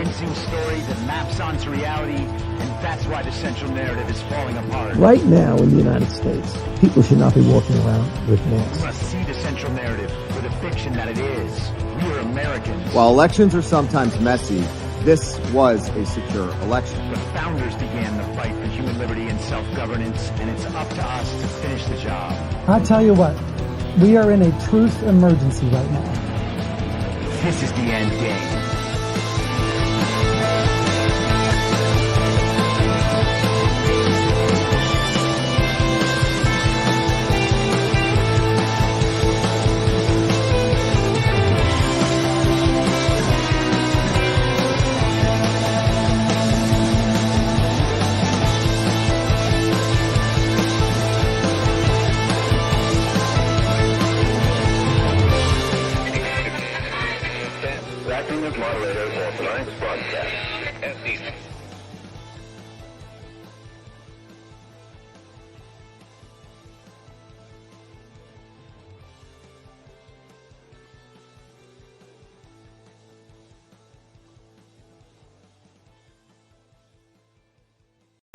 convincing story that maps onto reality, and that's why the central narrative is falling apart. Right now in the United States, people should not be walking around with masks. We must see the central narrative for the fiction that it is. We are Americans. While elections are sometimes messy, this was a secure election. The founders began the fight for human liberty and self-governance, and it's up to us to finish the job. I tell you what, we are in a truth emergency right now. This is the end game.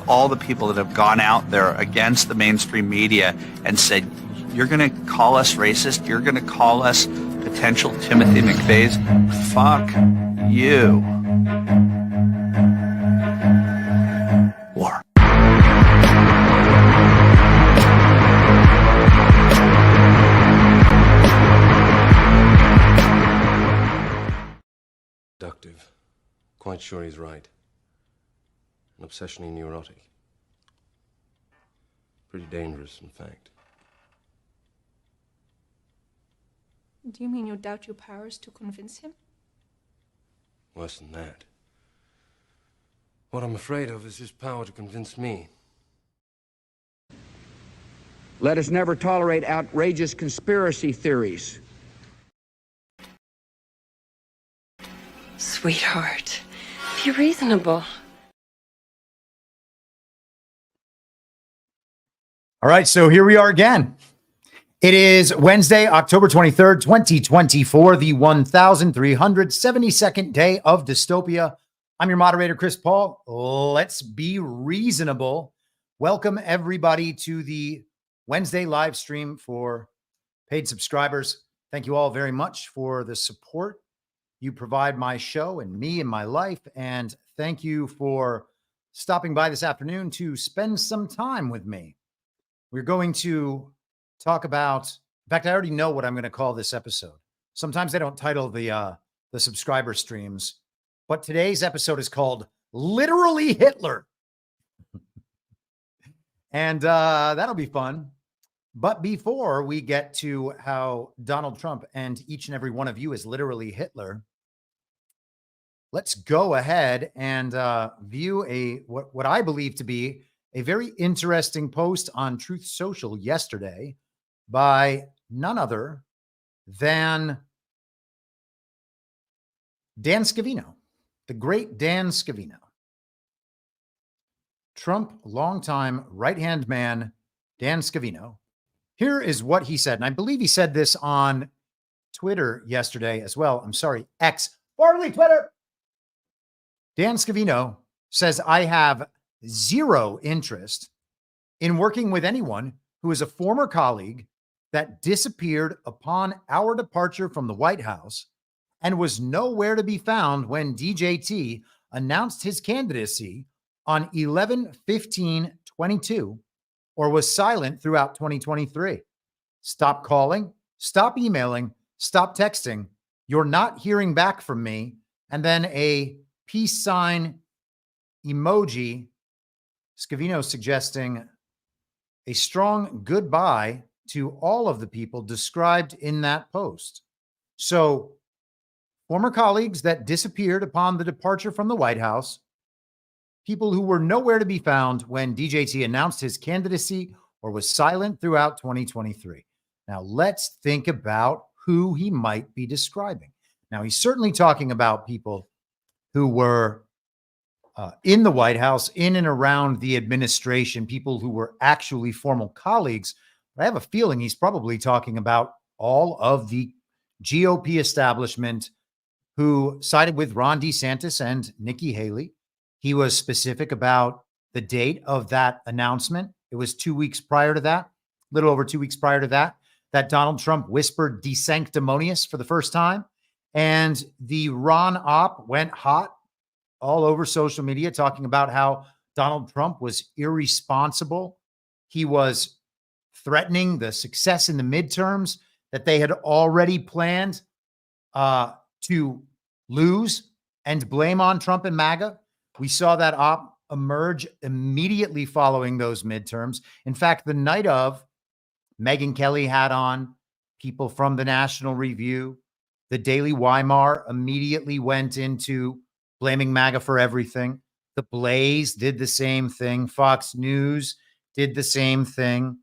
All the people that have gone out there against the mainstream media and said, you're going to call us racist, you're going to call us potential Timothy McVeighs, fuck you. War. Productive. Quite sure he's right. An obsessionally neurotic. Pretty dangerous, in fact. Do you mean you doubt your powers to convince him? Worse than that. What I'm afraid of is his power to convince me. Let us never tolerate outrageous conspiracy theories. Sweetheart, be reasonable. All right, so here we are again. It is Wednesday, October 23rd, 2024, the 1,372nd day of dystopia. I'm your moderator, Chris Paul. Let's be reasonable. Welcome, everybody, to the Wednesday live stream for paid subscribers. Thank you all very much for the support you provide my show and me and my life. And thank you for stopping by this afternoon to spend some time with me. We're going to talk about, in fact, I already know what I'm going to call this episode. Sometimes they don't title the subscriber streams, but today's episode is called Literally Hitler. And that'll be fun. But before we get to how Donald Trump and each and every one of you is literally Hitler, let's go ahead and view what I believe to be a very interesting post on Truth Social yesterday by none other than Dan Scavino, the great Dan Scavino. Trump longtime right-hand man, Dan Scavino. Here is what he said, and I believe he said this on Twitter yesterday as well. I'm sorry, X, formerly Twitter. Dan Scavino says, I have zero interest in working with anyone who is a former colleague that disappeared upon our departure from the White House and was nowhere to be found when DJT announced his candidacy on 11/15/22 or was silent throughout 2023. Stop calling, stop emailing, stop texting. You're not hearing back from me. And then a peace sign emoji. Scavino suggesting a strong goodbye to all of the people described in that post. So, former colleagues that disappeared upon the departure from the White House, people who were nowhere to be found when DJT announced his candidacy or was silent throughout 2023. Now, let's think about who he might be describing. Now, he's certainly talking about people who were in the White House, in and around the administration, people who were actually formal colleagues. But I have a feeling he's probably talking about all of the GOP establishment, who sided with Ron DeSantis and Nikki Haley. He was specific about the date of that announcement. It was 2 weeks prior to that, a little over 2 weeks prior to that, that Donald Trump whispered "desanctimonious" for the first time. And the Ron op went hot all over social media, talking about how Donald Trump was irresponsible. He was threatening the success in the midterms that they had already planned to lose and blame on Trump and MAGA. We saw that op emerge immediately following those midterms. In fact, the night of, Megyn Kelly had on people from the National Review. The Daily Weimar immediately went into blaming MAGA for everything. The Blaze did the same thing. Fox News did the same thing.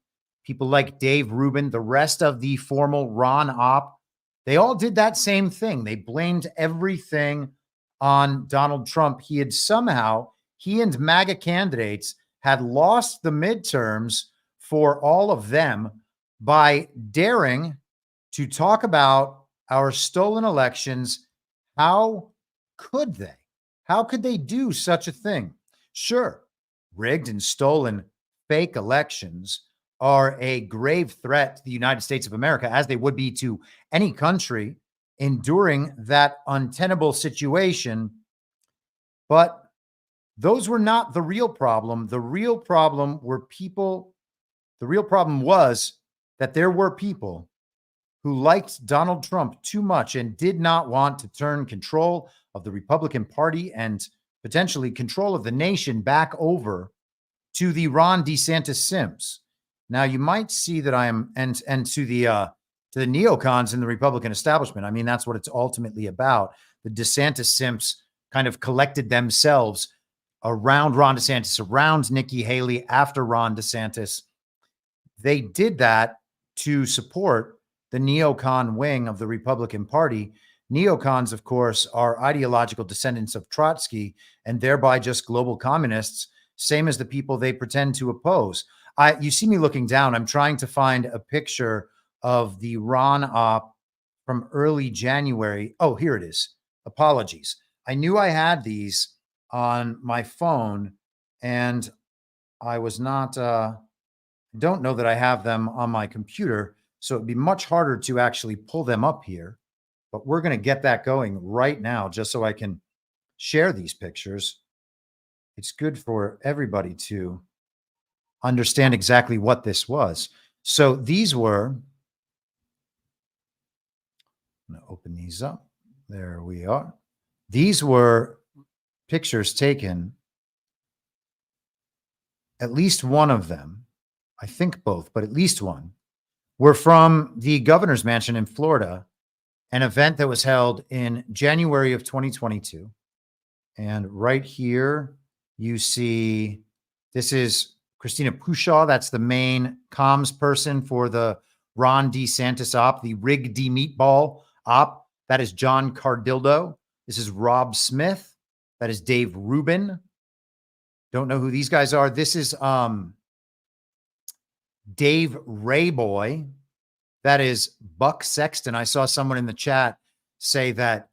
People like Dave Rubin, the rest of the formal Ron op, they all did that same thing. They blamed everything on Donald Trump. He and MAGA candidates had lost the midterms for all of them by daring to talk about our stolen elections. How could they? How could they do such a thing? Sure, rigged and stolen fake elections are a grave threat to the United States of America, as they would be to any country enduring that untenable situation. But those were not the real problem. The real problem was that there were people who liked Donald Trump too much and did not want to turn control of the Republican Party and potentially control of the nation back over to the Ron DeSantis Sims. Now, you might see that I am, and to the neocons in the Republican establishment. I mean, that's what it's ultimately about. The DeSantis Sims kind of collected themselves around Ron DeSantis, around Nikki Haley after Ron DeSantis. They did that to support the neocon wing of the Republican Party. Neocons, of course, are ideological descendants of Trotsky and thereby just global communists, same as the people they pretend to oppose. You see me looking down. I'm trying to find a picture of the Ron op from early January. Oh, here it is. Apologies. I knew I had these on my phone and I was not, don't know that I have them on my computer. So it'd be much harder to actually pull them up here, but we're going to get that going right now just so I can share these pictures. It's good for everybody to understand exactly what this was. So these were, I'm going to open these up. There we are. These were pictures taken, at least one of them, I think both, but at least one, were from the governor's mansion in Florida, an event that was held in January of 2022. And right here, you see, this is Christina Pushaw. That's the main comms person for the Ron DeSantis op, the Rig D Meatball op. That is John Cardildo. This is Rob Smith. That is Dave Rubin. Don't know who these guys are. This is Dave Rayboy. That is Buck Sexton. I saw someone in the chat say that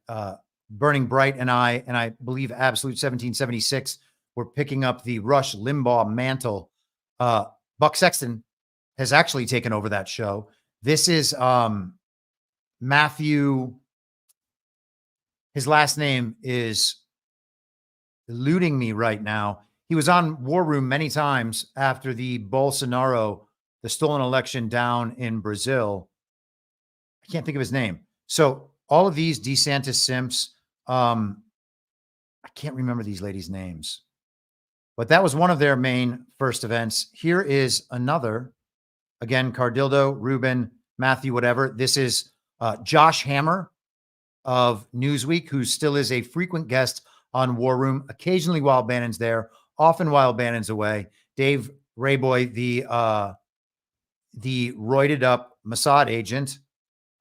Burning Bright and I believe Absolute 1776 were picking up the Rush Limbaugh mantle. Buck Sexton has actually taken over that show. This is Matthew. His last name is eluding me right now. He was on War Room many times after the stolen election down in Brazil. I can't think of his name. So all of these DeSantis simps, I can't remember these ladies' names, but that was one of their main first events. Here is another, again, Cardildo, Rubin, Matthew, whatever. This is Josh Hammer of Newsweek, who still is a frequent guest on War Room, occasionally while Bannon's there, often while Bannon's away. Dave Rayboy, the roided up Mossad agent,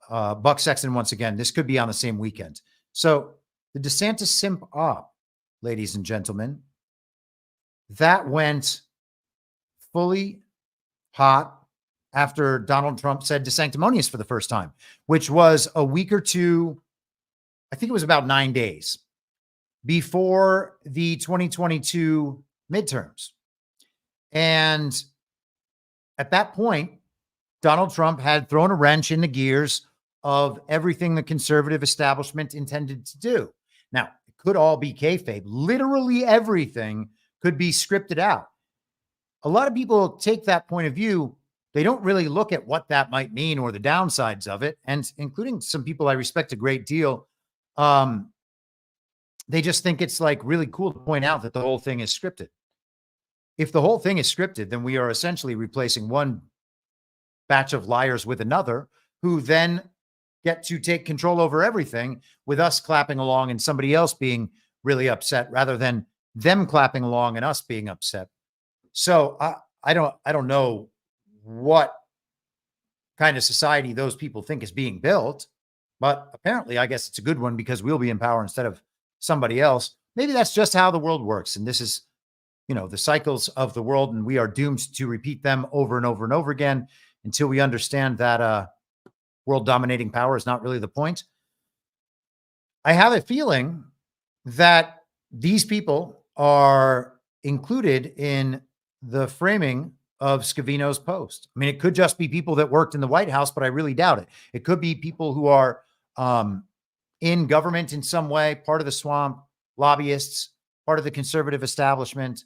Buck Sexton, once again. This could be on the same weekend. So the DeSantis simp op, ladies and gentlemen, that went fully hot after Donald Trump said "desanctimonious" for the first time, which was a week or two I think it was about 9 days before the 2022 midterms. And at that point, Donald Trump had thrown a wrench in the gears of everything the conservative establishment intended to do. Now, it could all be kayfabe. Literally everything could be scripted out. A lot of people take that point of view. They don't really look at what that might mean or the downsides of it. And including some people I respect a great deal. They just think it's like really cool to point out that the whole thing is scripted. If the whole thing is scripted, then we are essentially replacing one batch of liars with another who then get to take control over everything, with us clapping along and somebody else being really upset rather than them clapping along and us being upset. So I don't know what kind of society those people think is being built, but apparently I guess it's a good one because we'll be in power instead of somebody else. Maybe that's just how the world works. And this is, the cycles of the world, and we are doomed to repeat them over and over and over again until we understand that world dominating power is not really the point. I have a feeling that these people are included in the framing of Scavino's post. I mean, it could just be people that worked in the White House, but I really doubt it. It could be people who are in government in some way, part of the swamp, lobbyists, part of the conservative establishment,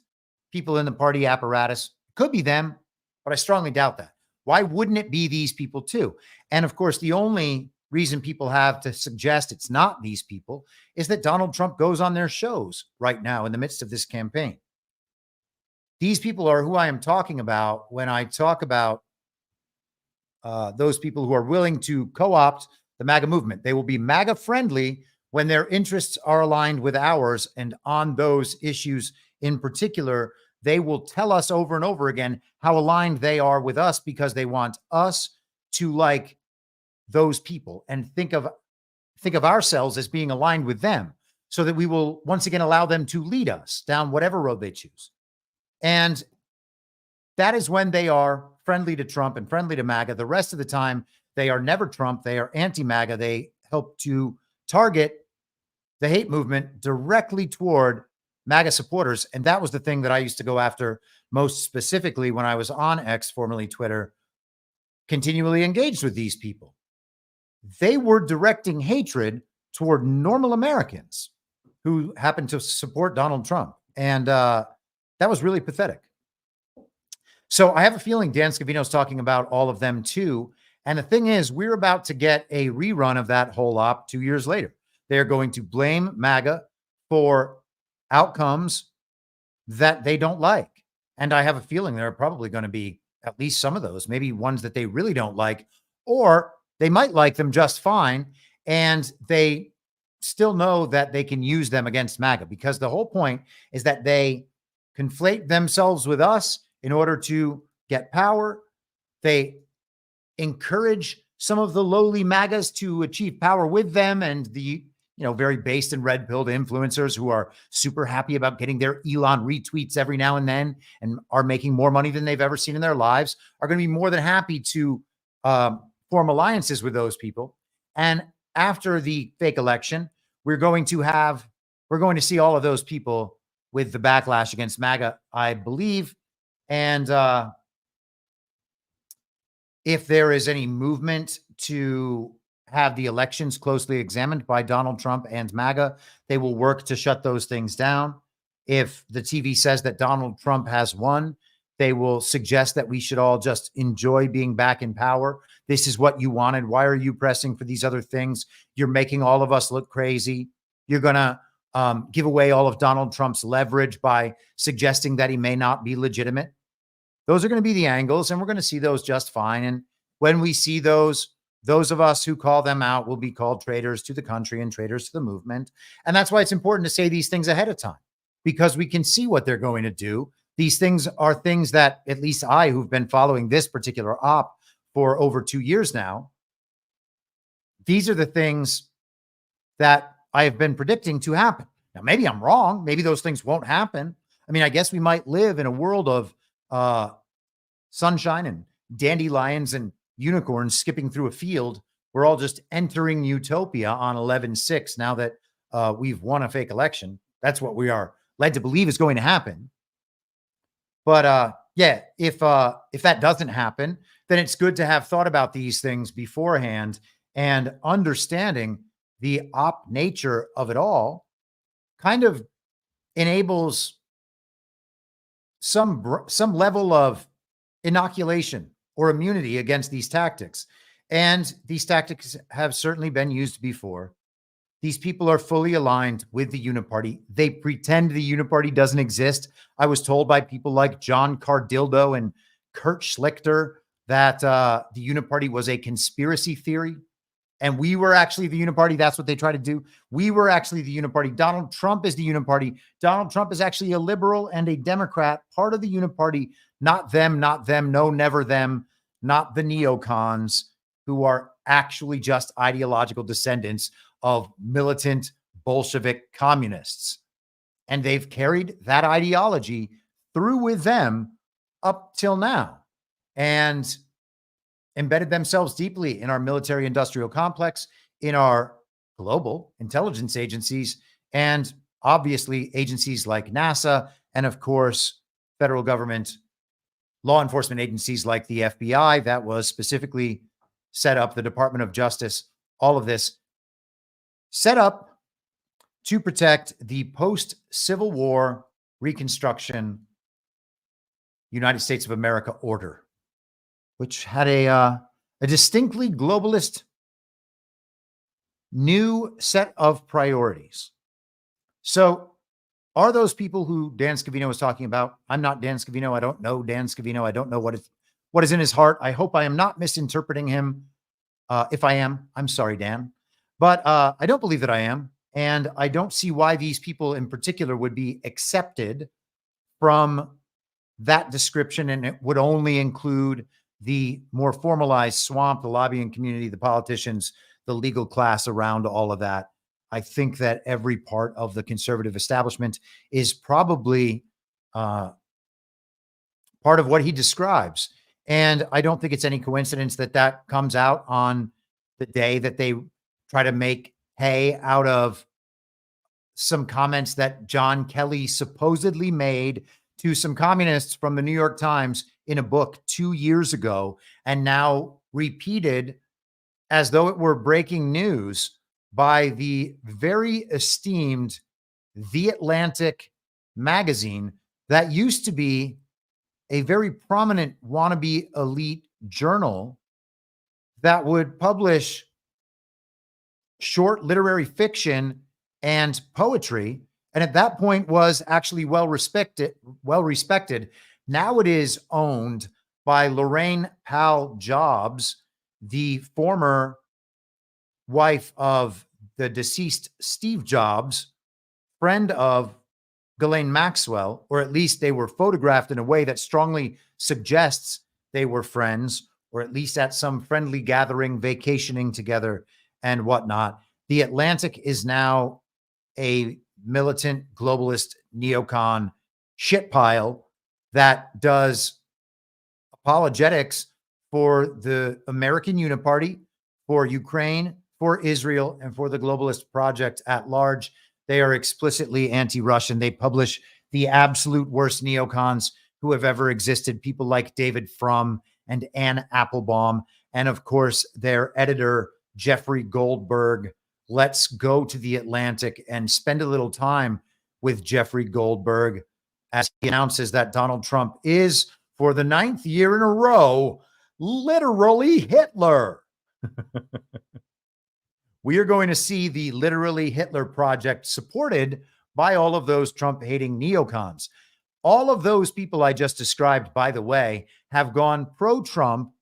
people in the party apparatus. Could be them, but I strongly doubt that. Why wouldn't it be these people too? And of course, the only reason people have to suggest it's not these people is that Donald Trump goes on their shows right now in the midst of this campaign. These people are who I am talking about when I talk about those people who are willing to co-opt the MAGA movement. They will be MAGA friendly when their interests are aligned with ours. And on those issues in particular, they will tell us over and over again how aligned they are with us because they want us to like those people and think of ourselves as being aligned with them so that we will once again allow them to lead us down whatever road they choose. And that is when they are friendly to Trump and friendly to MAGA. The rest of the time, they are never Trump. They are anti-MAGA. They help to target the hate movement directly toward MAGA supporters. And that was the thing that I used to go after most specifically when I was on X, formerly Twitter, continually engaged with these people. They were directing hatred toward normal Americans who happened to support Donald Trump. And that was really pathetic. So I have a feeling Dan Scavino's talking about all of them too. And the thing is, we're about to get a rerun of that whole op 2 years later. They're going to blame MAGA for outcomes that they don't like. And I have a feeling there are probably going to be at least some of those, maybe ones that they really don't like, or they might like them just fine. And they still know that they can use them against MAGA, because the whole point is that they conflate themselves with us in order to get power. They encourage some of the lowly MAGAs to achieve power with them, and the very based and red-pilled influencers who are super happy about getting their Elon retweets every now and then and are making more money than they've ever seen in their lives are going to be more than happy to form alliances with those people. And after the fake election, we're going to see all of those people with the backlash against MAGA, I believe. And if there is any movement to have the elections closely examined by Donald Trump and MAGA, they will work to shut those things down. If the TV says that Donald Trump has won, they will suggest that we should all just enjoy being back in power. This is what you wanted. Why are you pressing for these other things? You're making all of us look crazy. You're going to give away all of Donald Trump's leverage by suggesting that he may not be legitimate. Those are going to be the angles, and we're going to see those just fine. And when we see those of us who call them out will be called traitors to the country and traitors to the movement. And that's why it's important to say these things ahead of time, because we can see what they're going to do. These things are things that at least I, who've been following this particular op for over 2 years now, these are the things that I have been predicting to happen. Now, maybe I'm wrong. Maybe those things won't happen. I mean, I guess we might live in a world of sunshine and dandelions and unicorns skipping through a field we're all just entering utopia on 11/6 now that we've won a fake election. That's what we are led to believe is going to happen. But yeah, if that doesn't happen, then it's good to have thought about these things beforehand, and understanding the op nature of it all kind of enables some level of inoculation or immunity against these tactics. And these tactics have certainly been used before. These people are fully aligned with the Uniparty. They pretend the Uniparty doesn't exist. I was told by people like John Cardildo and Kurt Schlichter that the Uniparty was a conspiracy theory, and we were actually the Uniparty. That's what they try to do. We were actually the Uniparty. Donald Trump is the Uniparty. Donald Trump is actually a liberal and a Democrat, part of the Uniparty. Not them, not them. No, never them. Not the neocons, who are actually just ideological descendants of militant Bolshevik communists. And they've carried that ideology through with them up till now and embedded themselves deeply in our military industrial complex, in our global intelligence agencies, and obviously agencies like NASA, and of course, federal government law enforcement agencies like the FBI that was specifically set up, the Department of Justice, all of this set up to protect the post-Civil War Reconstruction United States of America order, which had a distinctly globalist new set of priorities. So are those people who Dan Scavino was talking about? I'm not Dan Scavino. I don't know Dan Scavino. I don't know what is in his heart. I hope I am not misinterpreting him. If I am, I'm sorry, Dan. But I don't believe that I am. And I don't see why these people in particular would be accepted from that description. And it would only include the more formalized swamp, the lobbying community, the politicians, the legal class around all of that. I think that every part of the conservative establishment is probably part of what he describes. And I don't think it's any coincidence that that comes out on the day that they try to make hay out of some comments that John Kelly supposedly made to some communists from the New York Times in a book 2 years ago, and now repeated as though it were breaking news by the very esteemed The Atlantic magazine that used to be a very prominent wannabe elite journal that would publish short literary fiction and poetry, and at that point was actually well respected. Now it is owned by Lorraine Powell Jobs, the former wife of the deceased Steve Jobs, friend of Ghislaine Maxwell, or at least they were photographed in a way that strongly suggests they were friends, or at least at some friendly gathering, vacationing together and whatnot. The Atlantic is now a militant globalist neocon shit pile that does apologetics for the American Uniparty, for Ukraine, for Israel, and for the globalist project at large. They are explicitly anti-Russian. They publish the absolute worst neocons who have ever existed, people like David Frum and Ann Applebaum, and of course, their editor, Jeffrey Goldberg. Let's go to the Atlantic and spend a little time with Jeffrey Goldberg as he announces that Donald Trump is, for the 9th year in a row, literally Hitler. We are going to see the literally Hitler project supported by all of those Trump-hating neocons. All of those people I just described, by the way, have gone pro-Trump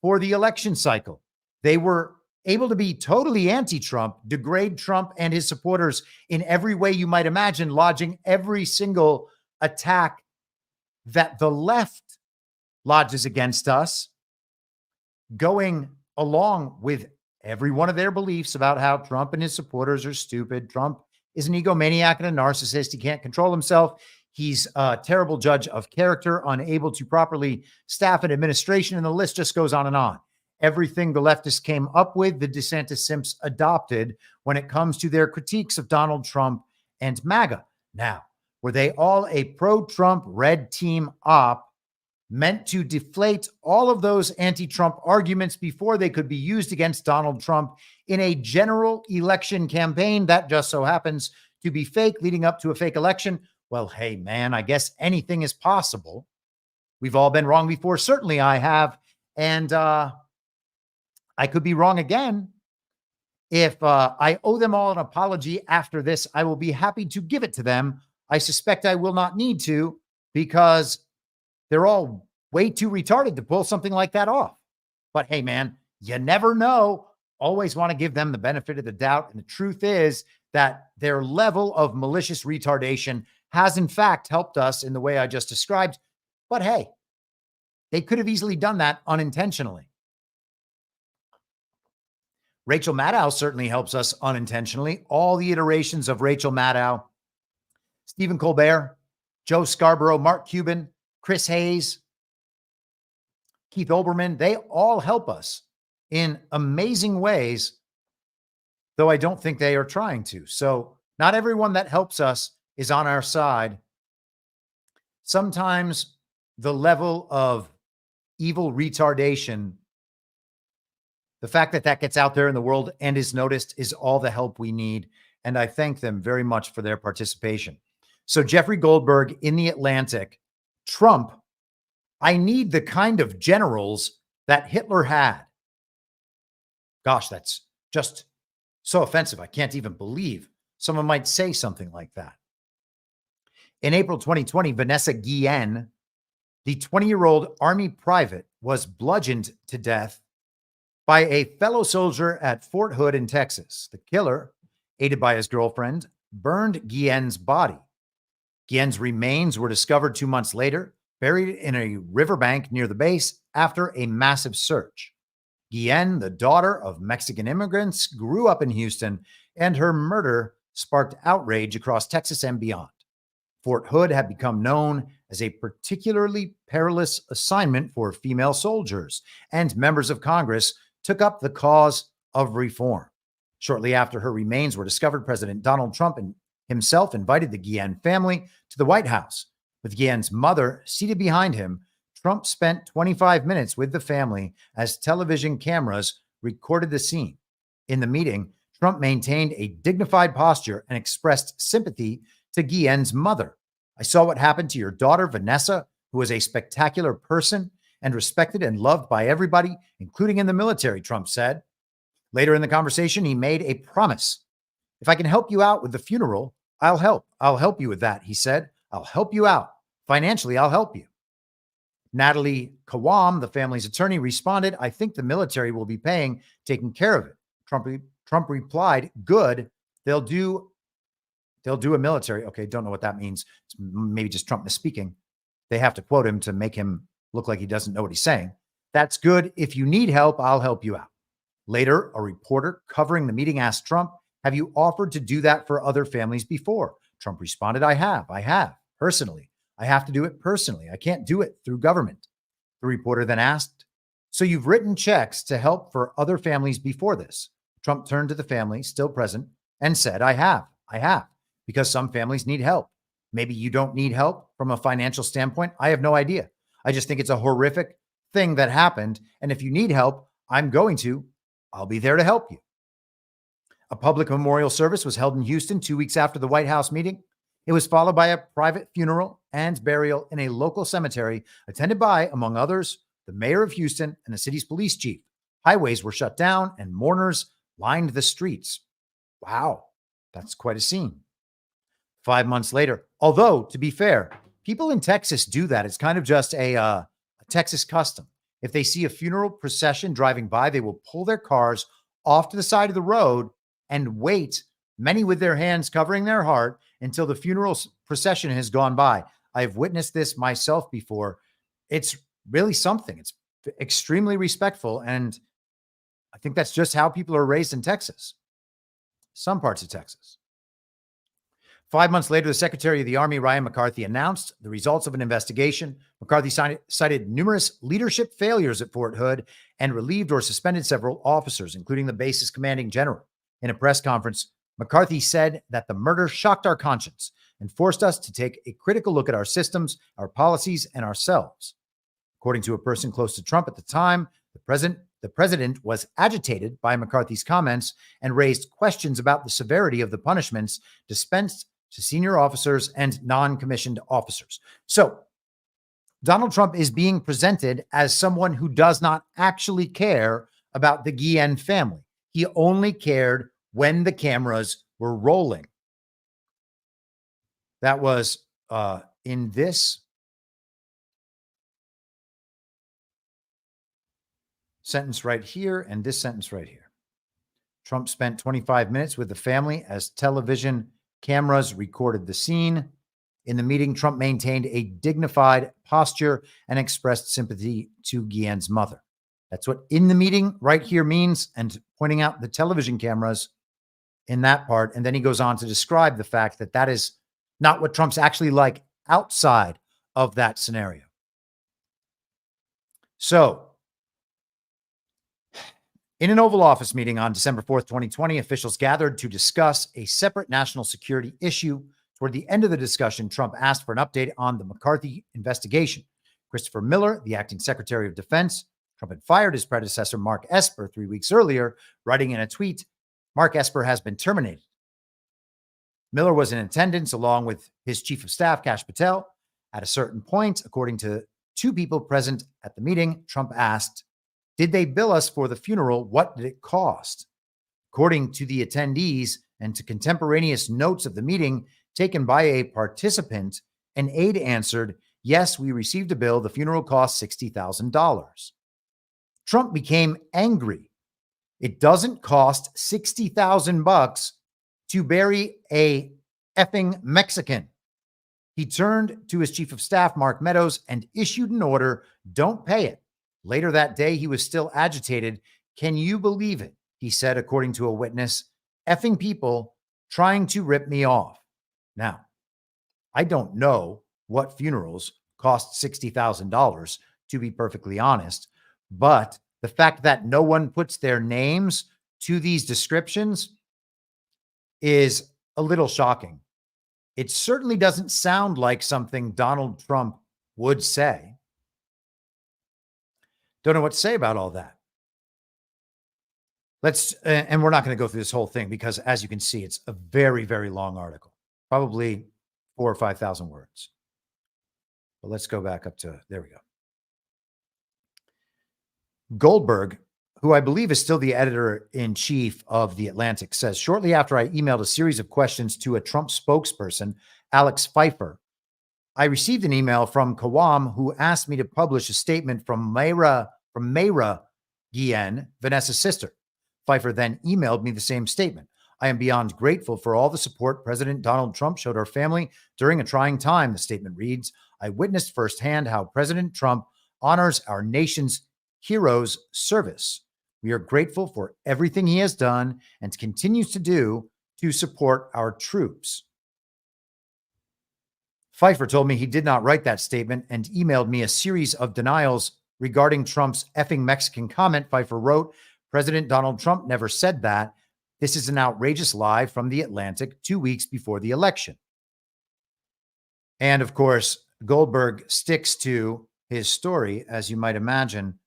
for the election cycle. They were able to be totally anti-Trump, degrade Trump and his supporters in every way you might imagine, lodging every single attack that the left lodges against us, going along with every one of their beliefs about how Trump and his supporters are stupid. Trump is an egomaniac and a narcissist. He can't control himself. He's a terrible judge of character, unable to properly staff an administration, and the list just goes on and on. everything the leftists came up with, the DeSantis simps adopted when it comes to their critiques of Donald Trump and MAGA. Now, were they all a pro-Trump red team op meant to deflate all of those anti-Trump arguments before they could be used against Donald Trump in a general election campaign that just so happens to be fake, leading up to a fake election? Well, hey, man, I guess anything is possible. We've all been wrong before. Certainly I have. And I could be wrong again. If I owe them all an apology after this, I will be happy to give it to them. I suspect I will not need to, because they're all way too retarded to pull something like that off. But hey, man, you never know. Always want to give them the benefit of the doubt. And the truth is that their level of malicious retardation has in fact helped us in the way I just described. But hey, they could have easily done that unintentionally. Rachel Maddow certainly helps us unintentionally. All the iterations of Rachel Maddow, Stephen Colbert, Joe Scarborough, Mark Cuban, Chris Hayes, Keith Olbermann, they all help us in amazing ways, though I don't think they are trying to. So not everyone that helps us is on our side. Sometimes the level of evil retardation, the fact that that gets out there in the world and is noticed, is all the help we need. And I thank them very much for their participation. So Jeffrey Goldberg in The Atlantic, Trump, I need the kind of generals that Hitler had. Gosh, that's just so offensive. I can't even believe someone might say something like that. In April 2020, Vanessa Guillen, the 20-year-old Army private, was bludgeoned to death by a fellow soldier at Fort Hood in Texas. The killer, aided by his girlfriend, burned Guillen's body. Guillen's remains were discovered 2 months later, buried in a riverbank near the base after a massive search. Guillen, the daughter of Mexican immigrants, grew up in Houston, and her murder sparked outrage across Texas and beyond. Fort Hood had become known as a particularly perilous assignment for female soldiers, and members of Congress took up the cause of reform. Shortly after her remains were discovered, President Donald Trump himself invited the Guillen family to the White House. With Guillen's mother seated behind him, Trump spent 25 minutes with the family as television cameras recorded the scene. In the meeting, Trump maintained a dignified posture and expressed sympathy to Guillen's mother. "I saw what happened to your daughter, Vanessa, who was a spectacular person and respected and loved by everybody, including in the military," Trump said. Later in the conversation, he made a promise. "If I can help you out with the funeral, I'll help. I'll help you with that," he said. "I'll help you out. Financially, I'll help you." Natalie Kawam, the family's attorney, responded, "I think the military will be taking care of it." Trump replied, "Good. They'll do a military." Okay, don't know what that means. It's maybe just Trump misspeaking. They have to quote him to make him look like he doesn't know what he's saying. "That's good. If you need help, I'll help you out." Later, a reporter covering the meeting asked Trump, "Have you offered to do that for other families before?" Trump responded, I have, personally. I have to do it personally. I can't do it through government." The reporter then asked, "So you've written checks to help for other families before this?" Trump turned to the family, still present, and said, I have, because some families need help. Maybe you don't need help from a financial standpoint. I have no idea. I just think it's a horrific thing that happened. And if you need help, I'll be there to help you. A public memorial service was held in Houston 2 weeks after the White House meeting. It was followed by a private funeral and burial in a local cemetery, attended by, among others, the mayor of Houston and the city's police chief. Highways were shut down and mourners lined the streets. Wow, that's quite a scene. 5 months later, although, to be fair, people in Texas do that. It's kind of just a Texas custom. If they see a funeral procession driving by, they will pull their cars off to the side of the road and wait, many with their hands covering their heart, until the funeral procession has gone by. I've witnessed this myself before. It's really something. It's extremely respectful. And I think that's just how people are raised in Texas. Some parts of Texas. 5 months later, the Secretary of the Army, Ryan McCarthy, announced the results of an investigation. McCarthy cited numerous leadership failures at Fort Hood and relieved or suspended several officers, including the base's commanding general. In a press conference, McCarthy said that the murder shocked our conscience and forced us to take a critical look at our systems, our policies, and ourselves. According to a person close to Trump at the time, the president was agitated by McCarthy's comments and raised questions about the severity of the punishments dispensed to senior officers and non-commissioned officers. So Donald Trump is being presented as someone who does not actually care about the Guillen family. He only cared when the cameras were rolling. That was in this sentence right here and this sentence right here. Trump spent 25 minutes with the family as television cameras recorded the scene. In the meeting, Trump maintained a dignified posture and expressed sympathy to Guillen's mother. That's what in the meeting right here means, and pointing out the television cameras in that part. And then he goes on to describe the fact that that is not what Trump's actually like outside of that scenario. So, in an Oval Office meeting on December 4th, 2020, officials gathered to discuss a separate national security issue. Toward the end of the discussion, Trump asked for an update on the McCarthy investigation. Christopher Miller, the acting Secretary of Defense, Trump had fired his predecessor, Mark Esper, 3 weeks earlier, writing in a tweet, "Mark Esper has been terminated." Miller was in attendance along with his chief of staff, Kash Patel. At a certain point, according to 2 people present at the meeting, Trump asked, "Did they bill us for the funeral? What did it cost?" According to the attendees and to contemporaneous notes of the meeting taken by a participant, an aide answered, "Yes, we received a bill. The funeral cost $60,000. Trump became angry. It doesn't cost $60,000 to bury a effing Mexican. He turned to his chief of staff, Mark Meadows, and issued an order, "Don't pay it." Later that day, he was still agitated. "Can you believe it?" he said, according to a witness. "Effing people trying to rip me off." Now, I don't know what funerals cost $60,000, to be perfectly honest, but the fact that no one puts their names to these descriptions is a little shocking. It certainly doesn't sound like something Donald Trump would say. Don't know what to say about all that. And we're not going to go through this whole thing because, as you can see, it's a very, very long article, probably 4,000 or 5,000 words. But let's go back up to, there we go. Goldberg, who I believe is still the editor-in-chief of The Atlantic, says, "Shortly after I emailed a series of questions to a Trump spokesperson, Alex Pfeiffer, I received an email from Kawam who asked me to publish a statement from Mayra Guillen, Vanessa's sister. Pfeiffer then emailed me the same statement. I am beyond grateful for all the support President Donald Trump showed our family during a trying time," the statement reads. "I witnessed firsthand how President Trump honors our nation's heroes' service. We are grateful for everything he has done and continues to do to support our troops." Pfeiffer told me he did not write that statement and emailed me a series of denials regarding Trump's effing Mexican comment. Pfeiffer wrote, "President Donald Trump never said that. This is an outrageous lie from The Atlantic 2 weeks before the election." And of course, Goldberg sticks to his story, as you might imagine.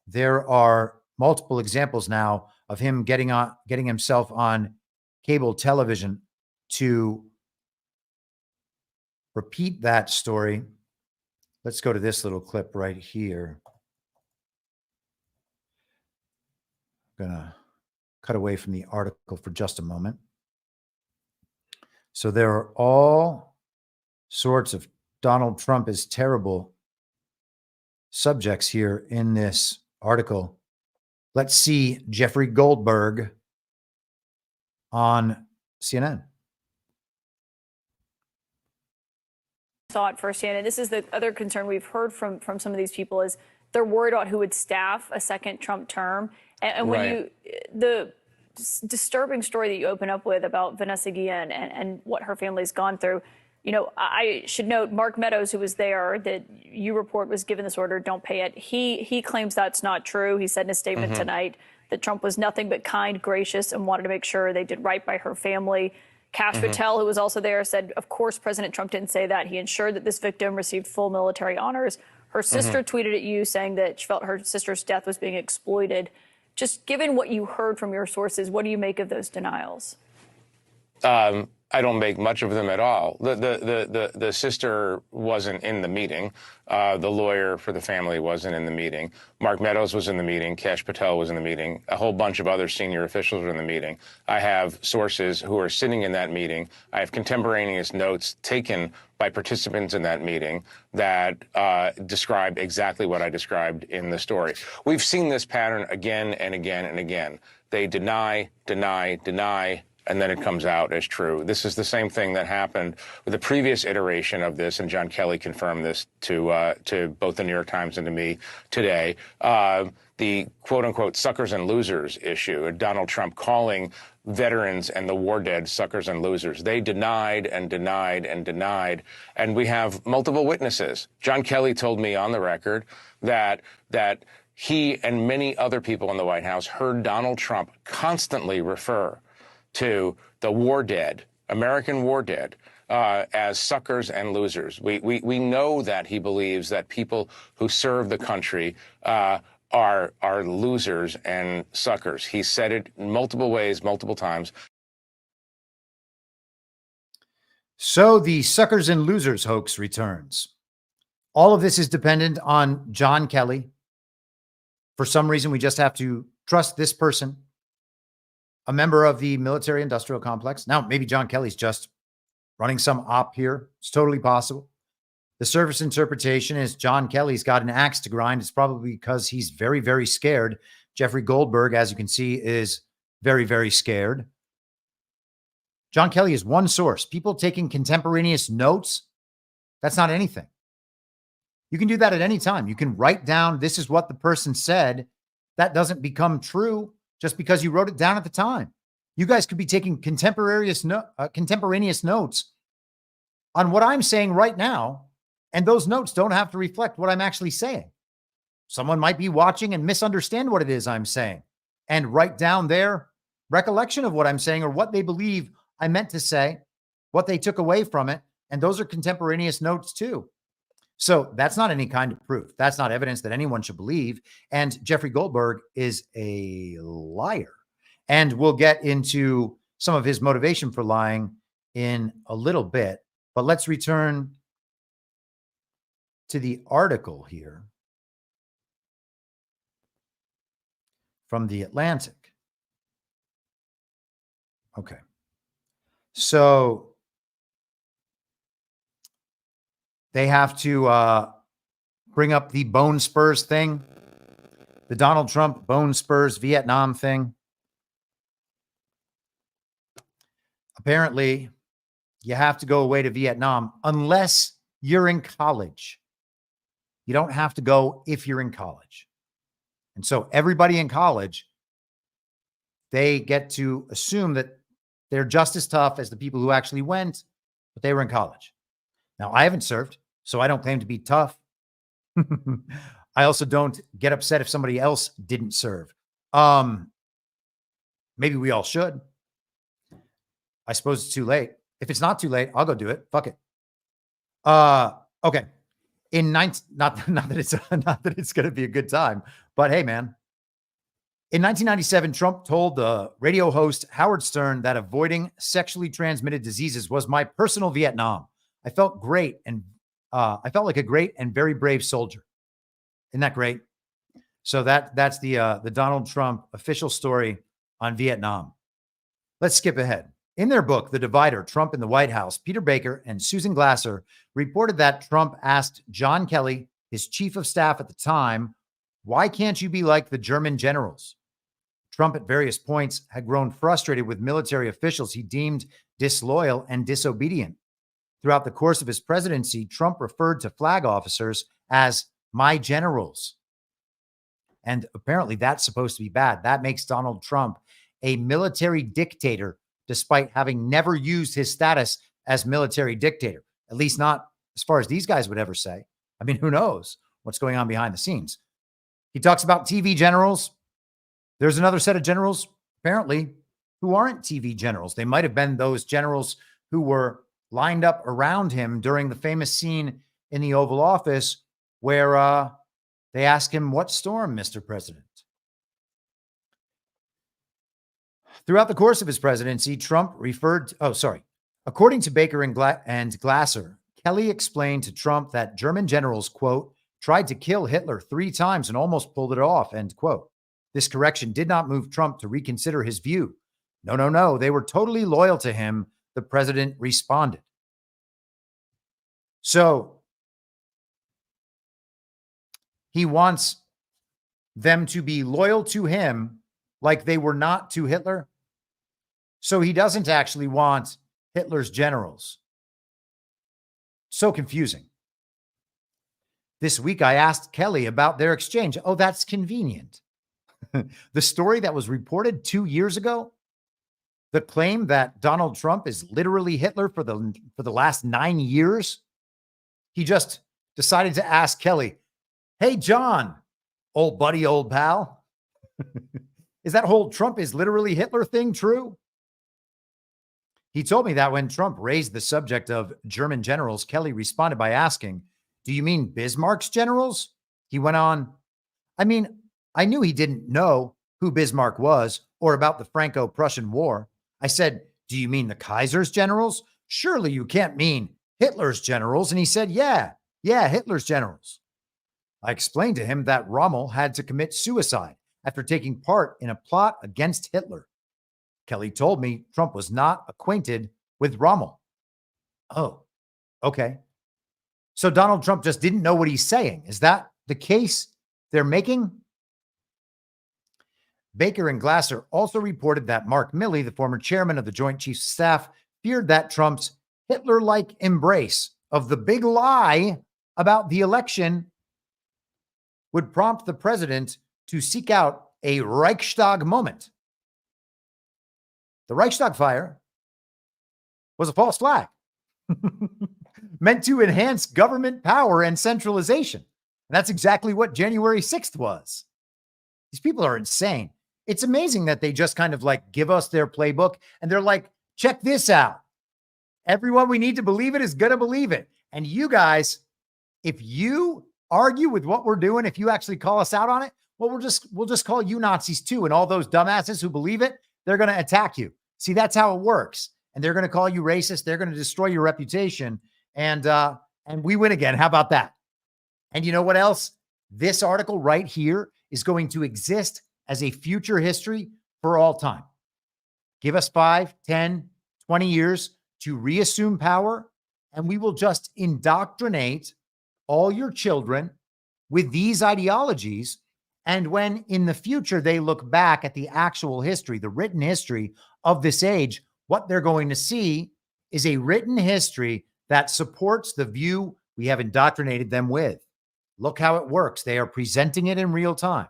There are multiple examples now of him getting himself on cable television to repeat that story. Let's go to this little clip right here. I'm going to cut away from the article for just a moment. So there are all sorts of Donald Trump is terrible subjects here in this article. Let's see Jeffrey Goldberg on CNN. Saw it firsthand, and this is the other concern we've heard from some of these people is they're worried about who would staff a second Trump term. And when the disturbing story that you open up with about Vanessa Guillen and what her family's gone through. You know, I should note Mark Meadows, who was there, that you report was given this order, don't pay it. He claims that's not true. He said in a statement tonight that Trump was nothing but kind, gracious, and wanted to make sure they did right by her family. Kash Patel, who was also there, said, of course, President Trump didn't say that. He ensured that this victim received full military honors. Her sister tweeted at you saying that she felt her sister's death was being exploited. Just given what you heard from your sources, what do you make of those denials? I don't make much of them at all. The sister wasn't in the meeting. The lawyer for the family wasn't in the meeting. Mark Meadows was in the meeting. Kash Patel was in the meeting. A whole bunch of other senior officials were in the meeting. I have sources who are sitting in that meeting. I have contemporaneous notes taken by participants in that meeting that describe exactly what I described in the story. We've seen this pattern again and again and again. They deny, and then it comes out as true. This is the same thing that happened with the previous iteration of this, and John Kelly confirmed this to both the New York Times and to me today. The quote-unquote suckers and losers issue, Donald Trump calling veterans and the war dead suckers and losers. They denied and denied and denied, and we have multiple witnesses. John Kelly told me on the record that he and many other people in the White House heard Donald Trump constantly refer to the war dead, American war dead, as suckers and losers. We know that he believes that people who serve the country are losers and suckers. He said it in multiple ways, multiple times. So the suckers and losers hoax returns. All of this is dependent on John Kelly. For some reason, we just have to trust this person, a member of the military industrial complex. Now, maybe John Kelly's just running some op here. It's totally possible. The surface interpretation is John Kelly's got an axe to grind. It's probably because he's very, very scared. Jeffrey Goldberg, as you can see, is very, very scared. John Kelly is one source. People taking contemporaneous notes, that's not anything. You can do that at any time. You can write down, this is what the person said. That doesn't become true just because you wrote it down at the time. You guys could be taking contemporaneous notes on what I'm saying right now, and those notes don't have to reflect what I'm actually saying. Someone might be watching and misunderstand what it is I'm saying and write down their recollection of what I'm saying or what they believe I meant to say, what they took away from it, and those are contemporaneous notes too. So that's not any kind of proof. That's not evidence that anyone should believe. And Jeffrey Goldberg is a liar. And we'll get into some of his motivation for lying in a little bit. But let's return to the article here from The Atlantic. Okay. So they have to bring up the Bone Spurs thing, the Donald Trump Bone Spurs Vietnam thing. Apparently, you have to go away to Vietnam unless you're in college. You don't have to go if you're in college. And so everybody in college, they get to assume that they're just as tough as the people who actually went, but they were in college. Now, I haven't served, so I don't claim to be tough. I also don't get upset if somebody else didn't serve. Maybe we all should. I suppose it's too late. If it's not too late, I'll go do it. Fuck it. Okay. Not that it's going to be a good time, but hey, man. In 1997, Trump told the radio host Howard Stern that avoiding sexually transmitted diseases was my personal Vietnam. I felt great, and I felt like a great and very brave soldier. Isn't that great? So that's the Donald Trump official story on Vietnam. Let's skip ahead. In their book, The Divider, Trump in the White House, Peter Baker and Susan Glasser reported that Trump asked John Kelly, his chief of staff at the time, why can't you be like the German generals? Trump at various points had grown frustrated with military officials he deemed disloyal and disobedient. Throughout the course of his presidency, Trump referred to flag officers as my generals. And apparently that's supposed to be bad. That makes Donald Trump a military dictator despite having never used his status as military dictator, at least not as far as these guys would ever say. I mean, who knows what's going on behind the scenes? He talks about TV generals. There's another set of generals, apparently, who aren't TV generals. They might have been those generals who were lined up around him during the famous scene in the Oval Office where they ask him, "What storm, Mr. President?" Throughout the course of his presidency, Trump referred to, according to Baker and Glasser, Kelly explained to Trump that German generals, quote, tried to kill Hitler 3 times and almost pulled it off, end quote. This correction did not move Trump to reconsider his view. No. They were totally loyal to him, the president responded. So he wants them to be loyal to him like they were not to Hitler. So he doesn't actually want Hitler's generals. So confusing. This week, I asked Kelly about their exchange. Oh, that's convenient. The story that was reported 2 years ago, the claim that Donald Trump is literally Hitler for the last 9 years, he just decided to ask Kelly, "Hey, John, old buddy, old pal, is that whole Trump is literally Hitler thing true?" He told me that when Trump raised the subject of German generals, Kelly responded by asking, "Do you mean Bismarck's generals?" He went on, "I mean, I knew he didn't know who Bismarck was or about the Franco-Prussian War. I said, 'Do you mean the Kaiser's generals? Surely you can't mean Hitler's generals.' And he said, yeah, Hitler's generals." I explained to him that Rommel had to commit suicide after taking part in a plot against Hitler. Kelly told me Trump was not acquainted with Rommel. Oh, okay. So Donald Trump just didn't know what he's saying. Is that the case they're making? Baker and Glasser also reported that Mark Milley, the former chairman of the Joint Chiefs of Staff, feared that Trump's Hitler-like embrace of the big lie about the election would prompt the president to seek out a Reichstag moment. The Reichstag fire was a false flag meant to enhance government power and centralization. And that's exactly what January 6th was. These people are insane. It's amazing that they just kind of like give us their playbook and they're like, check this out. Everyone we need to believe it is going to believe it. And you guys, if you argue with what we're doing, if you actually call us out on it, well, we'll just call you Nazis too. And all those dumbasses who believe it, they're going to attack you. See, that's how it works. And they're going to call you racist. They're going to destroy your reputation. And we win again. How about that? And you know what else? This article right here is going to exist as a future history for all time. Give us 5, 10, 20 years to reassume power, and we will just indoctrinate all your children with these ideologies. And when in the future they look back at the actual history, the written history of this age, what they're going to see is a written history that supports the view we have indoctrinated them with. Look how it works. They are presenting it in real time.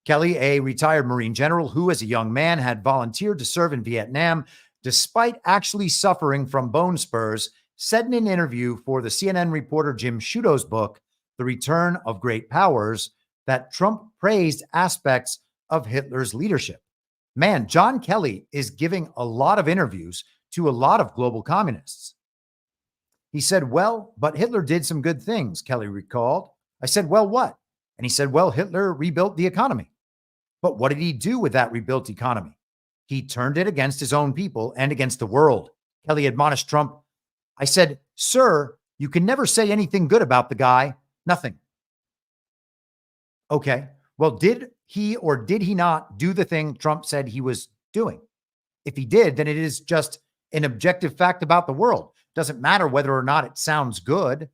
Kelly, a retired Marine general who as a young man had volunteered to serve in Vietnam, despite actually suffering from bone spurs, said in an interview for the CNN reporter Jim Sciutto's book, The Return of Great Powers, that Trump praised aspects of Hitler's leadership. Man, John Kelly is giving a lot of interviews to a lot of global communists. He said, well, but Hitler did some good things, Kelly recalled. I said, well, what? And he said, well, Hitler rebuilt the economy. But what did he do with that rebuilt economy? He turned it against his own people and against the world. Kelly admonished Trump. I said, sir, you can never say anything good about the guy. Nothing. Okay. Well, did he or did he not do the thing Trump said he was doing? If he did, then it is just an objective fact about the world. Doesn't matter whether or not it sounds good.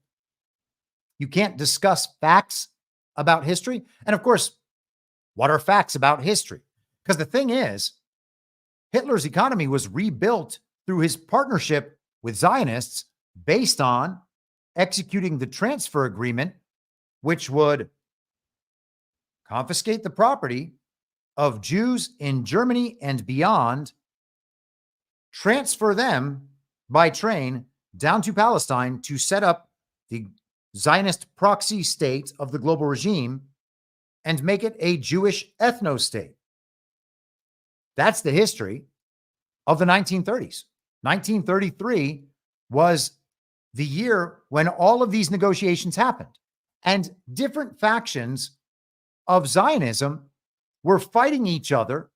You can't discuss facts about history. And of course, what are facts about history? Because the thing is, Hitler's economy was rebuilt through his partnership with Zionists based on executing the transfer agreement, which would confiscate the property of Jews in Germany and beyond, transfer them by train down to Palestine to set up the Zionist proxy state of the global regime and make it a Jewish ethno-state. That's the history of the 1930s. 1933 was the year when all of these negotiations happened, and different factions of Zionism were fighting each other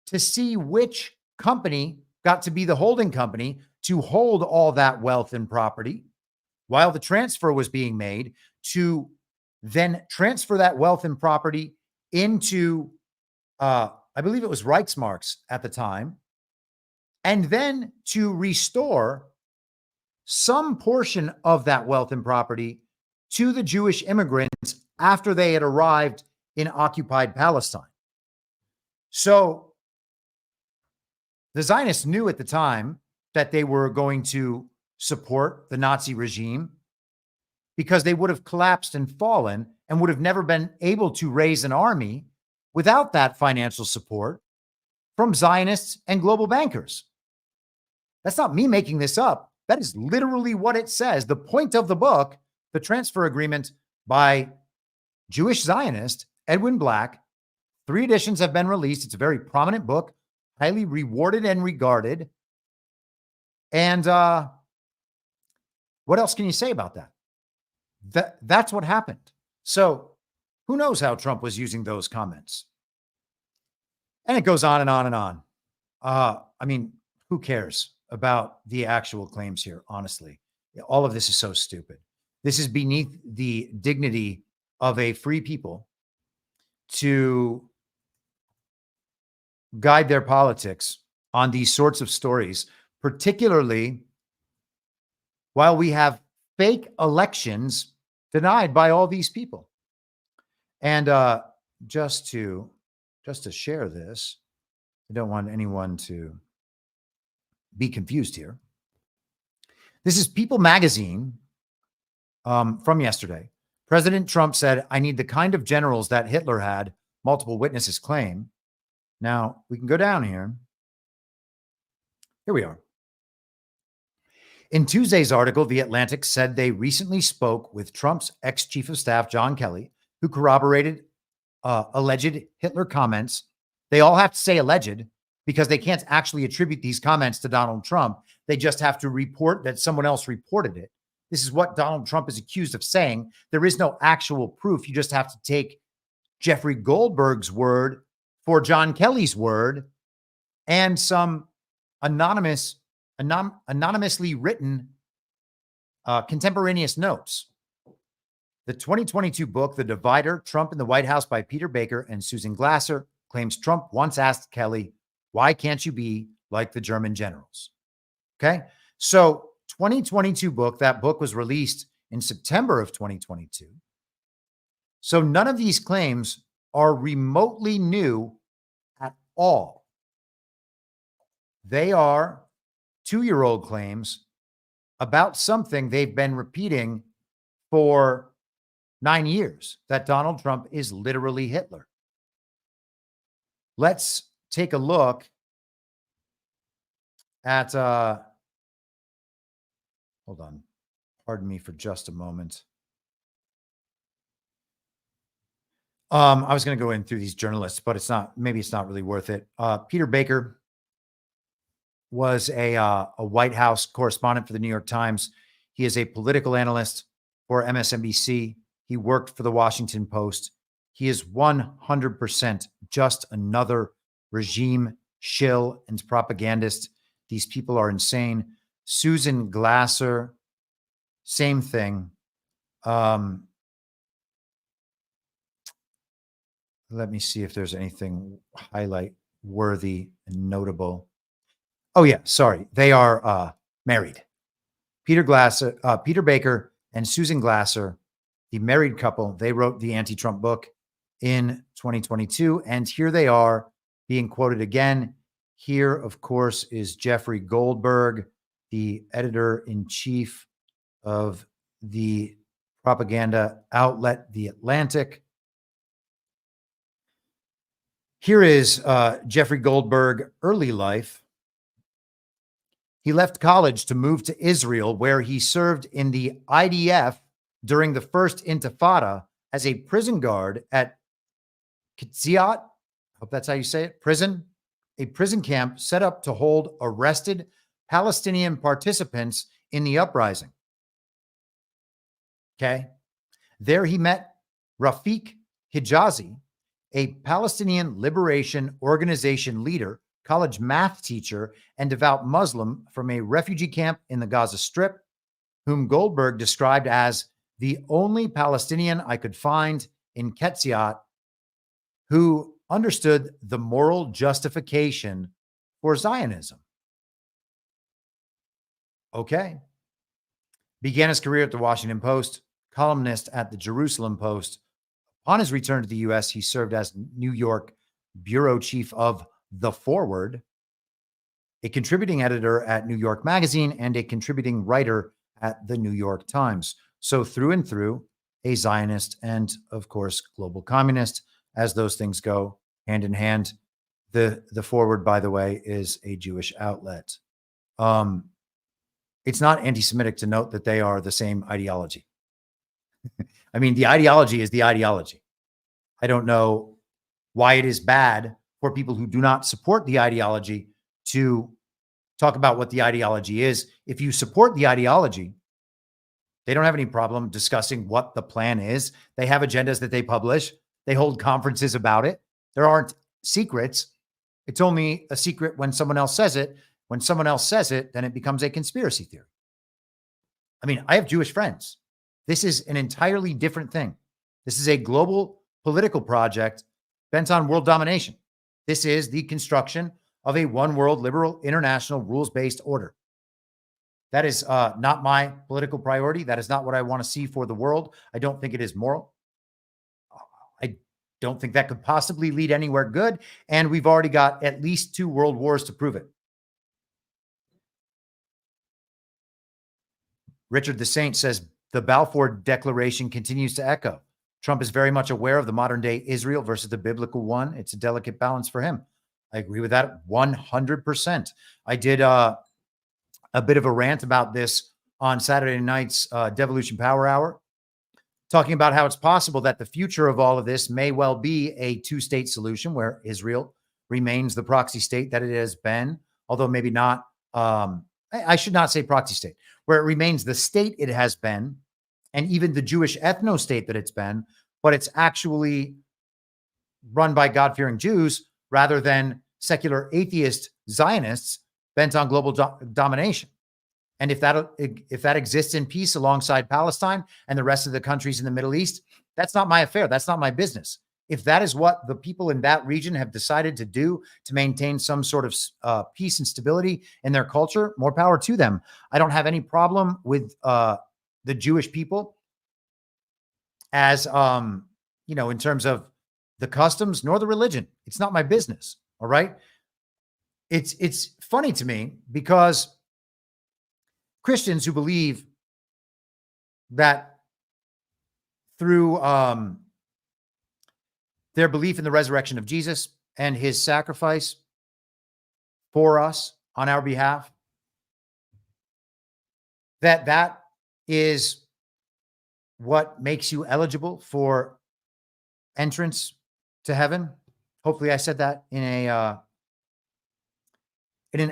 to see which company got to be the holding company to hold all that wealth and property, while the transfer was being made to then transfer that wealth and property into, I believe it was Reichsmarks at the time, and then to restore some portion of that wealth and property to the Jewish immigrants after they had arrived in occupied Palestine. So the Zionists knew at the time that they were going to support the Nazi regime because they would have collapsed and fallen and would have never been able to raise an army without that financial support from Zionists and global bankers. That's not me making this up. That is literally what it says. The point of the book, The Transfer Agreement by Jewish Zionist Edwin Black, 3 editions have been released. It's a very prominent book, highly rewarded and regarded. And what else can you say about that? That's what happened. So who knows how Trump was using those comments? And it goes on and on and on. I mean, who cares about the actual claims here, honestly? All of this is so stupid. This is beneath the dignity of a free people to guide their politics on these sorts of stories, particularly while we have fake elections denied by all these people. And just to share this, I don't want anyone to be confused here. This is People magazine from yesterday. President Trump said, "I need the kind of generals that Hitler had," multiple witnesses claim. Now, we can go down here. Here we are. In Tuesday's article, The Atlantic said they recently spoke with Trump's ex-chief of staff, John Kelly, who corroborated alleged Hitler comments. They all have to say alleged because they can't actually attribute these comments to Donald Trump. They just have to report that someone else reported it. This is what Donald Trump is accused of saying. There is no actual proof. You just have to take Jeffrey Goldberg's word for John Kelly's word and some anonymously written contemporaneous notes. The 2022 book, The Divider, Trump in the White House by Peter Baker and Susan Glasser, claims Trump once asked Kelly, "Why can't you be like the German generals?" Okay. So 2022 book, that book was released in September of 2022. So none of these claims are remotely new at all. They are 2-year-old claims about something they've been repeating for 9 years, that Donald Trump is literally Hitler. Let's take a look at, hold on, pardon me for just a moment. I was going to go in through these journalists, but maybe it's not really worth it. Peter Baker was a White House correspondent for the New York Times. He is a political analyst for MSNBC. He worked for the Washington Post. He is 100% just another regime shill and propagandist. These people are insane. Susan Glasser, same thing. Let me see if there's anything highlight worthy and notable. Oh yeah, sorry. They are married. Peter Baker and Susan Glasser, the married couple, they wrote the anti-Trump book in 2022. And here they are being quoted again. Here, of course, is Jeffrey Goldberg, the editor-in-chief of the propaganda outlet, The Atlantic. Here is Jeffrey Goldberg, early life. He left college to move to Israel, where he served in the IDF during the first Intifada as a prison guard at Ketziat. Hope that's how you say it. A prison camp set up to hold arrested Palestinian participants in the uprising. Okay. There he met Rafik Hijazi, a Palestinian Liberation Organization leader, college math teacher, and devout Muslim from a refugee camp in the Gaza Strip, whom Goldberg described as the only Palestinian I could find in Ketziat who understood the moral justification for Zionism. Okay. Began his career at the Washington Post, columnist at the Jerusalem Post. On his return to the U.S., he served as New York bureau chief of The Forward, a contributing editor at New York Magazine, and a contributing writer at the New York Times. So through and through, a Zionist and, of course, global communist, as those things go hand in hand. The Forward, by the way, is a Jewish outlet. It's not anti-Semitic to note that they are the same ideology. I mean, the ideology is the ideology. I don't know why it is bad for people who do not support the ideology to talk about what the ideology is. If you support the ideology, they don't have any problem discussing what the plan is. They have agendas that they publish. They hold conferences about it. There aren't secrets. It's only a secret when someone else says it. When someone else says it, then it becomes a conspiracy theory. I mean, I have Jewish friends. This is an entirely different thing. This is a global political project bent on world domination. This is the construction of a one world liberal international rules-based order. That is not my political priority. That is not what I want to see for the world. I don't think it is moral. I don't think that could possibly lead anywhere good. And we've already got at least 2 world wars to prove it. Richard the Saint says, the Balfour Declaration continues to echo. Trump is very much aware of the modern day Israel versus the biblical one. It's a delicate balance for him. I agree with that 100%. I did a bit of a rant about this on Saturday night's Devolution Power Hour, talking about how it's possible that the future of all of this may well be a 2-state solution where Israel remains the proxy state that it has been, although maybe not, I should not say proxy state, where it remains the state it has been, and even the Jewish ethno-state that it's been, but it's actually run by God-fearing Jews rather than secular atheist Zionists bent on global domination. And if that exists in peace alongside Palestine and the rest of the countries in the Middle East, that's not my affair. That's not my business. If that is what the people in that region have decided to do to maintain some sort of peace and stability in their culture, more power to them. I don't have any problem with the Jewish people as, in terms of the customs nor the religion. It's not my business. All right. It's funny to me because Christians who believe that through their belief in the resurrection of Jesus and his sacrifice for us on our behalf, that is what makes you eligible for entrance to heaven. Hopefully I said that in an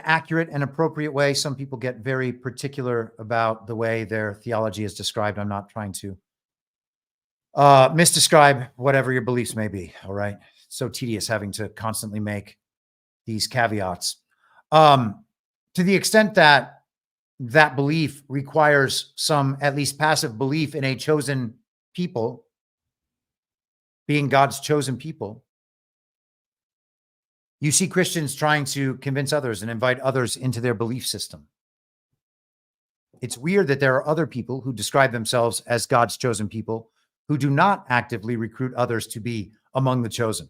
accurate and appropriate way. Some people get very particular about the way their theology is described. I'm not trying to misdescribe whatever your beliefs may be. All right. It's so tedious having to constantly make these caveats. To the extent that that belief requires some at least passive belief in a chosen people, being God's chosen people, you see Christians trying to convince others and invite others into their belief system. It's weird that there are other people who describe themselves as God's chosen people who do not actively recruit others to be among the chosen.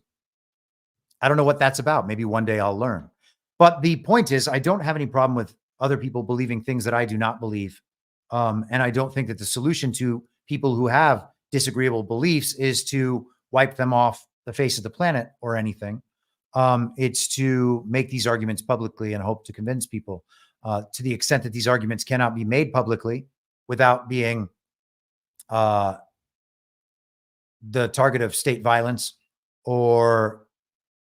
I don't know what that's about. Maybe one day I'll learn. But the point is, I don't have any problem with other people believing things that I do not believe. And I don't think that the solution to people who have disagreeable beliefs is to wipe them off the face of the planet or anything. It's to make these arguments publicly and hope to convince people to the extent that these arguments cannot be made publicly without being the target of state violence or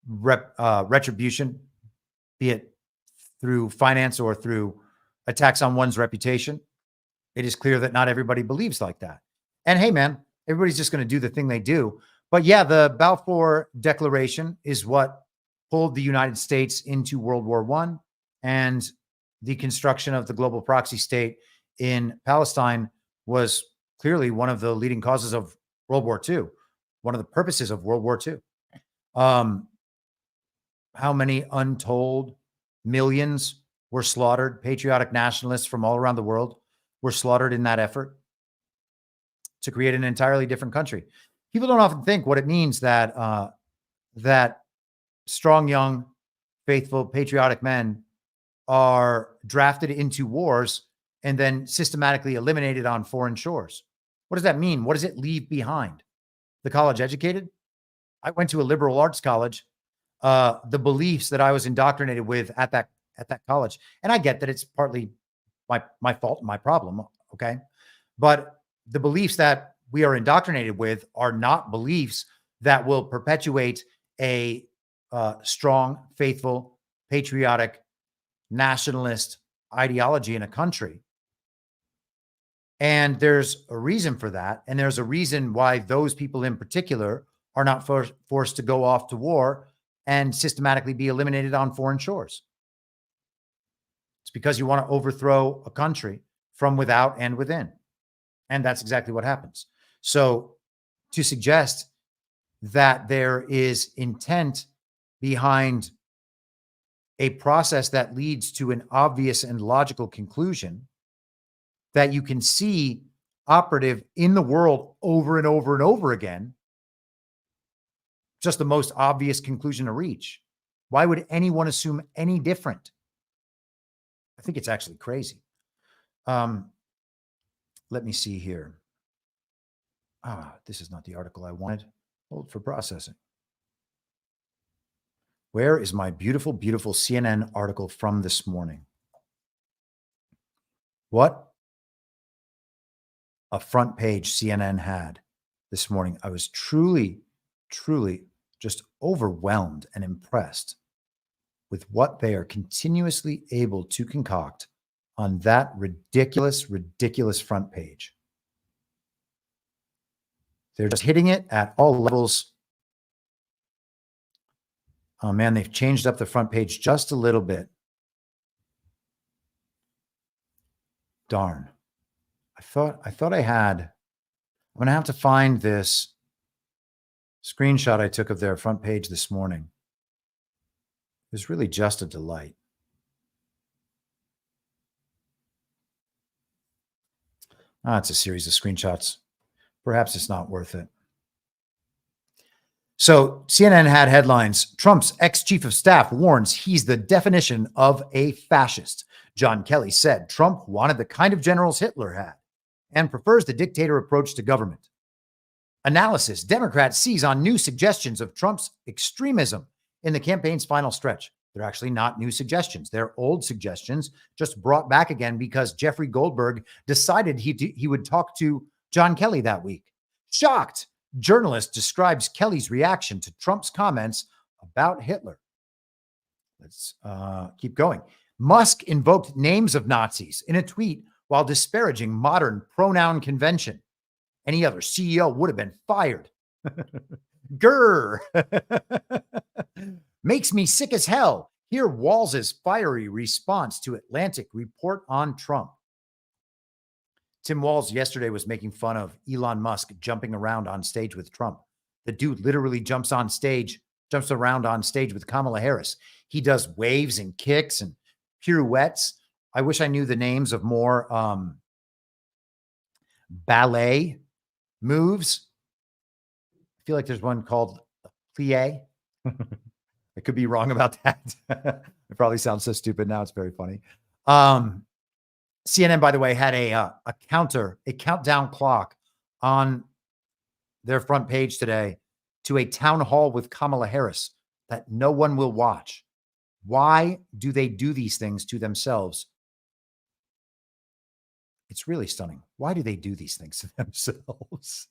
retribution, be it through finance or through attacks on one's reputation. It is clear that not everybody believes like that. And hey, man, everybody's just going to do the thing they do. But yeah, the Balfour Declaration is what pulled the United States into World War I, and the construction of the global proxy state in Palestine was clearly one of the leading causes of World War II, one of the purposes of World War II. How many untold millions were slaughtered? Patriotic nationalists from all around the world were slaughtered in that effort to create an entirely different country. People don't often think what it means that that strong, young, faithful, patriotic men are drafted into wars and then systematically eliminated on foreign shores. What does that mean? What does it leave behind? The college educated? I went to a liberal arts college. The beliefs that I was indoctrinated with at that college, and I get that it's partly my fault, my problem, okay? But the beliefs that we are indoctrinated with are not beliefs that will perpetuate a strong, faithful, patriotic, nationalist ideology in a country. And there's a reason for that. And there's a reason why those people in particular are not forced to go off to war and systematically be eliminated on foreign shores. It's because you want to overthrow a country from without and within. And that's exactly what happens. So to suggest that there is intent behind a process that leads to an obvious and logical conclusion that you can see operative in the world over and over and over again, just the most obvious conclusion to reach. Why would anyone assume any different? I think it's actually crazy. Let me see here. This is not the article I wanted. Hold for processing. Where is my beautiful, beautiful CNN article from this morning? What a front page CNN had this morning. I was truly, truly just overwhelmed and impressed with what they are continuously able to concoct on that ridiculous, ridiculous front page. They're just hitting it at all levels. Oh man, they've changed up the front page just a little bit. Darn. I thought I had. I'm going to have to find this screenshot I took of their front page this morning. It was really just a delight. It's a series of screenshots. Perhaps it's not worth it. So CNN had headlines. Trump's ex-chief of staff warns he's the definition of a fascist. John Kelly said Trump wanted the kind of generals Hitler had and prefers the dictator approach to government. Analysis. Democrats seize on new suggestions of Trump's extremism in the campaign's final stretch. They're actually not new suggestions. They're old suggestions just brought back again because Jeffrey Goldberg decided he would talk to John Kelly that week. Shocked. Journalist describes Kelly's reaction to Trump's comments about Hitler. Let's keep going. Musk invoked names of Nazis in a tweet while disparaging modern pronoun convention. Any other CEO would have been fired. Grr. Makes me sick as hell. Hear Walz's fiery response to Atlantic report on Trump. Tim Walz yesterday was making fun of Elon Musk jumping around on stage with Trump. The dude literally jumps around on stage with Kamala Harris. He does waves and kicks and pirouettes. I wish I knew the names of more ballet moves. I feel like there's one called plie. I could be wrong about that. It probably sounds so stupid now. It's very funny. CNN, by the way, had a countdown clock on their front page today to a town hall with Kamala Harris that no one will watch. Why do they do these things to themselves? It's really stunning. Why do they do these things to themselves?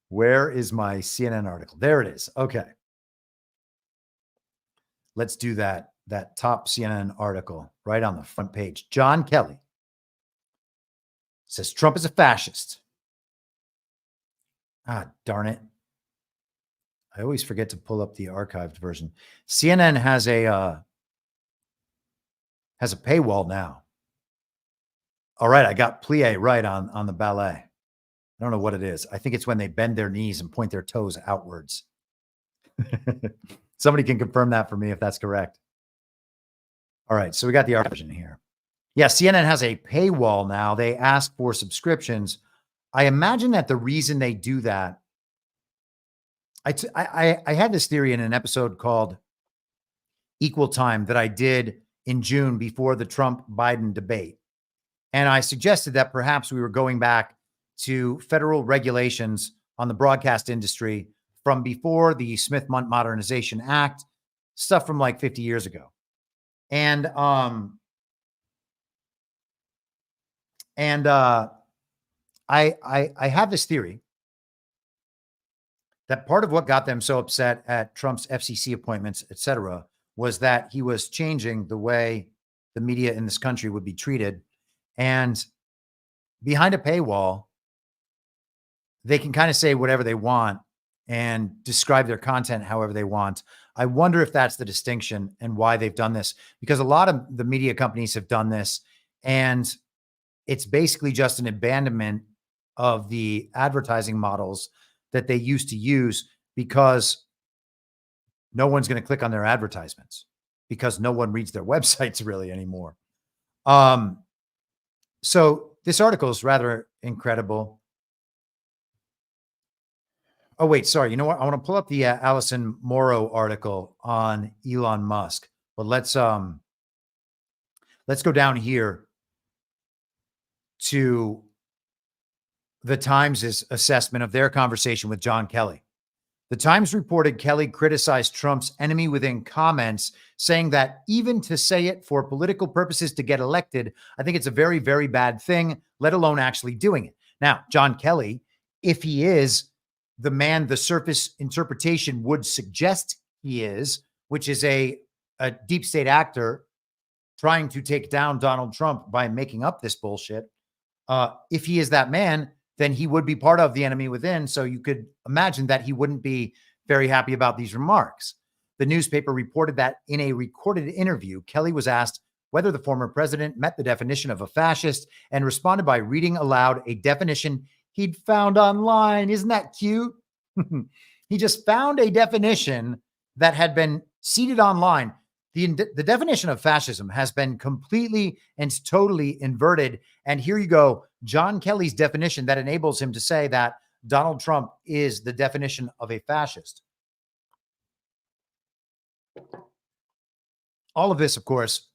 Where is my CNN article? There it is. Okay. Let's do that top CNN article right on the front page. John Kelly says Trump is a fascist. Ah, darn it. I always forget to pull up the archived version. CNN has a paywall now. All right, I got plie right on the ballet. I don't know what it is. I think it's when they bend their knees and point their toes outwards. Somebody can confirm that for me if that's correct. All right, so we got the archived version here. Yeah, CNN has a paywall now. They ask for subscriptions. I imagine that the reason they do that, I had this theory in an episode called Equal Time that I did in June before the Trump-Biden debate. And I suggested that perhaps we were going back to federal regulations on the broadcast industry from before the Smith Modernization Act, stuff from like 50 years ago. And I have this theory that part of what got them so upset at Trump's FCC appointments, et cetera, was that he was changing the way the media in this country would be treated. And behind a paywall, they can kind of say whatever they want and describe their content however they want. I wonder if that's the distinction and why they've done this, because a lot of the media companies have done this, and it's basically just an abandonment of the advertising models that they used to use, because no one's going to click on their advertisements because no one reads their websites really anymore. So this article is rather incredible. Oh, wait, sorry. You know what? I want to pull up the Allison Morrow article on Elon Musk, but let's go down here to the Times' assessment of their conversation with John Kelly. The Times reported Kelly criticized Trump's enemy within comments, saying that even to say it for political purposes to get elected, I think it's a very, very bad thing, let alone actually doing it. Now, John Kelly, if he is the man the surface interpretation would suggest he is, which is a deep state actor trying to take down Donald Trump by making up this bullshit, if he is that man, then he would be part of the enemy within. So you could imagine that he wouldn't be very happy about these remarks. The newspaper reported that in a recorded interview, Kelly was asked whether the former president met the definition of a fascist and responded by reading aloud a definition he'd found online. Isn't that cute? He just found a definition that had been seeded online. The definition of fascism has been completely and totally inverted. And here you go, John Kelly's definition that enables him to say that Donald Trump is the definition of a fascist. All of this, of course,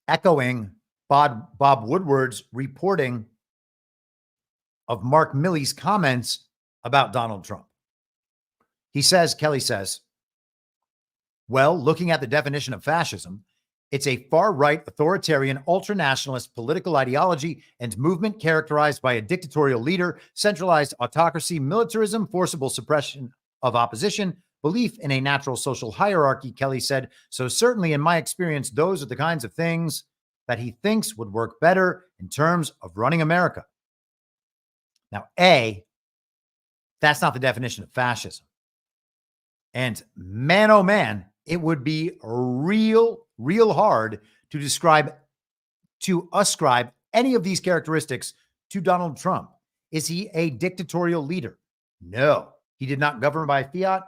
echoing Bob Woodward's reporting of Mark Milley's comments about Donald Trump. Kelly says, well, looking at the definition of fascism, it's a far-right, authoritarian, ultranationalist political ideology and movement characterized by a dictatorial leader, centralized autocracy, militarism, forcible suppression of opposition, belief in a natural social hierarchy, Kelly said. So certainly in my experience, those are the kinds of things that he thinks would work better in terms of running America. Now, that's not the definition of fascism. And man, oh man, it would be real hard to ascribe any of these characteristics to Donald Trump. Is he a dictatorial leader? No, he did not govern by fiat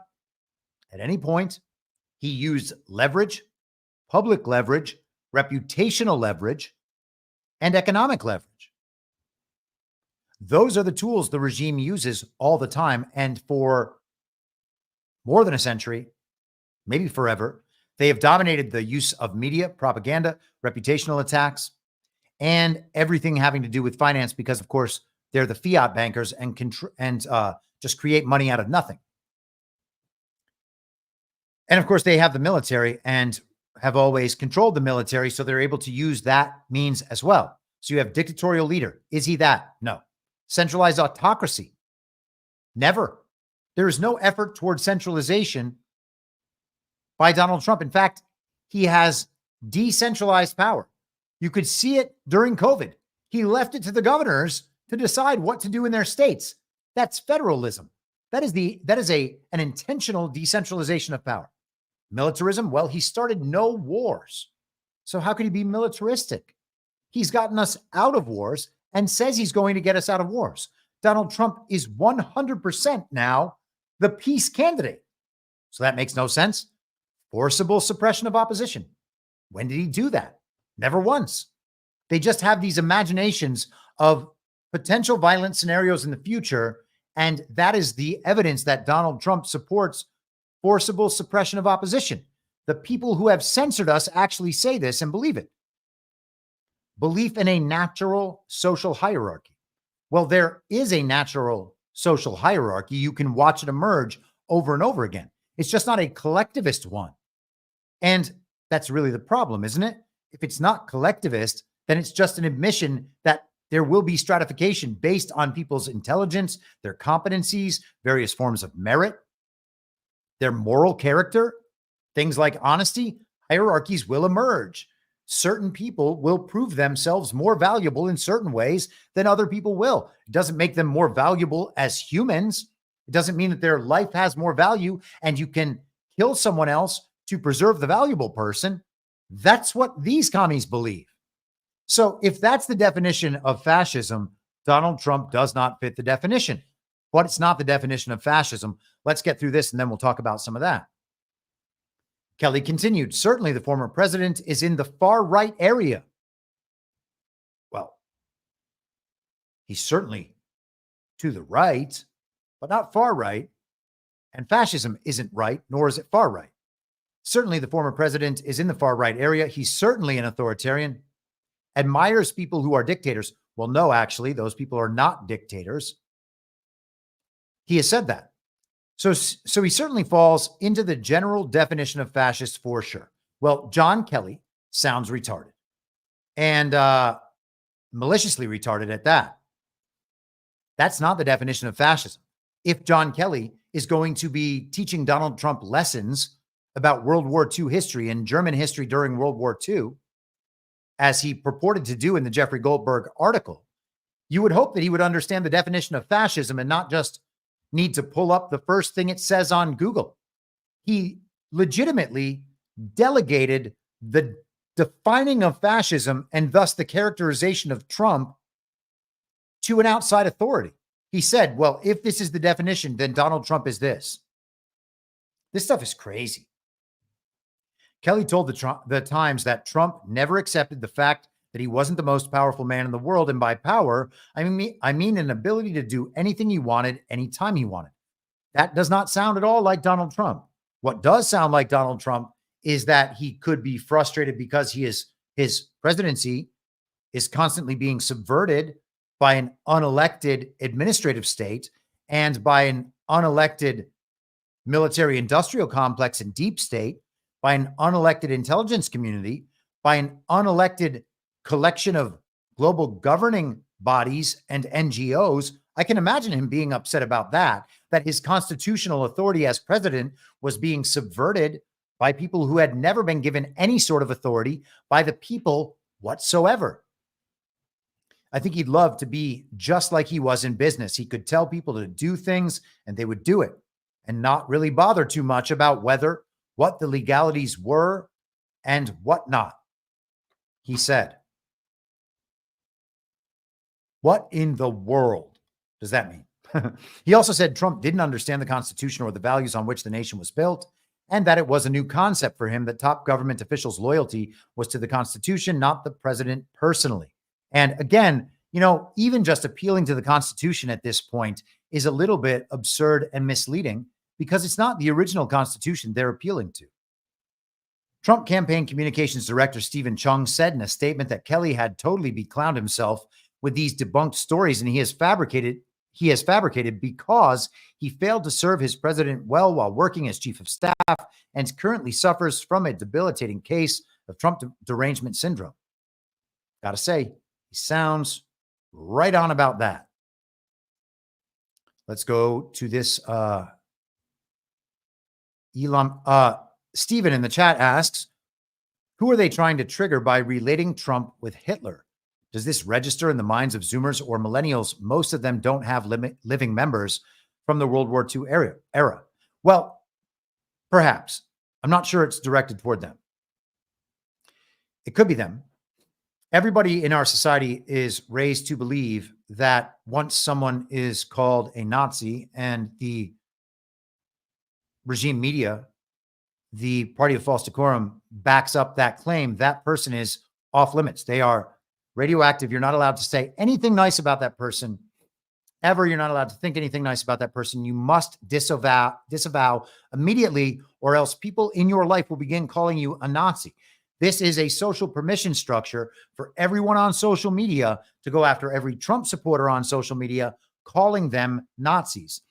at any point. He used leverage, public leverage, reputational leverage, and economic leverage. Those are the tools the regime uses all the time. And for more than a century, maybe forever, they have dominated the use of media, propaganda, reputational attacks, and everything having to do with finance, because, of course, they're the fiat bankers and just create money out of nothing. And of course, they have the military and have always controlled the military, so they're able to use that means as well. So you have dictatorial leader. Is he that? No. Centralized autocracy? Never. There is no effort towards centralization by Donald Trump. In fact, he has decentralized power. You could see it during COVID. He left it to the governors to decide what to do in their states. That's federalism. That is an intentional decentralization of power. Militarism? Well, he started no wars. So how could he be militaristic? He's gotten us out of wars and says he's going to get us out of wars. Donald Trump is 100% now the peace candidate. So that makes no sense. Forcible suppression of opposition. When did he do that? Never once. They just have these imaginations of potential violent scenarios in the future, and that is the evidence that Donald Trump supports forcible suppression of opposition. The people who have censored us actually say this and believe it. Belief in a natural social hierarchy. Well, there is a natural social hierarchy. You can watch it emerge over and over again. It's just not a collectivist one. And that's really the problem, isn't it? If it's not collectivist, then it's just an admission that there will be stratification based on people's intelligence, their competencies, various forms of merit, their moral character, things like honesty. Hierarchies will emerge. Certain people will prove themselves more valuable in certain ways than other people will. It doesn't make them more valuable as humans. It doesn't mean that their life has more value and you can kill someone else to preserve the valuable person. That's what these commies believe. So if that's the definition of fascism, Donald Trump does not fit the definition. But it's not the definition of fascism. Let's get through this and then we'll talk about some of that. Kelly continued, certainly the former president is in the far right area. Well, he's certainly to the right, but not far right. And fascism isn't right, nor is it far right. Certainly the former president is in the far right area. He's certainly an authoritarian, admires people who are dictators. Well, no, actually, those people are not dictators. He has said that. So he certainly falls into the general definition of fascist for sure. Well, John Kelly sounds retarded and maliciously retarded at that. That's not the definition of fascism. If John Kelly is going to be teaching Donald Trump lessons about World War II history and German history during World War II, as he purported to do in the Jeffrey Goldberg article, you would hope that he would understand the definition of fascism and not just need to pull up the first thing it says on Google. He legitimately delegated the defining of fascism and thus the characterization of Trump to an outside authority. He said, well, if this is the definition, then Donald Trump is this. This stuff is crazy. Kelly told the Times that Trump never accepted the fact that he wasn't the most powerful man in the world. And by power, I mean an ability to do anything he wanted, anytime he wanted. That does not sound at all like Donald Trump. What does sound like Donald Trump is that he could be frustrated because his presidency is constantly being subverted by an unelected administrative state and by an unelected military industrial complex and deep state, by an unelected intelligence community, by an unelected collection of global governing bodies and NGOs. I can imagine him being upset about that his constitutional authority as president was being subverted by people who had never been given any sort of authority by the people whatsoever. I think he'd love to be just like he was in business. He could tell people to do things and they would do it and not really bother too much about what the legalities were and what not. He said, what in the world does that mean? He also said Trump didn't understand the Constitution or the values on which the nation was built, and that it was a new concept for him that top government officials' loyalty was to the Constitution, not the president personally. And again, even just appealing to the Constitution at this point is a little bit absurd and misleading because it's not the original Constitution they're appealing to. Trump campaign communications director Stephen Chung said in a statement that Kelly had totally beclowned himself with these debunked stories and he has fabricated he has fabricated because he failed to serve his president well while working as chief of staff and currently suffers from a debilitating case of Trump derangement syndrome. Got to say, he sounds right on about that. Let's go to this. Stephen in the chat asks, who are they trying to trigger by relating Trump with Hitler? Does this register in the minds of Zoomers or millennials? Most of them don't have living members from the World War II era. Well, perhaps. I'm not sure it's directed toward them. It could be them. Everybody in our society is raised to believe that once someone is called a Nazi and the regime media, the party of false decorum, backs up that claim, that person is off limits. They are radioactive. You're not allowed to say anything nice about that person ever. You're not allowed to think anything nice about that person. You must disavow immediately, or else people in your life will begin calling you a Nazi. This is a social permission structure for everyone on social media to go after every Trump supporter on social media, calling them Nazis.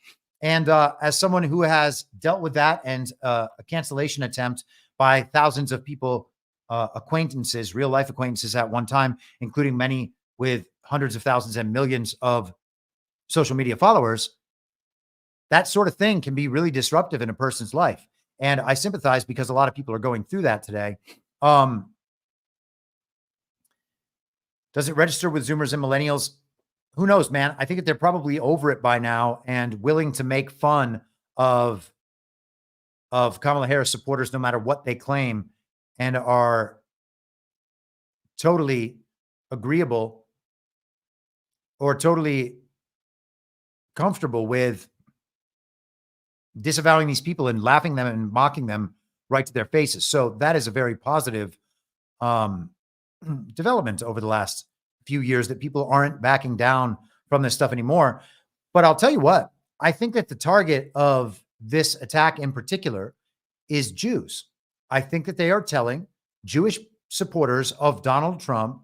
And as someone who has dealt with that and a cancellation attempt by thousands of people, acquaintances, real life acquaintances at one time, including many with hundreds of thousands and millions of social media followers, that sort of thing can be really disruptive in a person's life. And I sympathize because a lot of people are going through that today. Does it register with Zoomers and millennials? Who knows, man? I think that they're probably over it by now and willing to make fun of Kamala Harris supporters, no matter what they claim, and are totally agreeable or totally comfortable with disavowing these people and laughing them and mocking them right to their faces. So that is a very positive development over the last few years, that people aren't backing down from this stuff anymore. But I'll tell you what, I think that the target of this attack in particular is Jews. I think that they are telling Jewish supporters of Donald Trump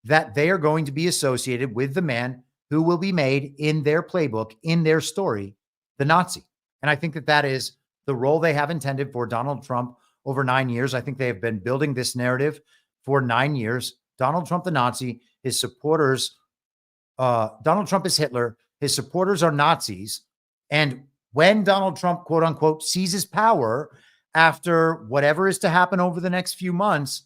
that they are going to be associated with the man who will be made in their playbook, in their story, the Nazi. And I think that that is the role they have intended for Donald Trump over 9 years. I think they have been building this narrative for 9 years. Donald Trump, the Nazi, his supporters, Donald Trump is Hitler, his supporters are Nazis. And when Donald Trump, quote unquote, seizes power after whatever is to happen over the next few months,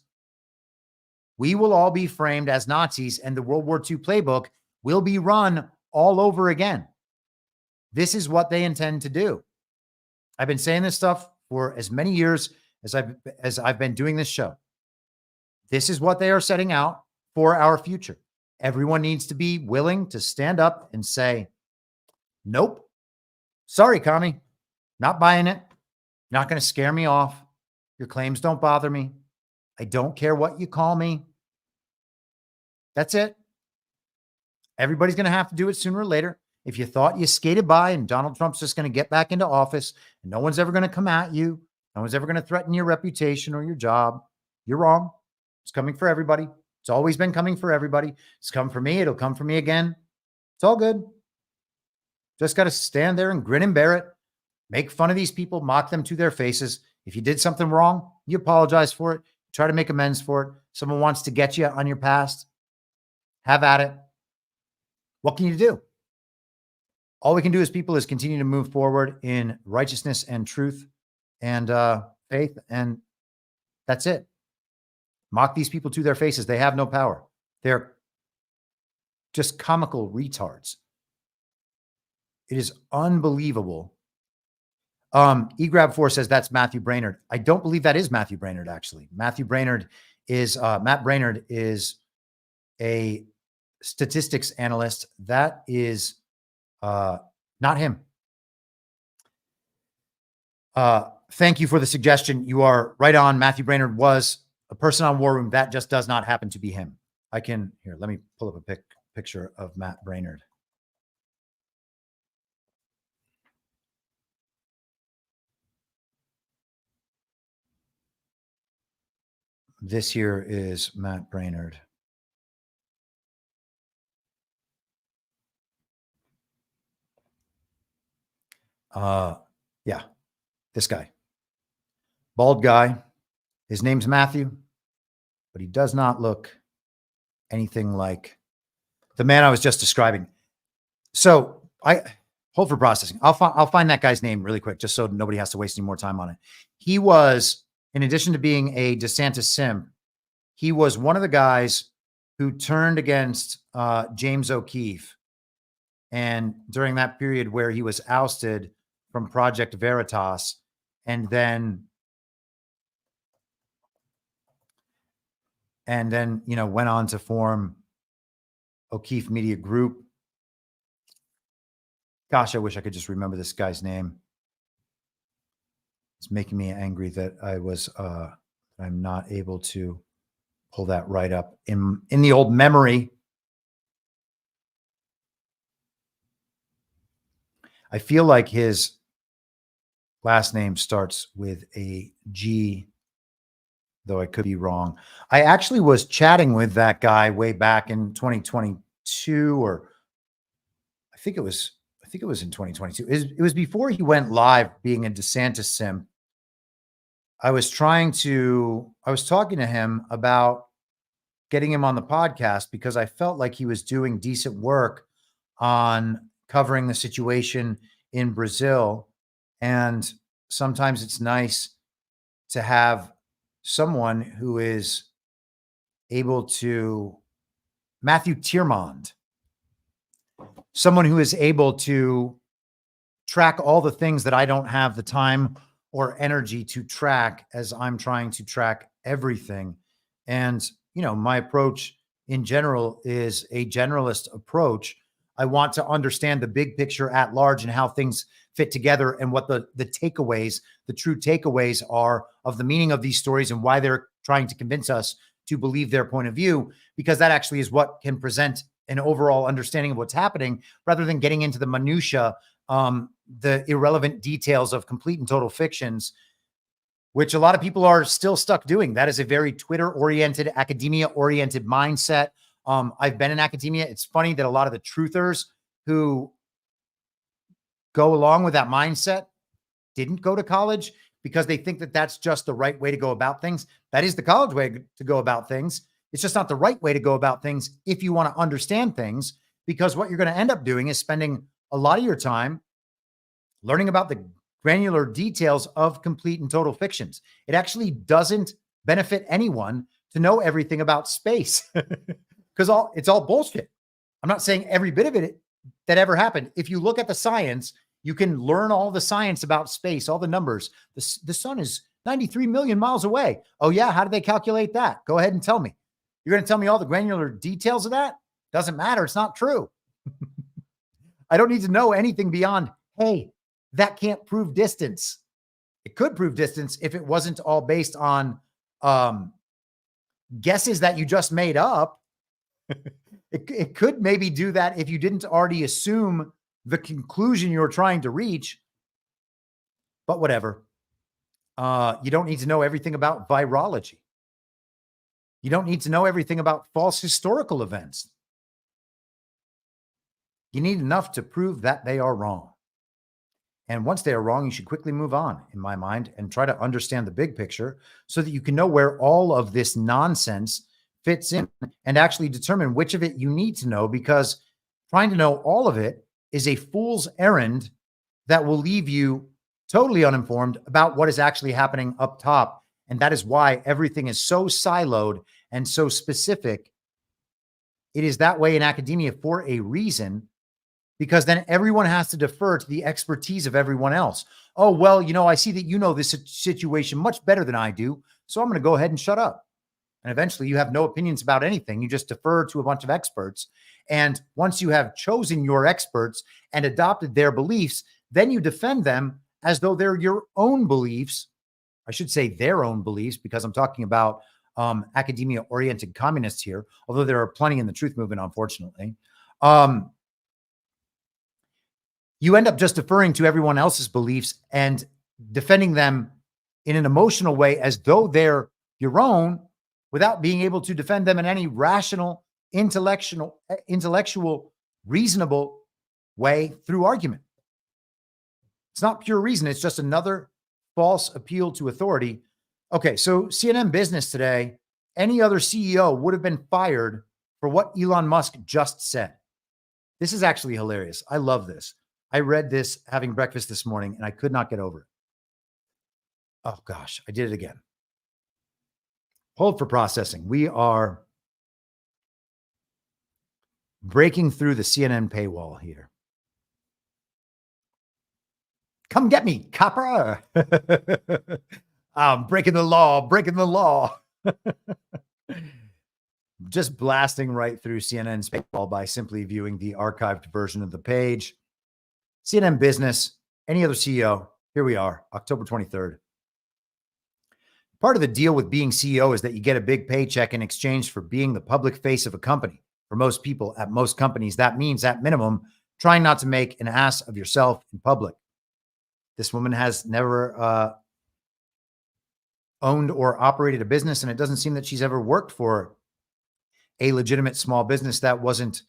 we will all be framed as Nazis and the World War II playbook will be run all over again. This is what they intend to do. I've been saying this stuff for as many years as I've been doing this show. This is what they are setting out for our future. Everyone needs to be willing to stand up and say, nope, sorry, commie, not buying it. Not going to scare me off. Your claims don't bother me. I don't care what you call me. That's it. Everybody's going to have to do it sooner or later. If you thought you skated by and Donald Trump's just going to get back into office and no one's ever going to come at you, no one's ever going to threaten your reputation or your job, you're wrong. It's coming for everybody. It's always been coming for everybody. It's come for me. It'll come for me again. It's all good. Just got to stand there and grin and bear it. Make fun of these people, mock them to their faces. If you did something wrong, you apologize for it. Try to make amends for it. Someone wants to get you on your past. Have at it. What can you do? All we can do as people is continue to move forward in righteousness and truth and faith. And that's it. Mock these people to their faces. They have no power. They're just comical retards. It is unbelievable. eGrab4 says that's Matthew Brainerd. I don't believe that is Matthew Brainerd, actually. Matt Brainerd is a statistics analyst. That is not him. Thank you for the suggestion. You are right on. Matthew Brainerd was a person on War Room. That just does not happen to be him. Let me pull up a picture of Matt Brainerd. This here is Matt Brainerd. Yeah, this guy. Bald guy. His name's Matthew, but he does not look anything like the man I was just describing. So I hold for processing. I'll find that guy's name really quick, just so nobody has to waste any more time on it. He was, in addition to being a DeSantis simp, he was one of the guys who turned against James O'Keefe. And during that period where he was ousted from Project Veritas, and then went on to form O'Keefe Media Group. Gosh, I wish I could just remember this guy's name. It's making me angry that I'm not able to pull that right up in the old memory. I feel like his last name starts with a G, though I could be wrong. I actually was chatting with that guy way back in 2022, or I think it was in 2022. It was before he went live being a DeSantis simp. I was talking to him about getting him on the podcast because I felt like he was doing decent work on covering the situation in Brazil. And sometimes it's nice to have someone who is able to, Matthew Tiermond, someone who is able to track all the things that I don't have the time or energy to track, as I'm trying to track everything. And, my approach in general is a generalist approach. I want to understand the big picture at large and how things fit together and what the takeaways, the true takeaways are of the meaning of these stories and why they're trying to convince us to believe their point of view, because that actually is what can present an overall understanding of what's happening rather than getting into the minutia, the irrelevant details of complete and total fictions, which a lot of people are still stuck doing. That is a very Twitter-oriented, academia-oriented mindset. I've been in academia. It's funny that a lot of the truthers who go along with that mindset didn't go to college because they think that that's just the right way to go about things. That is the college way to go about things. It's just not the right way to go about things if you want to understand things, because what you're going to end up doing is spending a lot of your time learning about the granular details of complete and total fictions. It actually doesn't benefit anyone to know everything about space because it's all bullshit. I'm not saying every bit of it that ever happened. If you look at the science, you can learn all the science about space, all the numbers. The sun is 93 million miles away. Oh yeah, how did they calculate that? Go ahead and tell me. You're going to tell me all the granular details of that? Doesn't matter. It's not true. I don't need to know anything beyond, hey, that can't prove distance. It could prove distance if it wasn't all based on guesses that you just made up. It could maybe do that if you didn't already assume the conclusion you're trying to reach. But whatever. You don't need to know everything about virology. You don't need to know everything about false historical events. You need enough to prove that they are wrong. And once they are wrong, you should quickly move on, in my mind, and try to understand the big picture so that you can know where all of this nonsense fits in and actually determine which of it you need to know, because trying to know all of it is a fool's errand that will leave you totally uninformed about what is actually happening up top. And that is why everything is so siloed and so specific. It is that way in academia for a reason, because then everyone has to defer to the expertise of everyone else. Oh, well, I see that you know this situation much better than I do, so I'm going to go ahead and shut up. And eventually you have no opinions about anything. You just defer to a bunch of experts. And once you have chosen your experts and adopted their beliefs, then you defend them as though they're your own beliefs. I should say their own beliefs, because I'm talking about academia-oriented communists here, although there are plenty in the truth movement, unfortunately. You end up just deferring to everyone else's beliefs and defending them in an emotional way as though they're your own, without being able to defend them in any rational, intellectual, reasonable way through argument. It's not pure reason. It's just another false appeal to authority. Okay, so CNN Business today, any other CEO would have been fired for what Elon Musk just said. This is actually hilarious. I love this. I read this having breakfast this morning and I could not get over it. Oh gosh, I did it again. Hold for processing. We are breaking through the CNN paywall here. Come get me, copper. Breaking the law. Just blasting right through CNN's paywall by simply viewing the archived version of the page. CNN Business, any other CEO, here we are, October 23rd. Part of the deal with being CEO is that you get a big paycheck in exchange for being the public face of a company. For most people at most companies, that means at minimum, trying not to make an ass of yourself in public. This woman has never owned or operated a business, and it doesn't seem that she's ever worked for a legitimate small business that wasn't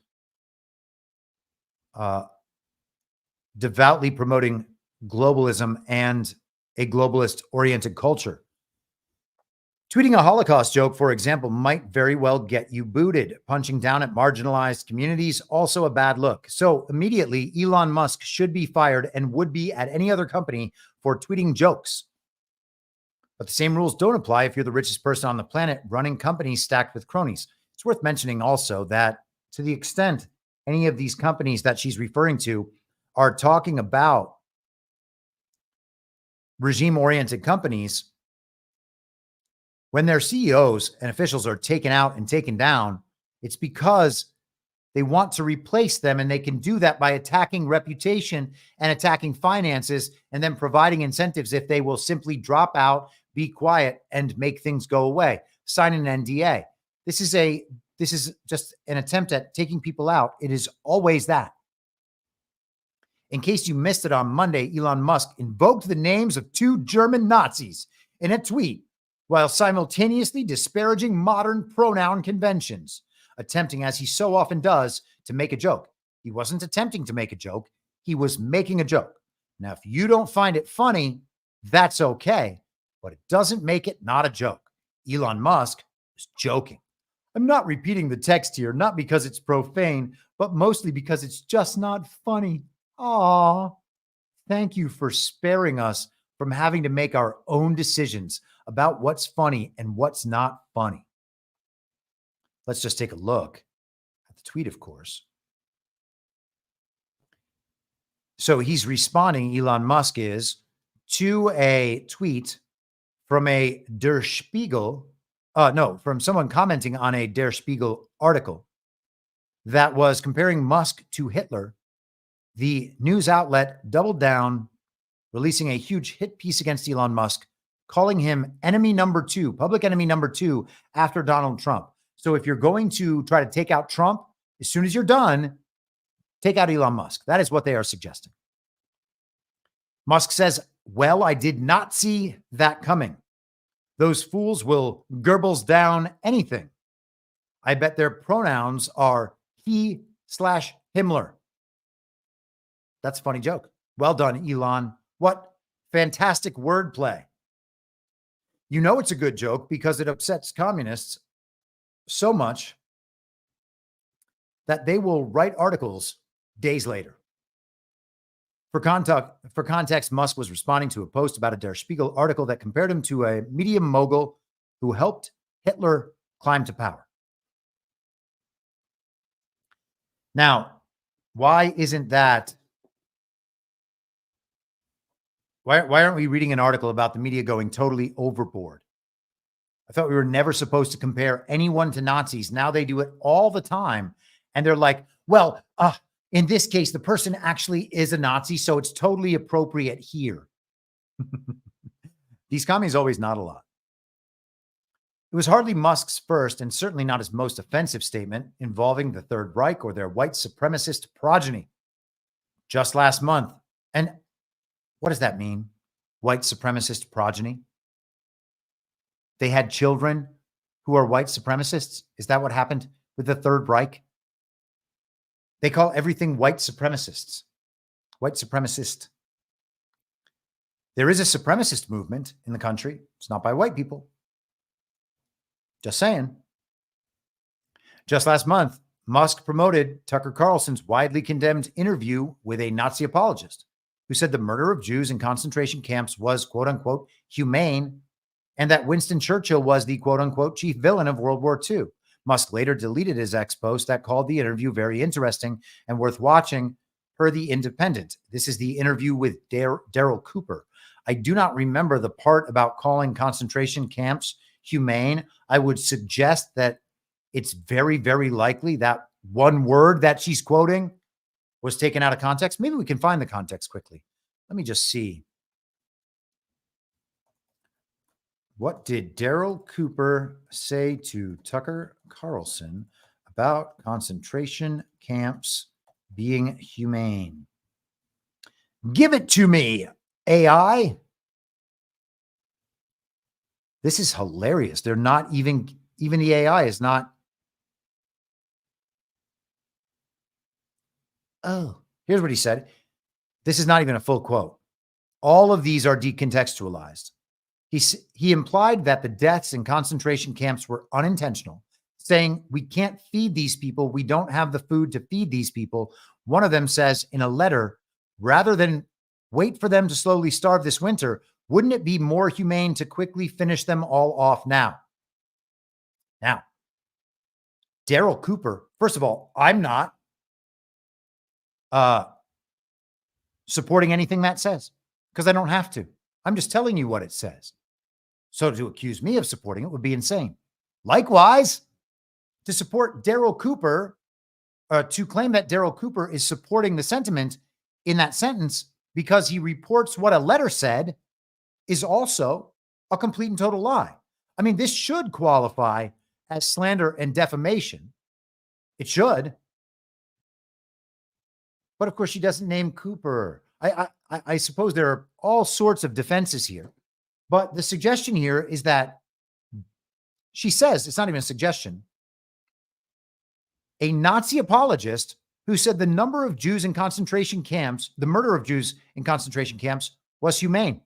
devoutly promoting globalism and a globalist-oriented culture. Tweeting a Holocaust joke, for example, might very well get you booted. Punching down at marginalized communities, also a bad look. So immediately, Elon Musk should be fired and would be at any other company for tweeting jokes. But the same rules don't apply if you're the richest person on the planet running companies stacked with cronies. It's worth mentioning also that to the extent any of these companies that she's referring to are talking about regime-oriented companies, when their CEOs and officials are taken out and taken down, it's because they want to replace them, and they can do that by attacking reputation and attacking finances and then providing incentives if they will simply drop out, be quiet, and make things go away. Sign an NDA. This is just an attempt at taking people out. It is always that. In case you missed it on Monday, Elon Musk invoked the names of 2 German Nazis in a tweet while simultaneously disparaging modern pronoun conventions, attempting, as he so often does, to make a joke. He wasn't attempting to make a joke. He was making a joke. Now, if you don't find it funny, that's okay, but it doesn't make it not a joke. Elon Musk is joking. I'm not repeating the text here, not because it's profane, but mostly because it's just not funny. Aw, thank you for sparing us from having to make our own decisions about what's funny and what's not funny. Let's just take a look at the tweet, of course. So he's responding, Elon Musk is, to a tweet from a Der Spiegel, from someone commenting on a Der Spiegel article that was comparing Musk to Hitler. The news outlet doubled down, releasing a huge hit piece against Elon Musk, calling him enemy number 2, public enemy number 2 after Donald Trump. So if you're going to try to take out Trump, as soon as you're done, take out Elon Musk. That is what they are suggesting. Musk says, well, I did not see that coming. Those fools will Goebbels down anything. I bet their pronouns are he/Himmler. That's a funny joke. Well done, Elon. What fantastic wordplay. You know it's a good joke because it upsets communists so much that they will write articles days later. For context, Musk was responding to a post about a Der Spiegel article that compared him to a media mogul who helped Hitler climb to power. Now, why isn't that? Why aren't we reading an article about the media going totally overboard? I thought we were never supposed to compare anyone to Nazis. Now they do it all the time. And they're like, well, in this case, the person actually is a Nazi, so it's totally appropriate here. These commies always nod a lot. It was hardly Musk's first and certainly not his most offensive statement involving the Third Reich or their white supremacist progeny. Just last month, and what does that mean? White supremacist progeny? They had children who are white supremacists? Is that what happened with the Third Reich? They call everything white supremacists. White supremacist. There is a supremacist movement in the country. It's not by white people. Just saying. Just last month, Musk promoted Tucker Carlson's widely condemned interview with a Nazi apologist who said the murder of Jews in concentration camps was, quote unquote, humane, and that Winston Churchill was the, quote unquote, chief villain of World War II. Musk later deleted his ex post that called the interview very interesting and worth watching per The Independent. This is the interview with Daryl Cooper. I do not remember the part about calling concentration camps humane. I would suggest that it's very, very likely that one word that she's quoting was taken out of context. Maybe we can find the context quickly. Let me just see. What did Daryl Cooper say to Tucker Carlson about concentration camps being humane? Give it to me, AI. This is hilarious. They're not even the AI is not. Oh, here's what he said. This is not even a full quote. All of these are decontextualized. He implied that the deaths in concentration camps were unintentional, saying, we can't feed these people. We don't have the food to feed these people. One of them says in a letter, rather than wait for them to slowly starve this winter, wouldn't it be more humane to quickly finish them all off now? Now, Daryl Cooper, first of all, I'm not supporting anything that says because I don't have to. I'm just telling you what it says. So to accuse me of supporting it would be insane. Likewise, to support Daryl Cooper, to claim that Daryl Cooper is supporting the sentiment in that sentence because he reports what a letter said is also a complete and total lie. I mean, this should qualify as slander and defamation. It should. But of course, she doesn't name Cooper. I suppose there are all sorts of defenses here. But the suggestion here is that she says, it's not even a suggestion, a Nazi apologist who said the number of Jews in concentration camps, the murder of Jews in concentration camps was humane.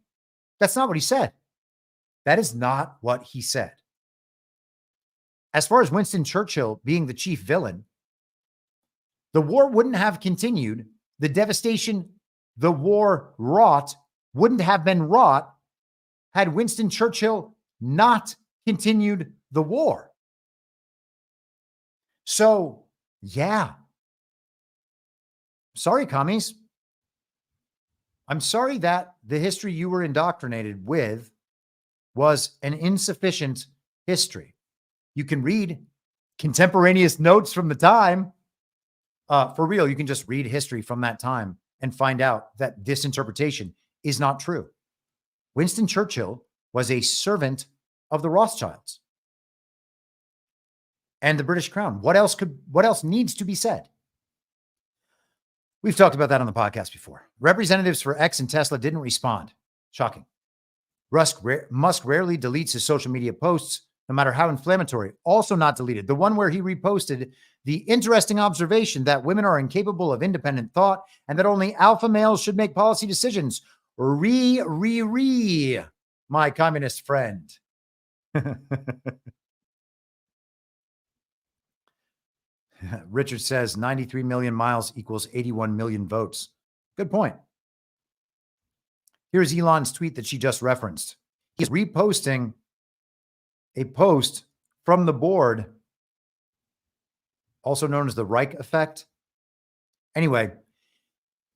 That's not what he said. That is not what he said. As far as Winston Churchill being the chief villain, the war wouldn't have continued. The devastation the war wrought wouldn't have been wrought had Winston Churchill not continued the war. So, yeah. Sorry, commies. I'm sorry that the history you were indoctrinated with was an insufficient history. You can read contemporaneous notes from the time. For real, you can just read history from that time and find out that this interpretation is not true. Winston Churchill was a servant of the Rothschilds and the British Crown. What else needs to be said? We've talked about that on the podcast before. Representatives for X and Tesla didn't respond. Shocking. Musk rarely deletes his social media posts, no matter how inflammatory. Also not deleted. The one where he reposted the interesting observation that women are incapable of independent thought and that only alpha males should make policy decisions. My communist friend. Richard says 93 million miles equals 81 million votes. Good point. Here's Elon's tweet that she just referenced. He's reposting a post from the board, also known as the Reich effect. Anyway,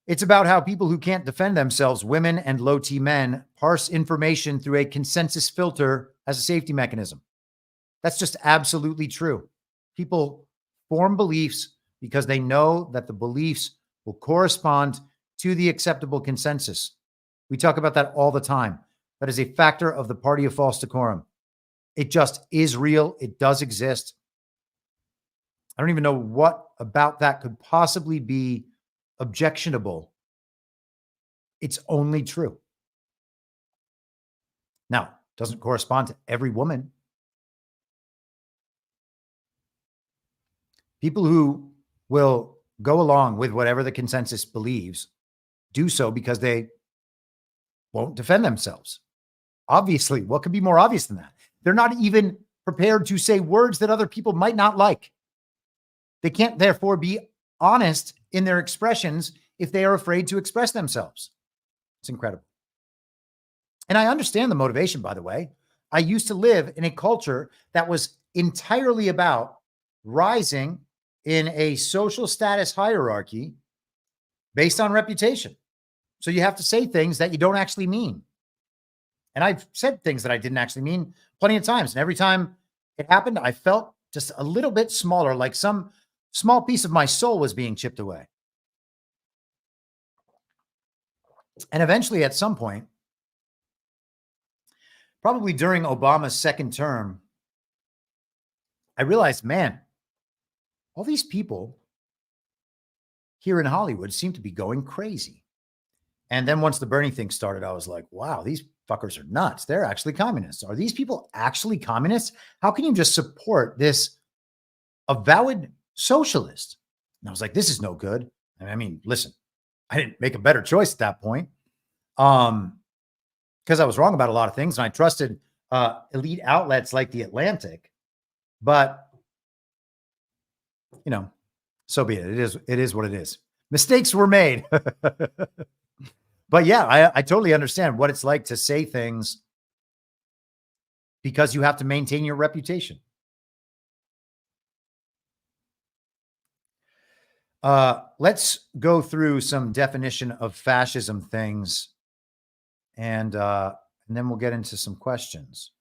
it's about how people who can't defend themselves, women and low T men, parse information through a consensus filter as a safety mechanism. That's just absolutely true. People form beliefs because they know that the beliefs will correspond to the acceptable consensus. We talk about that all the time. That is a factor of the party of false decorum. It just is real. It does exist. I don't even know what about that could possibly be objectionable. It's only true. Now, it doesn't correspond to every woman. People who will go along with whatever the consensus believes do so because they won't defend themselves. Obviously, what could be more obvious than that? They're not even prepared to say words that other people might not like. They can't therefore be honest in their expressions if they are afraid to express themselves. It's incredible. And I understand the motivation, by the way. I used to live in a culture that was entirely about rising in a social status hierarchy based on reputation. So you have to say things that you don't actually mean. And I've said things that I didn't actually mean plenty of times. And every time it happened, I felt just a little bit smaller, like some small piece of my soul was being chipped away. And eventually, at some point, probably during Obama's second term, I realized, man, all these people here in Hollywood seem to be going crazy. And then once the Bernie thing started, I was like, wow, these fuckers are nuts. They're actually communists. Are these people actually communists? How can you just support this avowed socialist? And I was like, this is no good. And I mean, listen, I didn't make a better choice at that point. Because I was wrong about a lot of things, and I trusted elite outlets like The Atlantic. But, you know, so be it. It is what it is. Mistakes were made. But yeah, I totally understand what it's like to say things because you have to maintain your reputation. Let's go through some definition of fascism things, and then we'll get into some questions.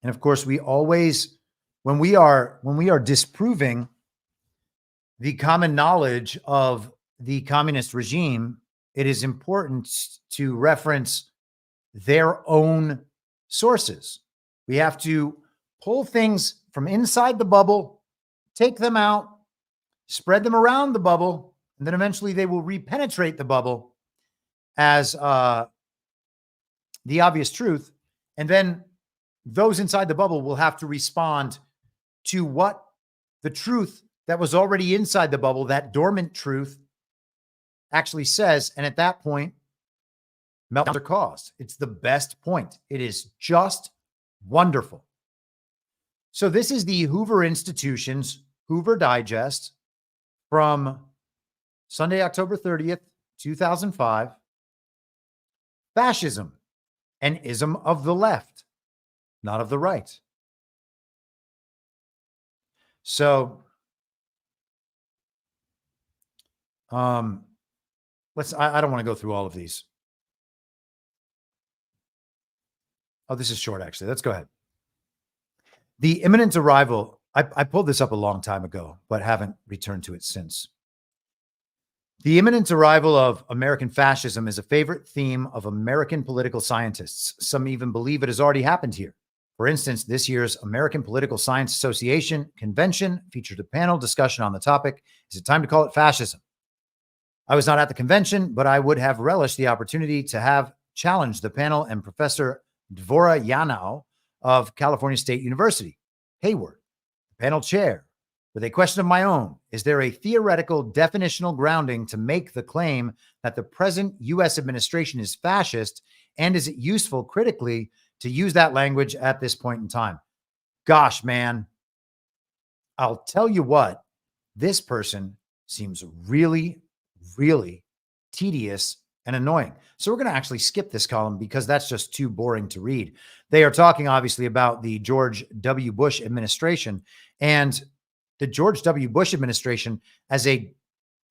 And of course, we always, when we are disproving the common knowledge of the communist regime, it is important to reference their own sources. We have to pull things from inside the bubble, take them out, spread them around the bubble, and then eventually they will repenetrate the bubble as the obvious truth. And then those inside the bubble will have to respond to what the truth that was already inside the bubble, that dormant truth, actually says. And at that point, meltdowns are caused. It's the best point. It is just wonderful. So this is the Hoover Institution's Hoover Digest from Sunday, October 30th, 2005. Fascism, an ism of the left, not of the right. So, I don't want to go through all of these. Oh, this is short, actually. Let's go ahead. The imminent arrival, I pulled this up a long time ago, but haven't returned to it since. The imminent arrival of American fascism is a favorite theme of American political scientists. Some even believe it has already happened here. For instance, this year's American Political Science Association convention featured a panel discussion on the topic, is it time to call it fascism? I was not at the convention, but I would have relished the opportunity to have challenged the panel and Professor Dvora Yanov of California State University, Hayward, the panel chair, with a question of my own. Is there a theoretical definitional grounding to make the claim that the present U.S. administration is fascist? And is it useful critically to use that language at this point in time? Gosh, man, I'll tell you what, this person seems really, really tedious and annoying. So we're going to actually skip this column because that's just too boring to read. They are talking obviously about the George W. Bush administration, and the George W. Bush administration as a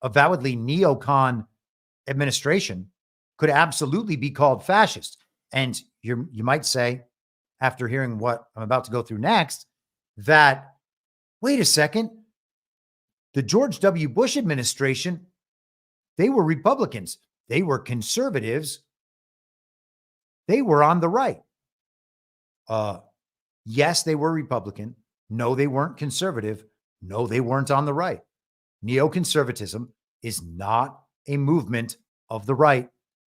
avowedly neocon administration could absolutely be called fascist. And you might say, after hearing what I'm about to go through next, that, wait a second, the George W. Bush administration, they were Republicans. They were conservatives. They were on the right. Yes, they were Republican. No, they weren't conservative. No, they weren't on the right. Neoconservatism is not a movement of the right,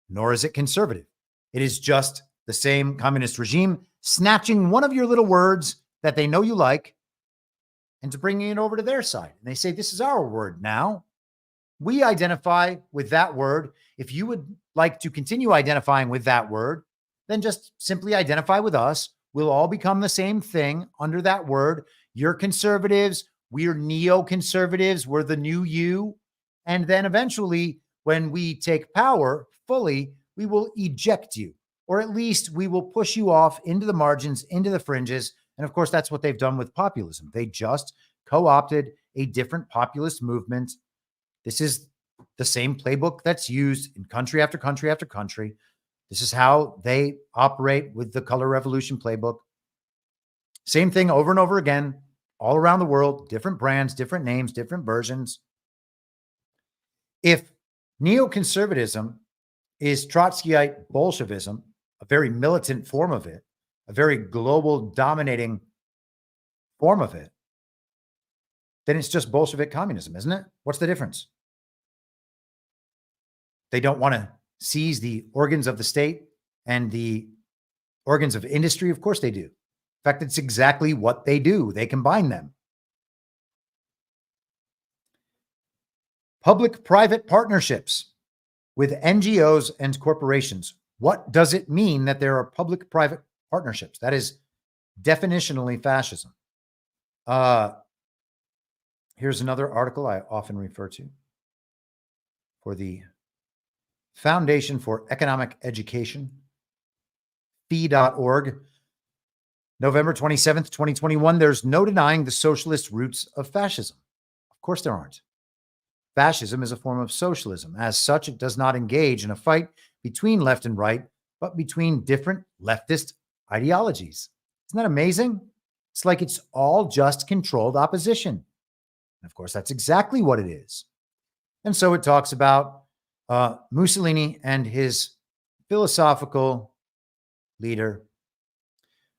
nor is it conservative. It is just the same communist regime snatching one of your little words that they know you like and to bringing it over to their side. And they say, this is our word now. We identify with that word. If you would like to continue identifying with that word, then just simply identify with us. We'll all become the same thing under that word. You're conservatives. We're neoconservatives. We're the new you. And then eventually, when we take power fully, we will eject you, or at least we will push you off into the margins, into the fringes. And of course, that's what they've done with populism. They just co-opted a different populist movement. This is the same playbook that's used in country after country after country. This is how they operate with the color revolution playbook. Same thing over and over again, all around the world, different brands, different names, different versions. If neoconservatism is Trotskyite Bolshevism, a very militant form of it, a very global dominating form of it, then it's just Bolshevik communism, isn't it? What's the difference? They don't want to seize the organs of the state and the organs of industry. Of course they do. In fact, it's exactly what they do. They combine them. Public-private partnerships with NGOs and corporations. What does it mean that there are public-private partnerships? That is definitionally fascism. Here's another article I often refer to for the Foundation for Economic Education, fee.org, November 27th, 2021. There's no denying the socialist roots of fascism. Of course there aren't. Fascism is a form of socialism. As such, it does not engage in a fight between left and right, but between different leftist ideologies. Isn't that amazing? It's like it's all just controlled opposition. And of course, that's exactly what it is. And so it talks about Mussolini and his philosophical leader,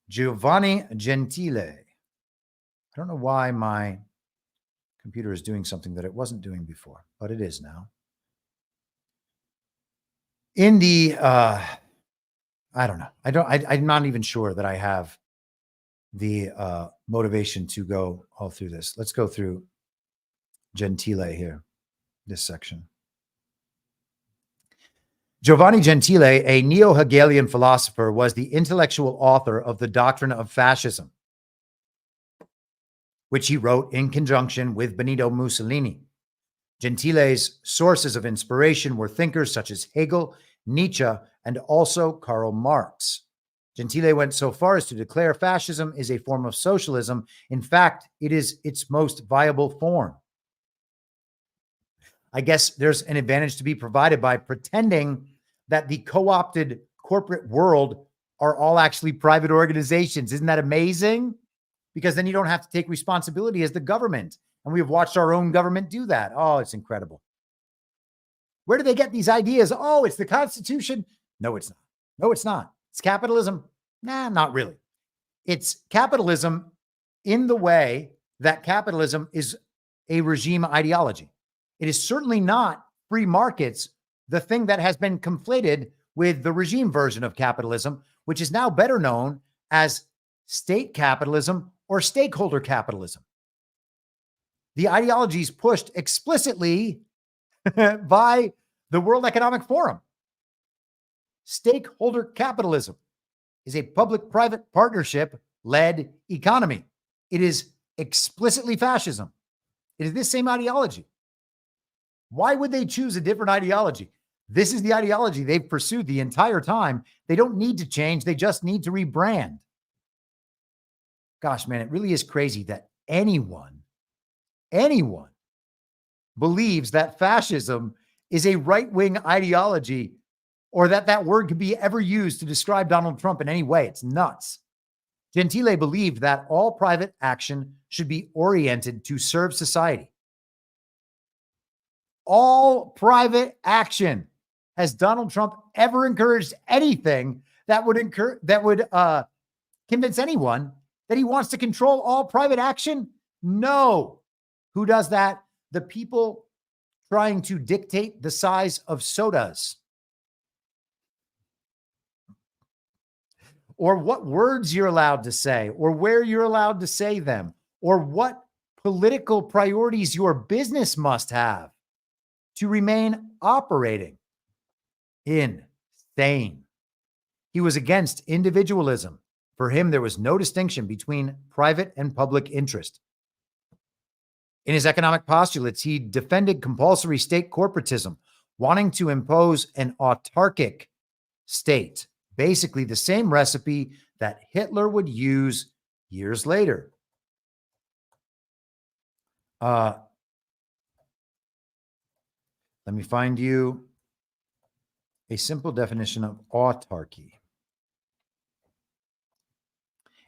Giovanni Gentile. I don't know why my computer is doing something that it wasn't doing before, but it is now. In the, I don't know. I'm not even sure that I have the motivation to go all through this. Let's go through Gentile here, this section. Giovanni Gentile, a neo-Hegelian philosopher, was the intellectual author of the doctrine of fascism, which he wrote in conjunction with Benito Mussolini. Gentile's sources of inspiration were thinkers such as Hegel, Nietzsche, and also Karl Marx. Gentile went so far as to declare fascism is a form of socialism. In fact, it is its most viable form. I guess there's an advantage to be provided by pretending that the co-opted corporate world are all actually private organizations. Isn't that amazing? Because then you don't have to take responsibility as the government. And we've watched our own government do that. Oh, it's incredible. Where do they get these ideas? Oh, it's the Constitution. No, it's not. No, it's not. It's capitalism. Nah, not really. It's capitalism in the way that capitalism is a regime ideology. It is certainly not free markets, the thing that has been conflated with the regime version of capitalism, which is now better known as state capitalism or stakeholder capitalism. The ideology is pushed explicitly by the World Economic Forum. Stakeholder capitalism is a public-private partnership-led economy. It is explicitly fascism. It is this same ideology. Why would they choose a different ideology? This is the ideology they've pursued the entire time. They don't need to change. They just need to rebrand. Gosh, man, it really is crazy that anyone believes that fascism is a right-wing ideology or that that word could be ever used to describe Donald Trump in any way. It's nuts. Gentile believed that all private action should be oriented to serve society. All private action. Has Donald Trump ever encouraged anything that would convince anyone that he wants to control all private action? No. Who does that? The people trying to dictate the size of sodas. Or what words you're allowed to say, or where you're allowed to say them, or what political priorities your business must have to remain operating. Insane. He was against individualism. For him, there was no distinction between private and public interest. In his economic postulates, he defended compulsory state corporatism, wanting to impose an autarkic state, basically the same recipe that Hitler would use years later. Let me find you a simple definition of autarky.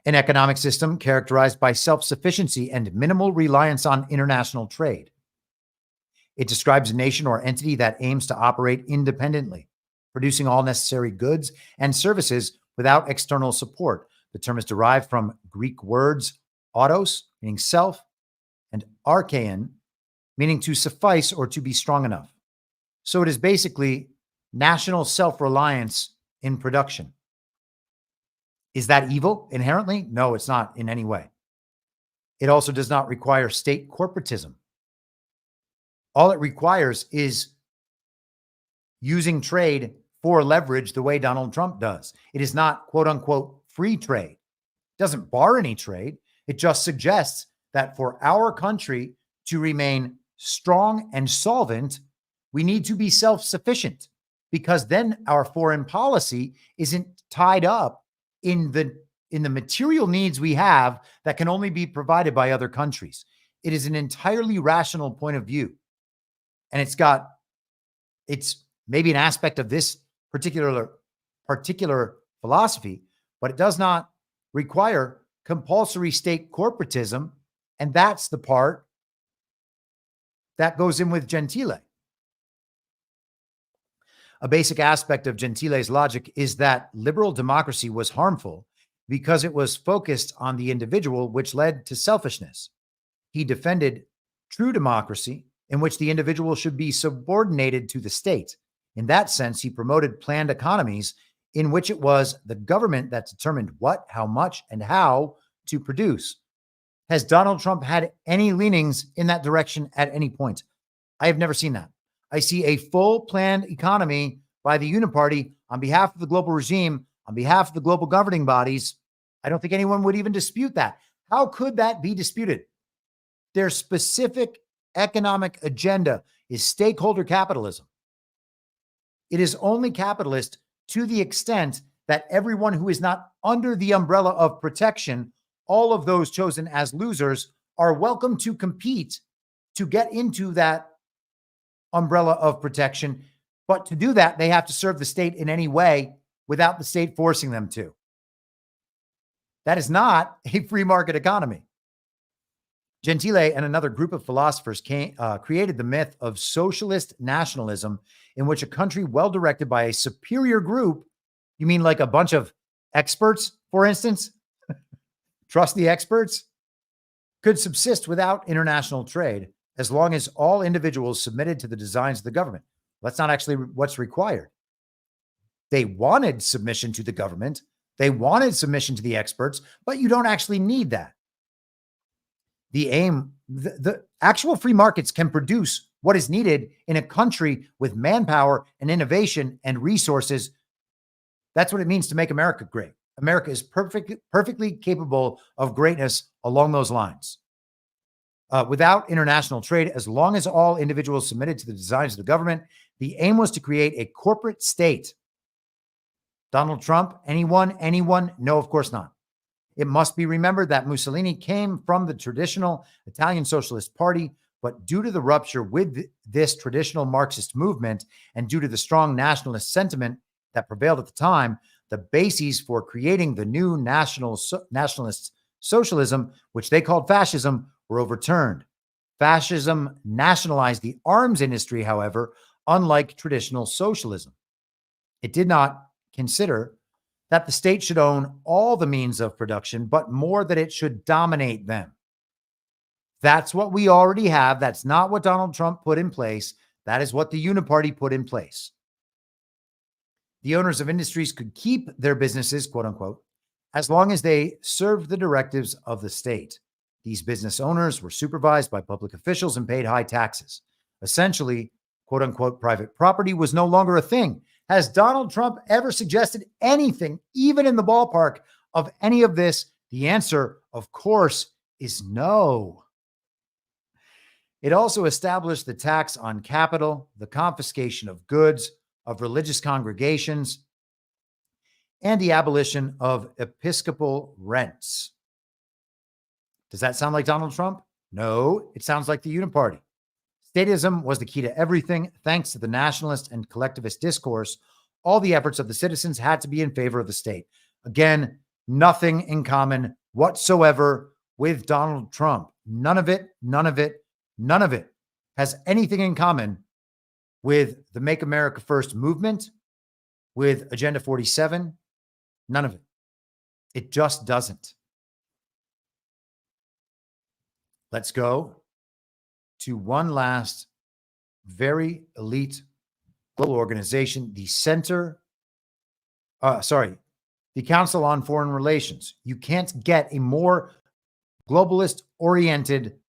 An economic system characterized by self-sufficiency and minimal reliance on international trade. It describes a nation or entity that aims to operate independently, producing all necessary goods and services without external support. The term is derived from Greek words autos, meaning self, and archein, meaning to suffice or to be strong enough. So it is basically national self-reliance in production. Is that evil inherently? No, it's not in any way. It also does not require state corporatism. All it requires is using trade for leverage the way Donald Trump does. It is not, quote unquote, free trade. It doesn't bar any trade. It just suggests that for our country to remain strong and solvent, we need to be self-sufficient, because then our foreign policy isn't tied up in the material needs we have that can only be provided by other countries. It is an entirely rational point of view. And it's maybe an aspect of this particular philosophy, but it does not require compulsory state corporatism. And that's the part that goes in with Gentile. A basic aspect of Gentile's logic is that liberal democracy was harmful because it was focused on the individual, which led to selfishness. He defended true democracy, in which the individual should be subordinated to the state. In that sense, he promoted planned economies in which it was the government that determined what, how much, and how to produce. Has Donald Trump had any leanings in that direction at any point? I have never seen that. I see a full planned economy by the Uniparty on behalf of the global regime, on behalf of the global governing bodies. I don't think anyone would even dispute that. How could that be disputed? Their specific economic agenda is stakeholder capitalism. It is only capitalist to the extent that everyone who is not under the umbrella of protection, all of those chosen as losers, are welcome to compete to get into that umbrella of protection. But to do that, they have to serve the state in any way without the state forcing them to. That is not a free market economy. Gentile and another group of philosophers created the myth of socialist nationalism, in which a country well directed by a superior group, you mean like a bunch of experts, for instance, trust the experts, could subsist without international trade as long as all individuals submitted to the designs of the government. That's not actually what's required. They wanted submission to the government. They wanted submission to the experts, but you don't actually need that. The aim, the actual free markets can produce what is needed in a country with manpower and innovation and resources. That's what it means to make America great. America is perfectly capable of greatness along those lines. Without international trade, as long as all individuals submitted to the designs of the government, the aim was to create a corporate state. Donald Trump, anyone? No, of course not. It must be remembered that Mussolini came from the traditional Italian Socialist Party, but due to the rupture with this traditional Marxist movement and due to the strong nationalist sentiment that prevailed at the time, the bases for creating the new nationalist socialism, which they called fascism, were overturned. Fascism nationalized the arms industry, however, unlike traditional socialism. It did not consider that the state should own all the means of production, but more that it should dominate them. That's what we already have. That's not what Donald Trump put in place. That is what the Uniparty put in place. The owners of industries could keep their businesses, quote unquote, as long as they served the directives of the state. These business owners were supervised by public officials and paid high taxes. Essentially, quote unquote private property was no longer a thing. Has Donald Trump ever suggested anything, even in the ballpark of any of this? The answer, of course, is no. It also established the tax on capital, the confiscation of goods, of religious congregations, and the abolition of episcopal rents. Does that sound like Donald Trump? No, it sounds like the Uniparty. Statism was the key to everything. Thanks to the nationalist and collectivist discourse, all the efforts of the citizens had to be in favor of the state. Again, nothing in common whatsoever with Donald Trump. None of it has anything in common with the Make America First movement, with Agenda 47. None of it. It just doesn't. Let's go to one last very elite global organization, the Council on Foreign Relations. You can't get a more globalist-oriented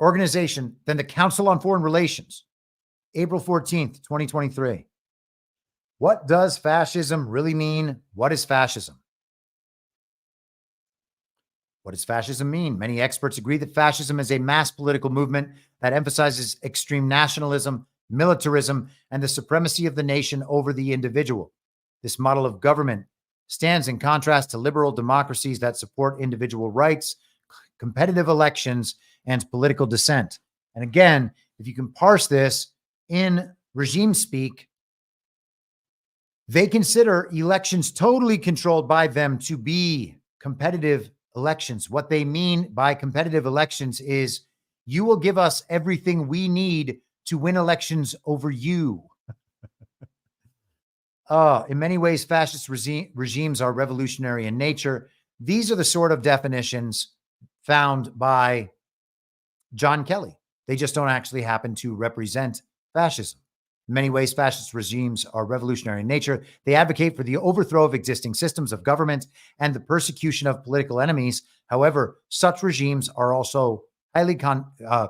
organization than the Council on Foreign Relations. April 14th, 2023. What does fascism really mean? What is fascism? What does fascism mean? Many experts agree that fascism is a mass political movement that emphasizes extreme nationalism, militarism, and the supremacy of the nation over the individual. This model of government stands in contrast to liberal democracies that support individual rights, competitive elections, and political dissent. And again, if you can parse this in regime speak, they consider elections totally controlled by them to be competitive elections. What they mean by competitive elections is you will give us everything we need to win elections over you. In many ways, fascist regimes are revolutionary in nature. These are the sort of definitions found by John Kelly. They just don't actually happen to represent fascism. In many ways, fascist regimes are revolutionary in nature. They advocate for the overthrow of existing systems of government and the persecution of political enemies. However, such regimes are also highly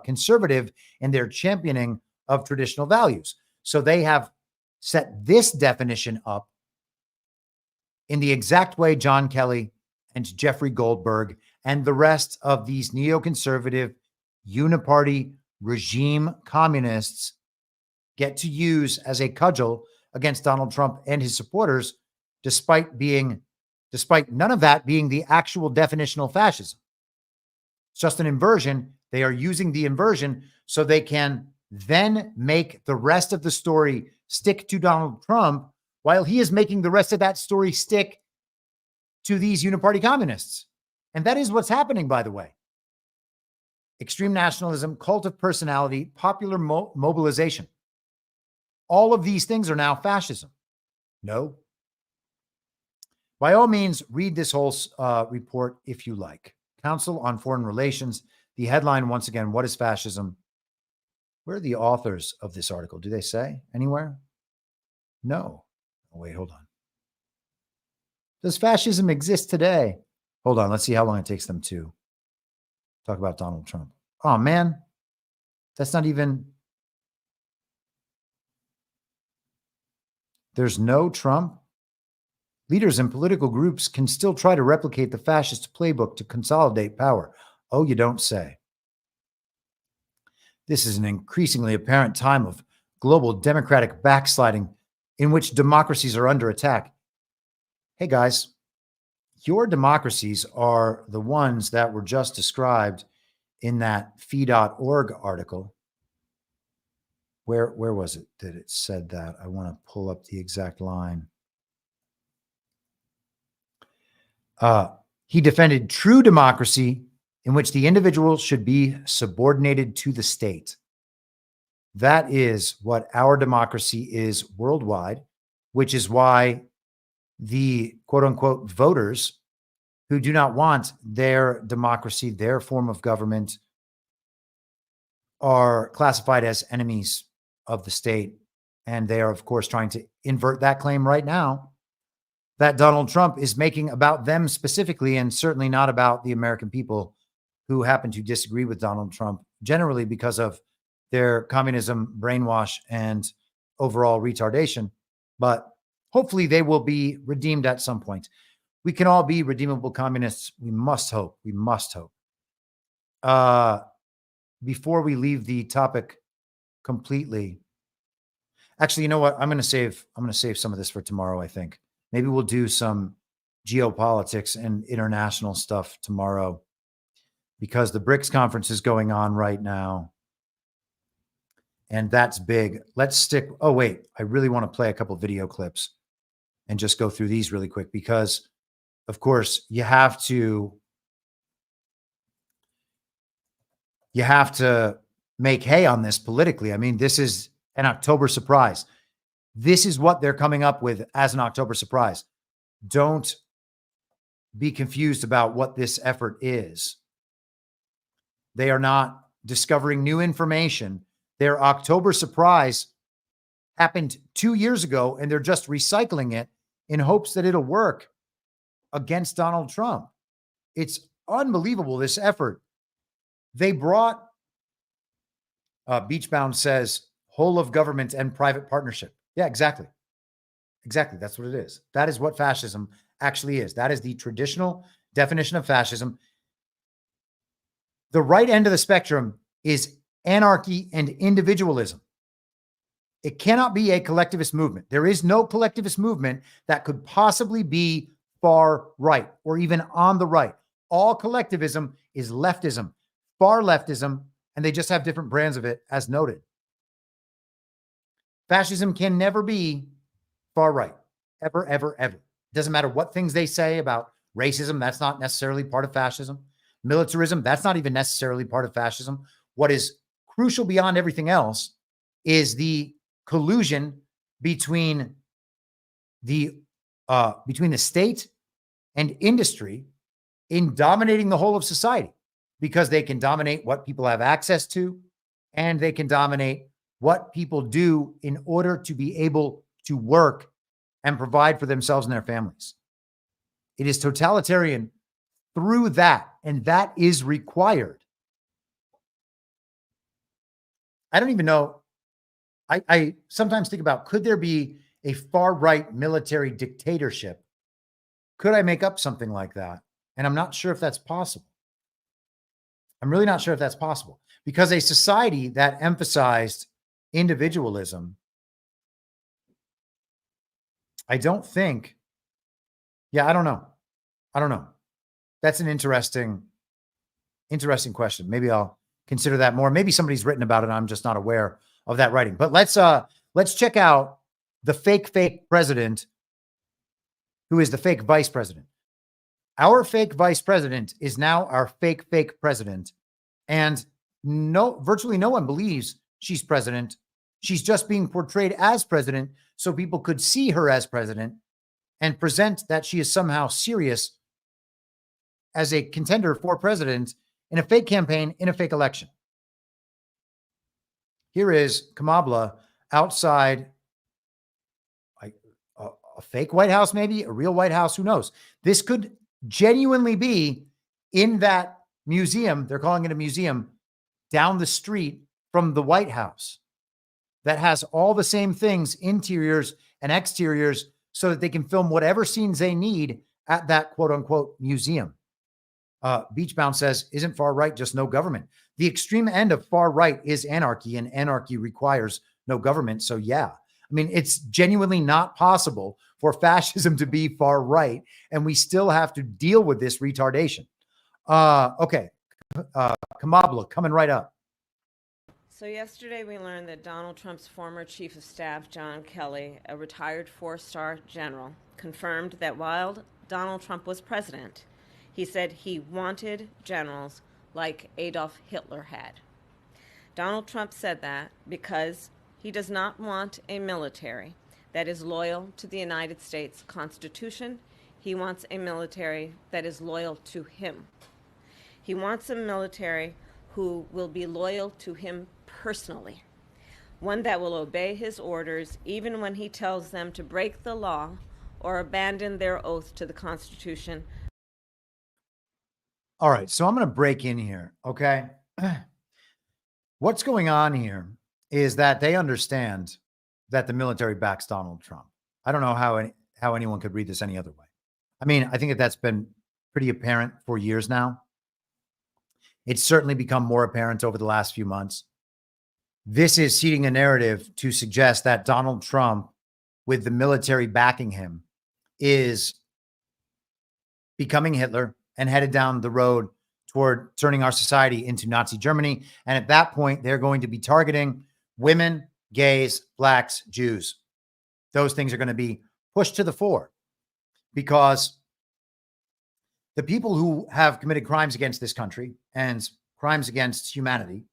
conservative in their championing of traditional values. So they have set this definition up in the exact way John Kelly and Jeffrey Goldberg and the rest of these neoconservative uniparty regime communists get to use as a cudgel against Donald Trump and his supporters, despite none of that being the actual definitional fascism. It's just an inversion. They are using the inversion so they can then make the rest of the story stick to Donald Trump while he is making the rest of that story stick to these uniparty communists. And that is what's happening, by the way. Extreme nationalism, cult of personality, popular mobilization. All of these things are now fascism. No. By all means, read this whole report if you like. Council on Foreign Relations. The headline, once again, what is fascism? Where are the authors of this article? Do they say anywhere? No. Oh, wait, hold on. Does fascism exist today? Hold on. Let's see how long it takes them to talk about Donald Trump. Oh, man. That's not even... There's no Trump. Leaders and political groups can still try to replicate the fascist playbook to consolidate power. Oh, you don't say. This is an increasingly apparent time of global democratic backsliding in which democracies are under attack. Hey, guys, your democracies are the ones that were just described in that fee.org article. Where was it that it said that? I want to pull up the exact line. He defended true democracy in which the individual should be subordinated to the state. That is what our democracy is worldwide, which is why the quote unquote voters who do not want their democracy, their form of government, are classified as enemies of the state. And they are, of course, trying to invert that claim right now that Donald Trump is making about them specifically, and certainly not about the American people who happen to disagree with Donald Trump, generally because of their communism, brainwash, and overall retardation. But hopefully they will be redeemed at some point. We can all be redeemable communists. We must hope. We must hope. Before we leave the topic completely, actually, you know what? I'm going to save some of this for tomorrow, I think. Maybe we'll do some geopolitics and international stuff tomorrow because the BRICS conference is going on right now. And that's big. Let's stick. Oh, wait. I really want to play a couple video clips and just go through these really quick because, of course, you have to make hay on this politically. I mean, this is an October surprise. This is what they're coming up with as an October surprise. Don't be confused about what this effort is. They are not discovering new information. Their October surprise happened 2 years ago, and they're just recycling it in hopes that it'll work against Donald Trump. It's unbelievable, this effort. They brought, Beachbound says, whole of government and private partnership. Yeah, exactly. Exactly. That's what it is. That is what fascism actually is. That is the traditional definition of fascism. The right end of the spectrum is anarchy and individualism. It cannot be a collectivist movement. There is no collectivist movement that could possibly be far right or even on the right. All collectivism is leftism, far leftism, and they just have different brands of it, as noted. Fascism can never be far right, ever, ever, ever. Doesn't matter what things they say about racism. That's not necessarily part of fascism. Militarism, that's not even necessarily part of fascism. What is crucial beyond everything else is the collusion between the state and industry in dominating the whole of society, because they can dominate what people have access to, and they can dominate what people do in order to be able to work and provide for themselves and their families. It is totalitarian through that, and that is required. I don't even know. I sometimes think about, could there be a far-right military dictatorship? Could I make up something like that? And I'm not sure if that's possible. I'm really not sure if that's possible, because a society that emphasized individualism, I don't think, I don't know. That's an interesting question. Maybe I'll consider that more. Maybe somebody's written about it. I'm just not aware of that writing. But let's check out the fake president, who is the fake vice president. Our fake vice president is now our fake president. And virtually no one believes she's president. She's just being portrayed as president so people could see her as president and present that she is somehow serious as a contender for president in a fake campaign, in a fake election. Here is Kamala outside a fake White House, maybe a real White House. Who knows? This could genuinely be in that museum. They're calling it a museum down the street from the White House that has all the same things, interiors and exteriors, so that they can film whatever scenes they need at that quote unquote museum. Beachbound says, isn't far right just no government? The extreme end of far right is anarchy, and anarchy requires no government. So yeah, I mean, it's genuinely not possible for fascism to be far right, and we still have to deal with this retardation. Okay. Kamala coming right up. So yesterday we learned that Donald Trump's former chief of staff, John Kelly, a retired 4-star general, confirmed that while Donald Trump was president, he said he wanted generals like Adolf Hitler had. Donald Trump said that because he does not want a military that is loyal to the United States Constitution. He wants a military that is loyal to him. He wants a military who will be loyal to him personally, one that will obey his orders even when he tells them to break the law or abandon their oath to the Constitution. All right, so I'm going to break in here, okay? What's going on here is that they understand that the military backs Donald Trump. I don't know how anyone could read this any other way. I mean, I think that's been pretty apparent for years now. It's certainly become more apparent over the last few months. This is seeding a narrative to suggest that Donald Trump, with the military backing him, is becoming Hitler and headed down the road toward turning our society into Nazi Germany. And at that point, they're going to be targeting women, gays, blacks, Jews. Those things are going to be pushed to the fore because the people who have committed crimes against this country and crimes against humanity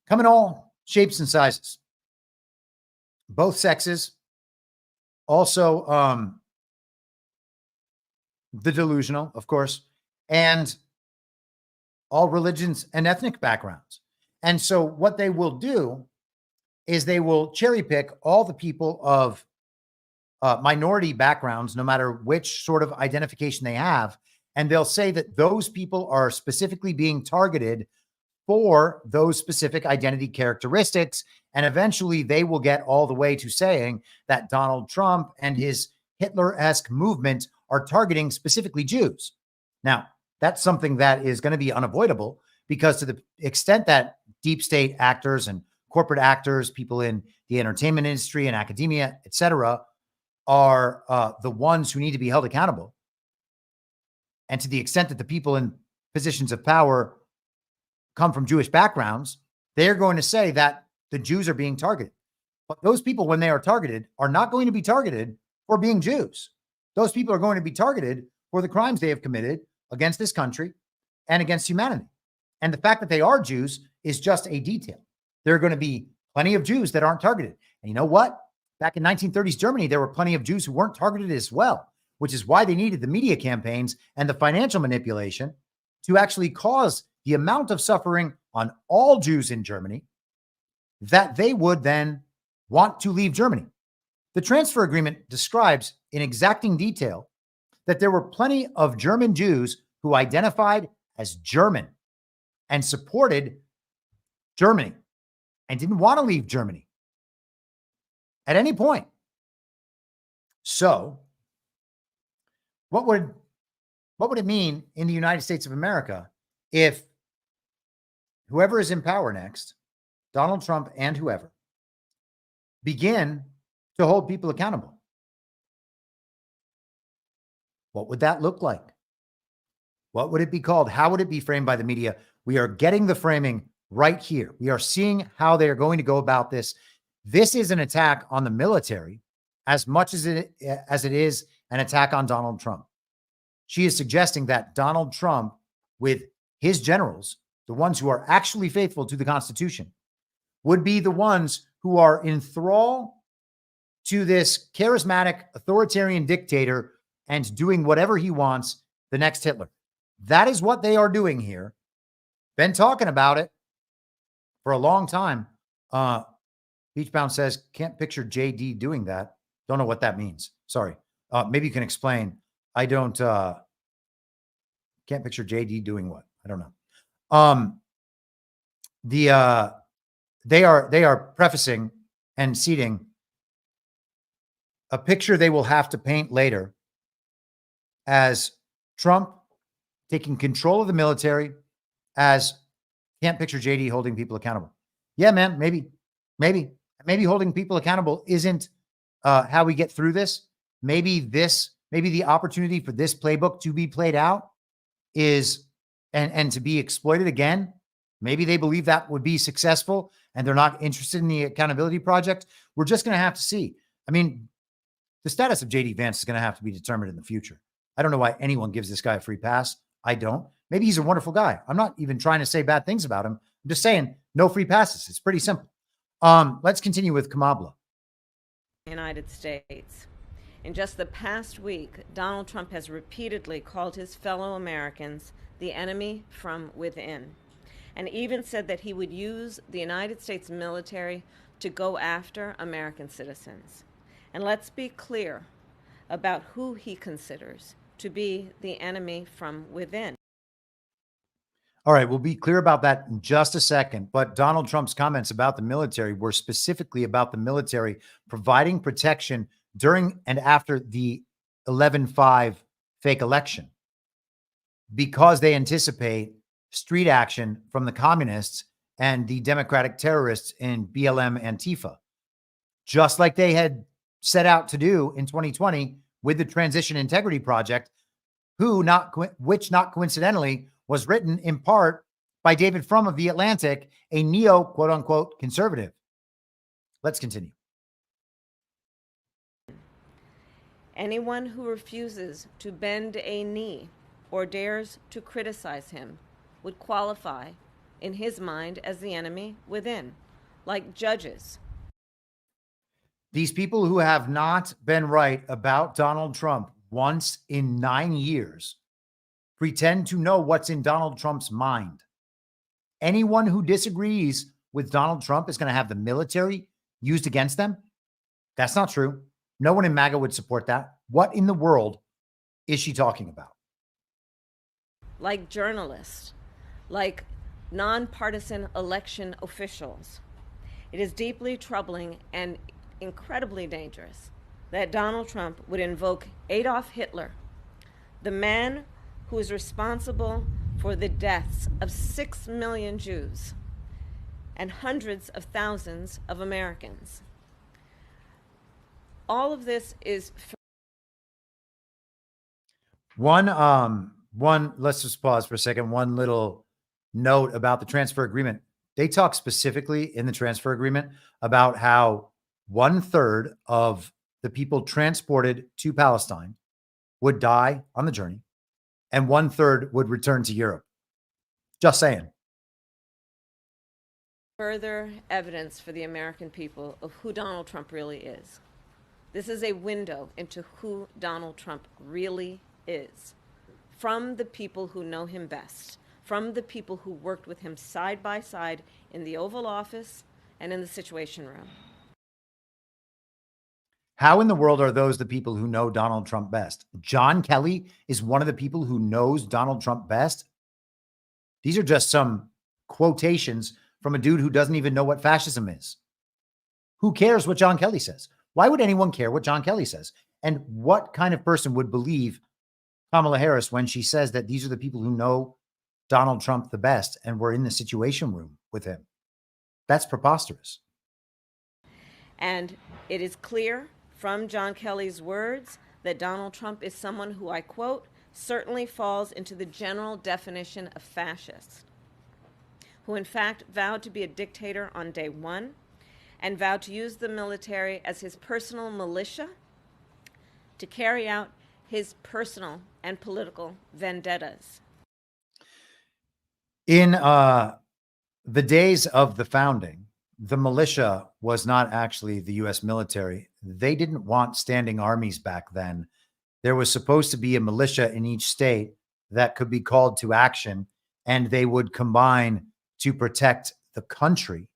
come in all shapes and sizes, both sexes, also the delusional, of course, and all religions and ethnic backgrounds. And so what they will do is they will cherry pick all the people of minority backgrounds, no matter which sort of identification they have. And they'll say that those people are specifically being targeted for those specific identity characteristics. And eventually they will get all the way to saying that Donald Trump and his Hitler-esque movement are targeting specifically Jews. Now, that's something that is going to be unavoidable because to the extent that deep state actors and corporate actors, people in the entertainment industry and academia, et cetera, are the ones who need to be held accountable. And to the extent that the people in positions of power come from Jewish backgrounds, they're going to say that the Jews are being targeted. But those people, when they are targeted, are not going to be targeted for being Jews. Those people are going to be targeted for the crimes they have committed against this country and against humanity. And the fact that they are Jews is just a detail. There are going to be plenty of Jews that aren't targeted. And you know what? Back in 1930s Germany, there were plenty of Jews who weren't targeted as well, which is why they needed the media campaigns and the financial manipulation to actually cause the amount of suffering on all Jews in Germany that they would then want to leave Germany. The transfer agreement describes in exacting detail that there were plenty of German Jews who identified as German and supported Germany and didn't want to leave Germany at any point. So what would it mean in the United States of America if whoever is in power next, Donald Trump and whoever, begin to hold people accountable? What would that look like? What would it be called? How would it be framed by the media? We are getting the framing right here. We are seeing how they are going to go about this. This is an attack on the military as much as it is an attack on Donald Trump. She is suggesting that Donald Trump, with his generals, the ones who are actually faithful to the Constitution, would be the ones who are in thrall to this charismatic authoritarian dictator and doing whatever he wants, the next Hitler. That is what they are doing here. Been talking about it for a long time. Beachbound says, can't picture JD doing that. Don't know what that means. Sorry. Maybe you can explain. I don't, can't picture JD doing what? I don't know. They are prefacing and seeding a picture they will have to paint later as Trump taking control of the military, as can't picture JD holding people accountable. Yeah, man, maybe holding people accountable isn't how we get through this. Maybe the opportunity for this playbook to be played out is and to be exploited again. Maybe they believe that would be successful and they're not interested in the accountability project. We're just going to have to see. I mean, the status of JD Vance is going to have to be determined in the future. I don't know why anyone gives this guy a free pass. I don't. Maybe he's a wonderful guy. I'm not even trying to say bad things about him. I'm just saying no free passes. It's pretty simple. Let's continue with Kamabla. United States. In just the past week, Donald Trump has repeatedly called his fellow Americans the enemy from within, and even said that he would use the United States military to go after American citizens. And let's be clear about who he considers to be the enemy from within. All right, we'll be clear about that in just a second. But Donald Trump's comments about the military were specifically about the military providing protection during and after the 11/5 fake election, because they anticipate street action from the communists and the democratic terrorists in BLM Antifa, just like they had set out to do in 2020 with the Transition Integrity Project, which not coincidentally was written in part by David Frum of The Atlantic, a neo quote unquote conservative. Let's continue. Anyone who refuses to bend a knee or dares to criticize him would qualify, in his mind, as the enemy within, like judges. These people who have not been right about Donald Trump once in 9 years pretend to know what's in Donald Trump's mind. Anyone who disagrees with Donald Trump is going to have the military used against them. That's not true. No one in MAGA would support that. What in the world is she talking about? Like journalists, like nonpartisan election officials. It is deeply troubling and incredibly dangerous that Donald Trump would invoke Adolf Hitler, the man who is responsible for the deaths of 6 million Jews and hundreds of thousands of Americans. All of this is let's just pause for a second. One little note about the transfer agreement. They talk specifically in the transfer agreement about how 1/3 of the people transported to Palestine would die on the journey and 1/3 would return to Europe. Just saying. further evidence for the American people of who Donald Trump really is. This is a window into who Donald Trump really is, from the people who know him best, from the people who worked with him side by side in the Oval Office and in the Situation Room. How in the world are those the people who know Donald Trump best? John Kelly is one of the people who knows Donald Trump best. These are just some quotations from a dude who doesn't even know what fascism is. Who cares what John Kelly says? Why would anyone care what John Kelly says? And what kind of person would believe Kamala Harris when she says that these are the people who know Donald Trump the best and were in the Situation Room with him? That's preposterous. And it is clear from John Kelly's words that Donald Trump is someone who, I quote, certainly falls into the general definition of fascist, who in fact vowed to be a dictator on day one and vowed to use the military as his personal militia to carry out his personal and political vendettas. In the days of the founding, the militia was not actually the U.S. military. They didn't want standing armies back then. There was supposed to be a militia in each state that could be called to action, and they would combine to protect the country.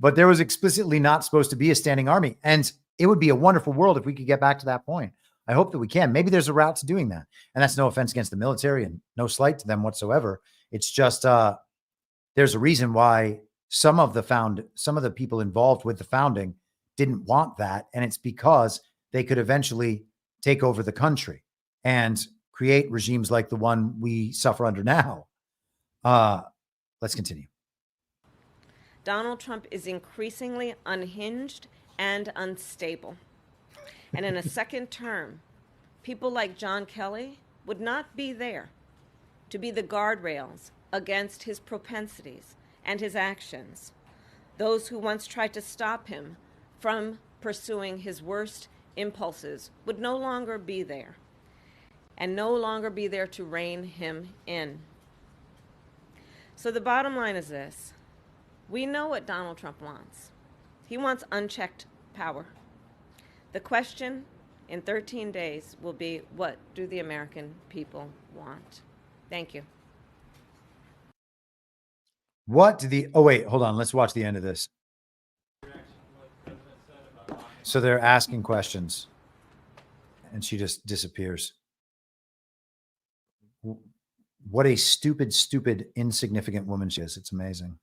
But there was explicitly not supposed to be a standing army. And it would be a wonderful world if we could get back to that point. I hope that we can. Maybe there's a route to doing that. And that's no offense against the military and no slight to them whatsoever. It's just there's a reason why some of the people involved with the founding didn't want that. And it's because they could eventually take over the country and create regimes like the one we suffer under now. Let's continue. Donald Trump is increasingly unhinged and unstable. And in a second term, people like John Kelly would not be there to be the guardrails against his propensities and his actions. Those who once tried to stop him from pursuing his worst impulses would no longer be there, and no longer be there to rein him in. So the bottom line is this. We know what Donald Trump wants. He wants unchecked power. The question in 13 days will be, what do the American people want? Thank you. Oh, wait, hold on. Let's watch the end of this. So they're asking questions and she just disappears. what a stupid, insignificant woman she is. It's amazing.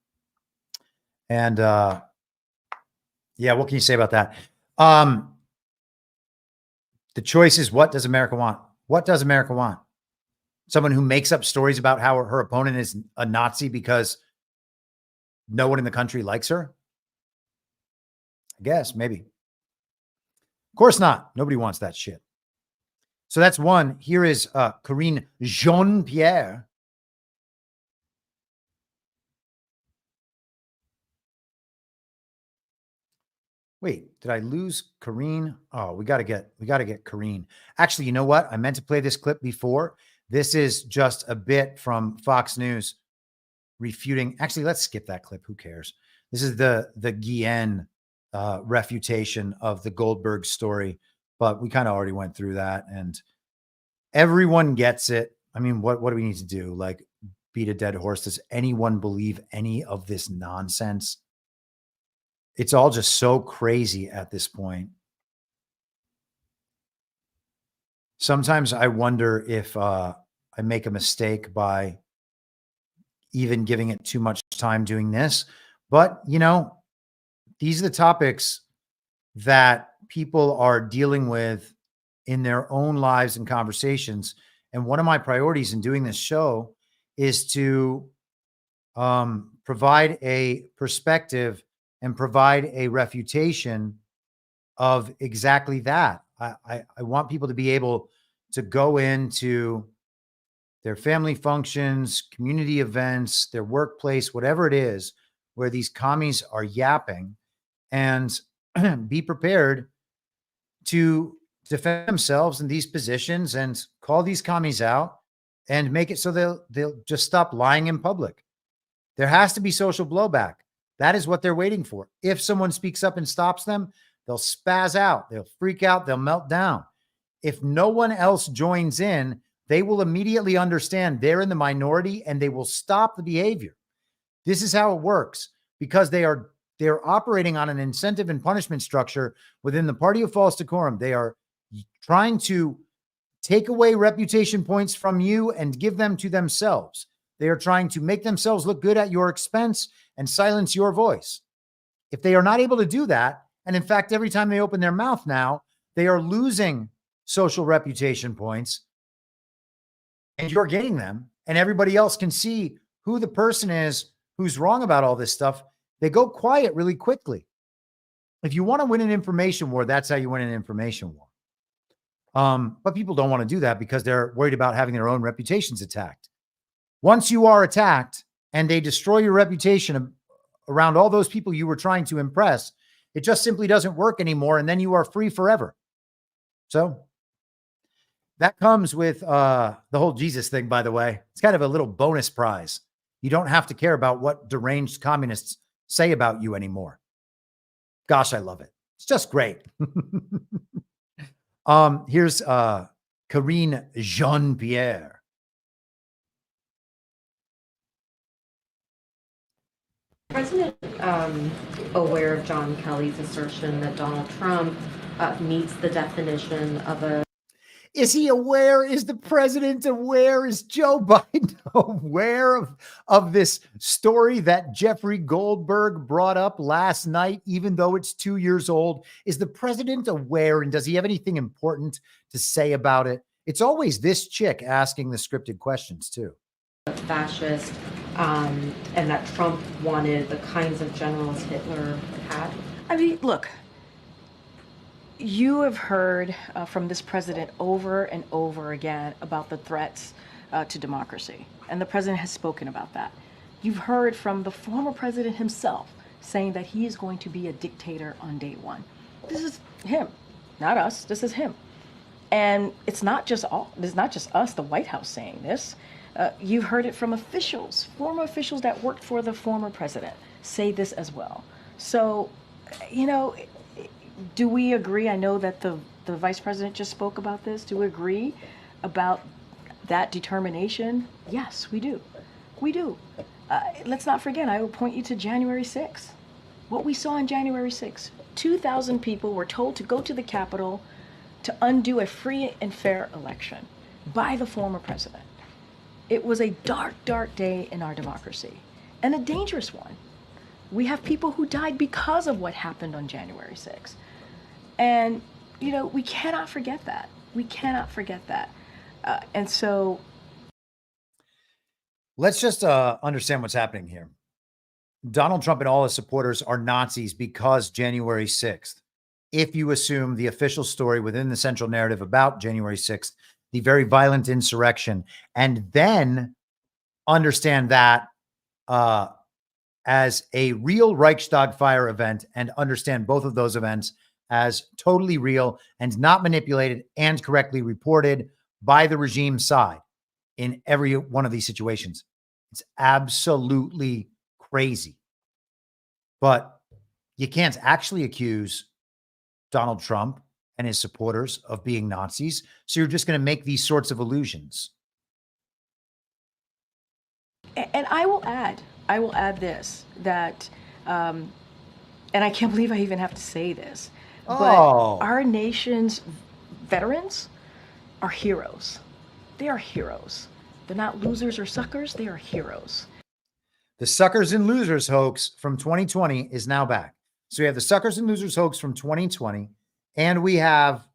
And yeah, what can you say about that? The choice is, what does America want? What does America want? Someone who makes up stories about how her opponent is a Nazi because no one in the country likes her? I guess, maybe. Of course not. Nobody wants that shit. So that's one. Here is Karine Jean-Pierre. Wait, did I lose Karine? Oh, we got to get Karine. Actually, you know what? I meant to play this clip before. This is just a bit from Fox News refuting. Actually, let's skip that clip. Who cares? This is the Guillen refutation of the Goldberg story, but we kind of already went through that, and everyone gets it. I mean, what do we need to do? Like, beat a dead horse? Does anyone believe any of this nonsense? It's all just so crazy at this point. Sometimes I wonder if I make a mistake by even giving it too much time doing this. But, you know, these are the topics that people are dealing with in their own lives and conversations. And one of my priorities in doing this show is to provide a perspective and provide a refutation of exactly that. I want people to be able to go into their family functions, community events, their workplace, whatever it is, where these commies are yapping, and be prepared to defend themselves in these positions and call these commies out and make it so they'll just stop lying in public. There has to be social blowback. That is what they're waiting for. If someone speaks up and stops them, they'll spaz out, they'll freak out, they'll melt down. If no one else joins in, they will immediately understand they're in the minority and they will stop the behavior. This is how it works, because they're operating on an incentive and punishment structure within the party of false decorum. They are trying to take away reputation points from you and give them to themselves. They are trying to make themselves look good at your expense and silence your voice. If they are not able to do that, and in fact, every time they open their mouth now, they are losing social reputation points, and you're getting them, and everybody else can see who the person is who's wrong about all this stuff. They go quiet really quickly. If you want to win an information war, that's how you win an information war. But people don't want to do that because they're worried about having their own reputations attacked. Once you are attacked and they destroy your reputation around all those people you were trying to impress, it just simply doesn't work anymore, and then you are free forever. So that comes with the whole Jesus thing, by the way. It's kind of a little bonus prize. You don't have to care about what deranged communists say about you anymore. Gosh, I love it. It's just great. Here's Karine Jean-Pierre. President aware of John Kelly's assertion that Donald Trump meets the definition of a... Is he aware? Is the president aware? Is Joe Biden aware of this story that Jeffrey Goldberg brought up last night, even though it's 2 years old? Is the president aware, and does he have anything important to say about it? It's always this chick asking the scripted questions, too. Fascist, and that Trump wanted the kinds of generals Hitler had. I mean, look, you have heard from this president over and over again about the threats to democracy, and the president has spoken about that. You've heard from the former president himself saying that he is going to be a dictator on day one. This is him, not us. This is him. And it's not just us, the White House, saying this. You've heard it from officials, former officials that worked for the former president say this as well. So, you know, do we agree? I know that the vice president just spoke about this. Do we agree about that determination? Yes, we do. We do. Let's not forget, I will point you to January 6th. What we saw on January 6th, 2,000 people were told to go to the Capitol to undo a free and fair election by the former president. It was a dark, dark day in our democracy, and a dangerous one. We have people who died because of what happened on January 6th. And, you know, we cannot forget that. We cannot forget that. And so... Let's just understand what's happening here. Donald Trump and all his supporters are Nazis because January 6th. If you assume the official story within the central narrative about January 6th, the very violent insurrection, and then understand that as a real Reichstag fire event, and understand both of those events as totally real and not manipulated and correctly reported by the regime side in every one of these situations. It's absolutely crazy. But you can't actually accuse Donald Trump and his supporters of being Nazis. So you're just going to make these sorts of illusions. And I will add this, that, and I can't believe I even have to say this, but our nation's veterans are heroes. They are heroes. They're not losers or suckers. They are heroes. The suckers and losers hoax from 2020 is now back. So we have the suckers and losers hoax from 2020, and we have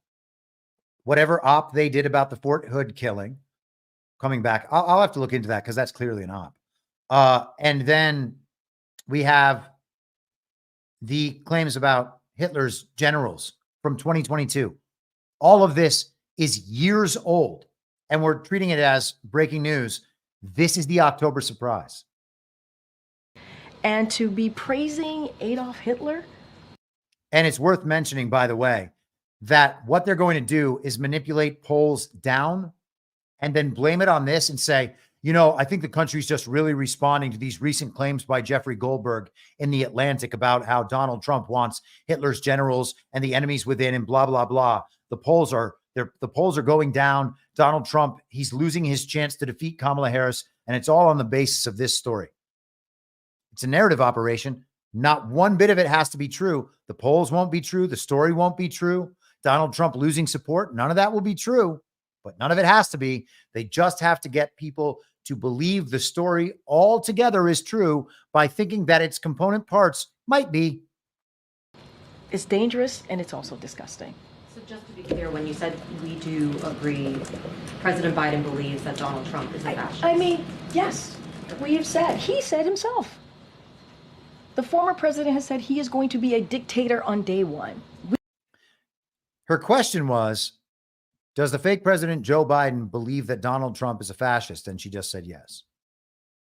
whatever op they did about the Fort Hood killing coming back. I'll have to look into that because that's clearly an op. And then we have the claims about Hitler's generals from 2022. All of this is years old, and we're treating it as breaking news. This is the October surprise. And to be praising Adolf Hitler. And it's worth mentioning, by the way, that what they're going to do is manipulate polls down and then blame it on this and say, you know, I think the country's just really responding to these recent claims by Jeffrey Goldberg in The Atlantic about how Donald Trump wants Hitler's generals and the enemies within and blah, blah, blah. The polls are going down. Donald Trump, he's losing his chance to defeat Kamala Harris. And it's all on the basis of this story. It's a narrative operation. Not one bit of it has to be true. The polls won't be true. The story won't be true. Donald Trump losing support. None of that will be true, but none of it has to be. They just have to get people to believe the story altogether is true by thinking that its component parts might be. It's dangerous and it's also disgusting. So just to be clear, when you said we do agree, President Biden believes that Donald Trump is a fascist. I mean, yes, we have said, he said himself. The former president has said he is going to be a dictator on day one. Her question was, does the fake president Joe Biden believe that Donald Trump is a fascist? And she just said yes.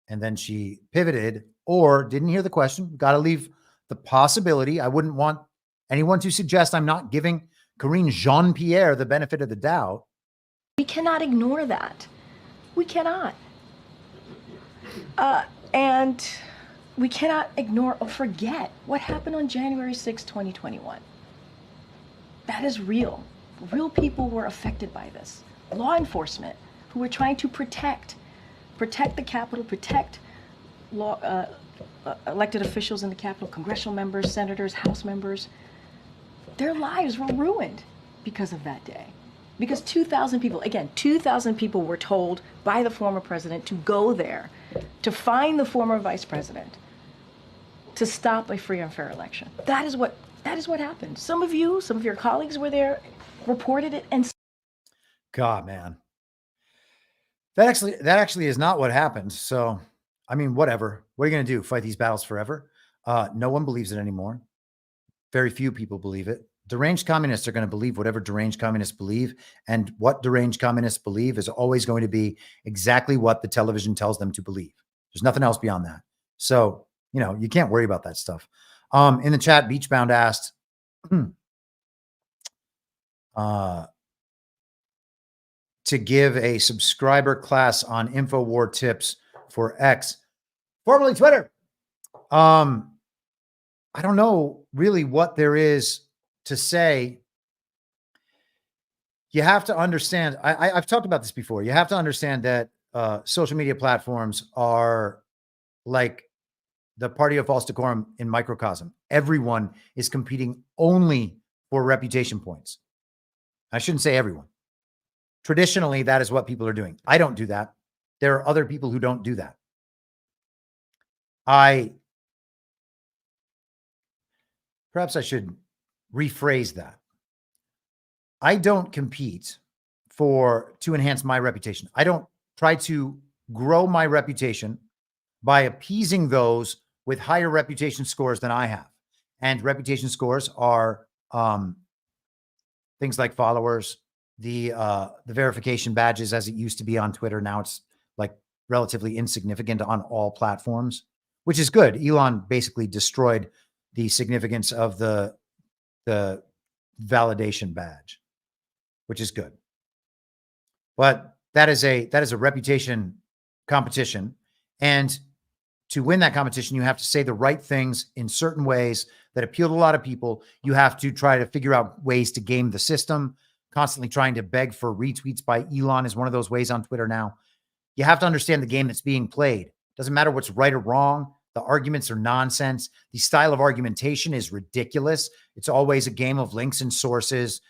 And then she pivoted or didn't hear the question. Got to leave the possibility. I wouldn't want anyone to suggest I'm not giving Karine Jean-Pierre the benefit of the doubt. We cannot ignore that. We cannot. And we cannot ignore or forget what happened on January 6, 2021. That is real. Real people were affected by this. Law enforcement who were trying to protect the Capitol, protect elected officials in the Capitol, congressional members, senators, House members. Their lives were ruined because of that day. Because 2,000 people, again, 2,000 people were told by the former president to go there, to find the former vice president, to stop a free and fair election. That is what happened. Some of your colleagues were there, reported it, and God, man. That actually is not what happened. So, I mean, whatever. What are you going to do? Fight these battles forever? No one believes it anymore. Very few people believe it. Deranged communists are going to believe whatever deranged communists believe. And what deranged communists believe is always going to be exactly what the television tells them to believe. There's nothing else beyond that. So, you know, you can't worry about that stuff. In the chat, Beachbound asked, to give a subscriber class on InfoWar tips for X, formerly Twitter. I don't know really what there is to say. You have to understand, I've talked about this before. You have to understand that social media platforms are like the party of false decorum in microcosm. Everyone is competing only for reputation points. I shouldn't say everyone. Traditionally, that is what people are doing. I don't do that. There are other people who don't do that. Perhaps I should rephrase that. I don't compete to enhance my reputation. I don't try to grow my reputation by appeasing those with higher reputation scores than I have. And reputation scores are things like followers, the verification badges as it used to be on Twitter. Now it's like relatively insignificant on all platforms, which is good. Elon basically destroyed the significance of the validation badge, which is good. But that is a reputation competition. And to win that competition, you have to say the right things in certain ways that appeal to a lot of people. You have to try to figure out ways to game the system. Constantly trying to beg for retweets by Elon is one of those ways on Twitter now. You have to understand the game that's being played. Doesn't matter what's right or wrong. The arguments are nonsense. The style of argumentation is ridiculous. It's always a game of links and sources,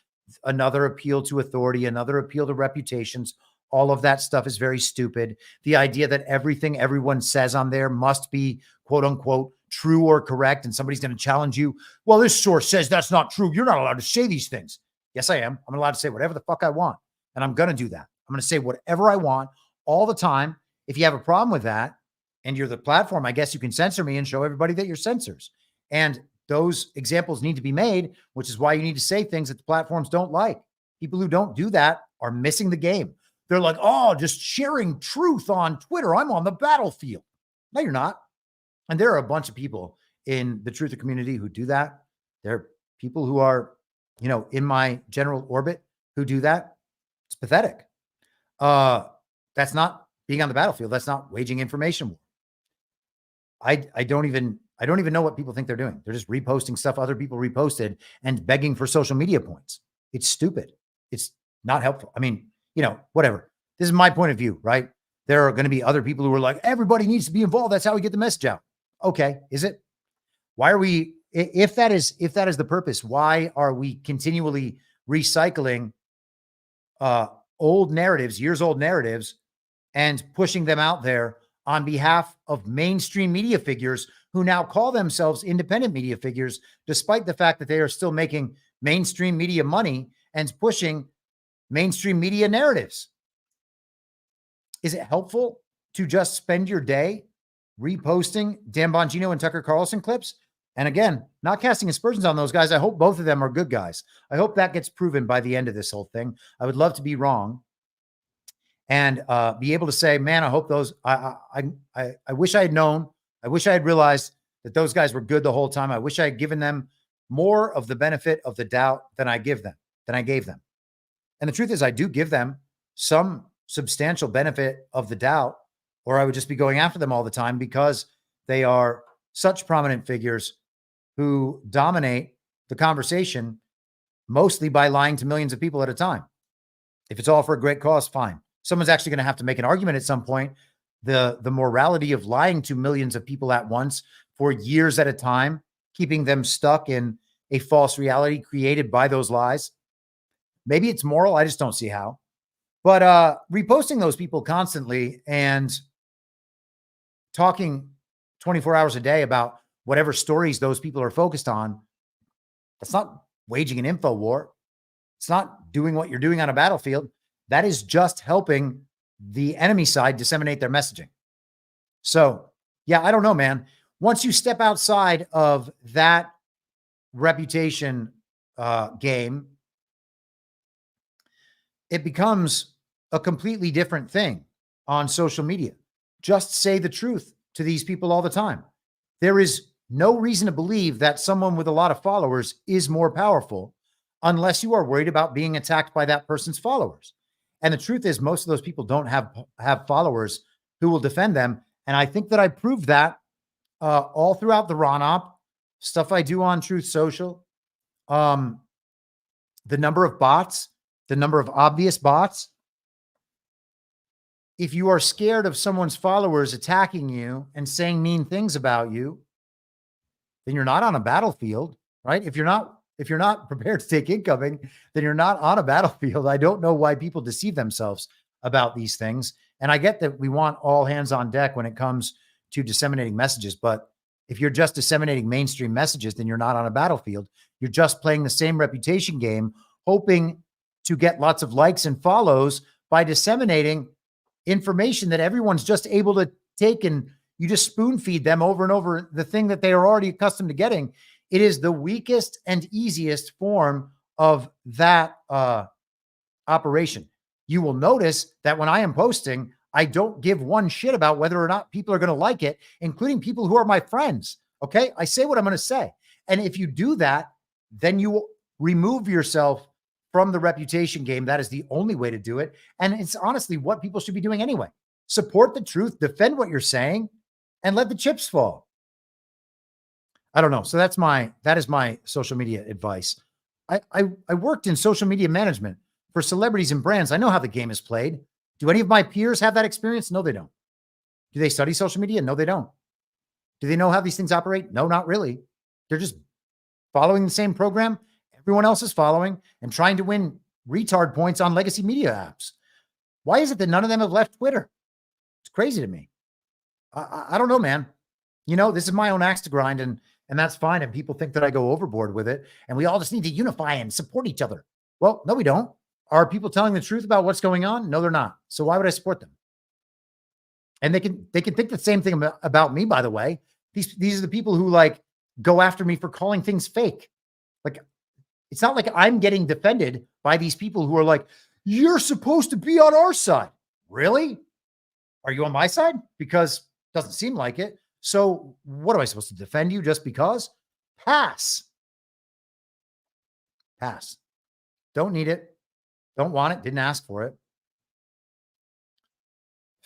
another appeal to authority, another appeal to reputations. All of that stuff is very stupid. The idea that everything everyone says on there must be quote unquote true or correct, and somebody's going to challenge you. Well, this source says that's not true. You're not allowed to say these things. Yes, I am. I'm allowed to say whatever the fuck I want. And I'm going to do that. I'm going to say whatever I want all the time. If you have a problem with that and you're the platform, I guess you can censor me and show everybody that you're censors. And those examples need to be made, which is why you need to say things that the platforms don't like. People who don't do that are missing the game. They're like, oh, just sharing truth on Twitter. I'm on the battlefield. No, you're not. And there are a bunch of people in the truther community who do that. There are people who are, in my general orbit who do that. It's pathetic. That's not being on the battlefield. That's not waging information war. I don't even know what people think they're doing. They're just reposting stuff other people reposted and begging for social media points. It's stupid. It's not helpful. I mean, whatever. This is my point of view, right? There are going to be other people who are like, everybody needs to be involved. That's how we get the message out. Okay. Is it? Why are we, if that is the purpose, why are we continually recycling old narratives, years old narratives, and pushing them out there on behalf of mainstream media figures who now call themselves independent media figures, despite the fact that they are still making mainstream media money and pushing mainstream media narratives? Is it helpful to just spend your day reposting Dan Bongino and Tucker Carlson clips? And again, not casting aspersions on those guys. I hope both of them are good guys. I hope that gets proven by the end of this whole thing. I would love to be wrong and be able to say, man, I hope those, I wish I had known. I wish I had realized that those guys were good the whole time. I wish I had given them more of the benefit of the doubt than I gave them. And the truth is, I do give them some substantial benefit of the doubt, or I would just be going after them all the time because they are such prominent figures who dominate the conversation mostly by lying to millions of people at a time. If it's all for a great cause, fine. Someone's actually going to have to make an argument at some point. The morality of lying to millions of people at once for years at a time, keeping them stuck in a false reality created by those lies. Maybe it's moral. I just don't see how. But reposting those people constantly and talking 24 hours a day about whatever stories those people are focused on, that's not waging an info war. It's not doing what you're doing on a battlefield. That is just helping the enemy side disseminate their messaging. So, yeah, I don't know, man. Once you step outside of that reputation game, it becomes a completely different thing on social media. Just say the truth to these people all the time. There is no reason to believe that someone with a lot of followers is more powerful unless you are worried about being attacked by that person's followers. And the truth is, most of those people don't have followers who will defend them. And I think that I proved that all throughout the Ron-Op, stuff I do on Truth Social, the number of bots, the number of obvious bots. If you are scared of someone's followers attacking you and saying mean things about you, then you're not on a battlefield, right? If you're not prepared to take incoming, then you're not on a battlefield. I don't know why people deceive themselves about these things. And I get that we want all hands on deck when it comes to disseminating messages. But if you're just disseminating mainstream messages, then you're not on a battlefield. You're just playing the same reputation game, hoping to get lots of likes and follows by disseminating information that everyone's just able to take, and you just spoon feed them over and over the thing that they are already accustomed to getting. It is the weakest and easiest form of that operation. You will notice that when I am posting, I don't give one shit about whether or not people are going to like it, including people who are my friends. Okay. I say what I'm going to say. And if you do that, then you will remove yourself from the reputation game. That is the only way to do it. And it's honestly what people should be doing anyway. Support the truth, defend what you're saying, and let the chips fall. I don't know. So that is my social media advice. I worked in social media management for celebrities and brands. I know how the game is played. Do any of my peers have that experience? No, they don't. Do they study social media? No, they don't. Do they know how these things operate? No, not really. They're just following the same program everyone else is following and trying to win retard points on legacy media apps. Why is it that none of them have left Twitter? It's crazy to me. I don't know, man. You know, this is my own axe to grind, and that's fine. And people think that I go overboard with it, and we all just need to unify and support each other. Well, no, we don't. Are people telling the truth about what's going on? No, they're not. So why would I support them? And they can think the same thing about me, by the way. These are the people who like go after me for calling things fake. Like, it's not like I'm getting defended by these people who are like, you're supposed to be on our side. Really? Are you on my side? Because it doesn't seem like it. So what am I supposed to defend you just because? Pass. Pass. Don't need it. Don't want it. Didn't ask for it.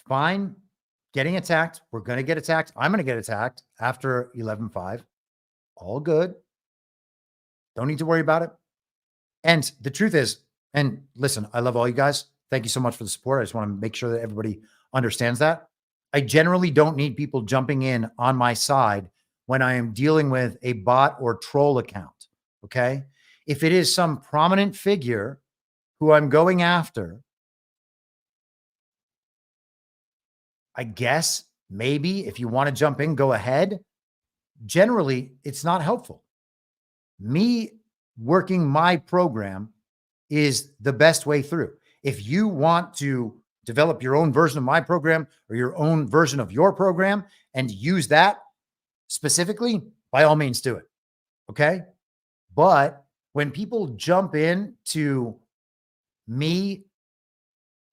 Fine. Getting attacked. We're going to get attacked. I'm going to get attacked after 11/5. All good. Don't need to worry about it. And the truth is, and listen, I love all you guys. Thank you so much for the support. I just want to make sure that everybody understands that. I generally don't need people jumping in on my side when I am dealing with a bot or troll account. Okay. If it is some prominent figure who I'm going after, I guess maybe if you want to jump in, go ahead. Generally, it's not helpful. Me working my program is the best way through. If you want to develop your own version of my program or your own version of your program and use that specifically, by all means do it. Okay. But when people jump in to me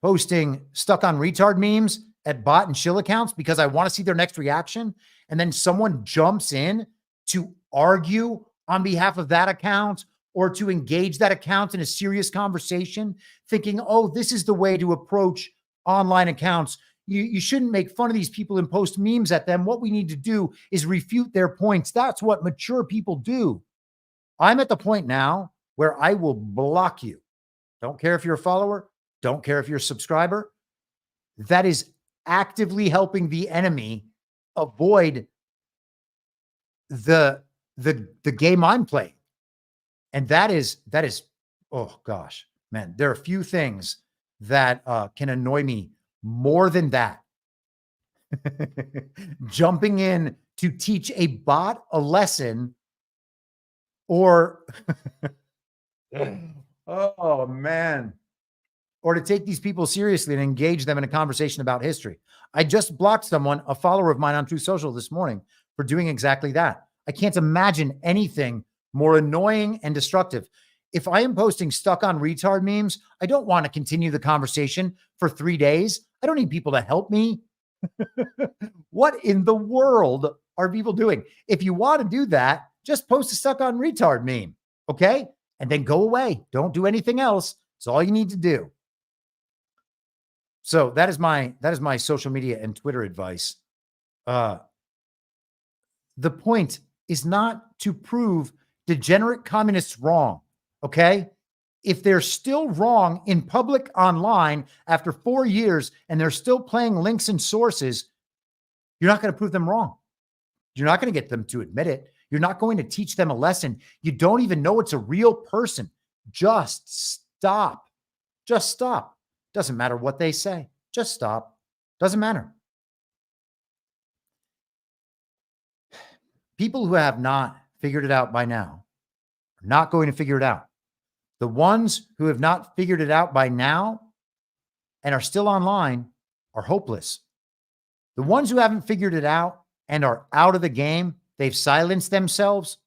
posting stuck on retard memes at bot and shill accounts because I want to see their next reaction, and then someone jumps in to argue on behalf of that account or to engage that account in a serious conversation, thinking, oh, this is the way to approach online accounts. You shouldn't make fun of these people and post memes at them. What we need to do is refute their points. That's what mature people do. I'm at the point now where I will block you. Don't care if you're a follower. Don't care if you're a subscriber. That is actively helping the enemy avoid the game I'm playing. And that is, oh gosh, man, there are a few things that can annoy me more than that. Jumping in to teach a bot a lesson, or oh man, or to take these people seriously and engage them in a conversation about history. I just blocked someone, a follower of mine on Truth Social this morning, for doing exactly that. I can't imagine anything more annoying and destructive. If I am posting stuck on retard memes, I don't want to continue the conversation for 3 days. I don't need people to help me. What in the world are people doing? If you want to do that, just post a stuck on retard meme. Okay. And then go away. Don't do anything else. It's all you need to do. So that is my social media and Twitter advice. The point is not to prove degenerate communists wrong. Okay. If they're still wrong in public online after 4 years and they're still playing links and sources, you're not going to prove them wrong. You're not going to get them to admit it. You're not going to teach them a lesson. You don't even know it's a real person. Just stop. Just stop. Doesn't matter what they say. Just stop. Doesn't matter. People who have not figured it out by now are not going to figure it out. The ones who have not figured it out by now and are still online are hopeless. The ones who haven't figured it out and are out of the game, they've silenced themselves,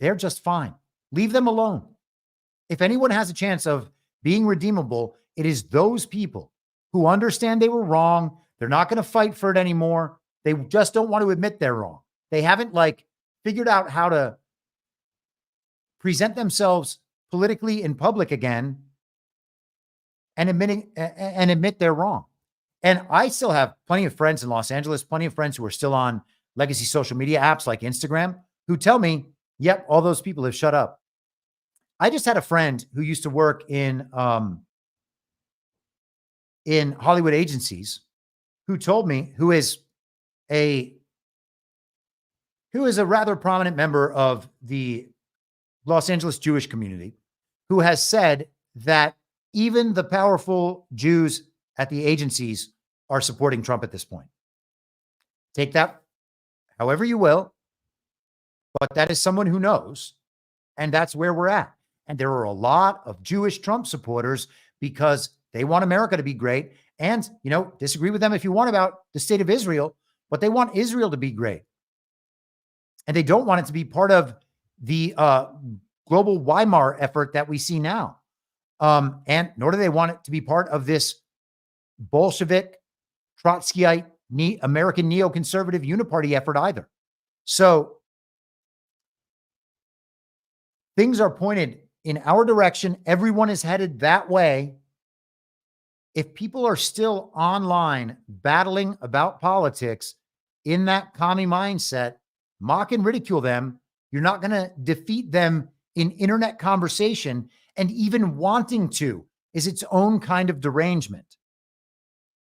they're just fine. Leave them alone. If anyone has a chance of being redeemable, it is those people who understand they were wrong. They're not going to fight for it anymore. They just don't want to admit they're wrong. They haven't figured out how to present themselves politically in public again and admit they're wrong. And I still have plenty of friends in Los Angeles, plenty of friends who are still on legacy social media apps like Instagram who tell me, yep, all those people have shut up. I just had a friend who used to work in Hollywood agencies who told me, who is a rather prominent member of the Los Angeles Jewish community, who has said that even the powerful Jews at the agencies are supporting Trump at this point. Take that however you will, but that is someone who knows, and that's where we're at. And there are a lot of Jewish Trump supporters because they want America to be great. And, disagree with them if you want about the state of Israel, but they want Israel to be great. And they don't want it to be part of the global Weimar effort that we see now. And nor do they want it to be part of this Bolshevik, Trotskyite, American neoconservative uniparty effort either. So things are pointed in our direction. Everyone is headed that way. If people are still online battling about politics in that commie mindset, mock and ridicule them, you're not going to defeat them in internet conversation. And even wanting to is its own kind of derangement.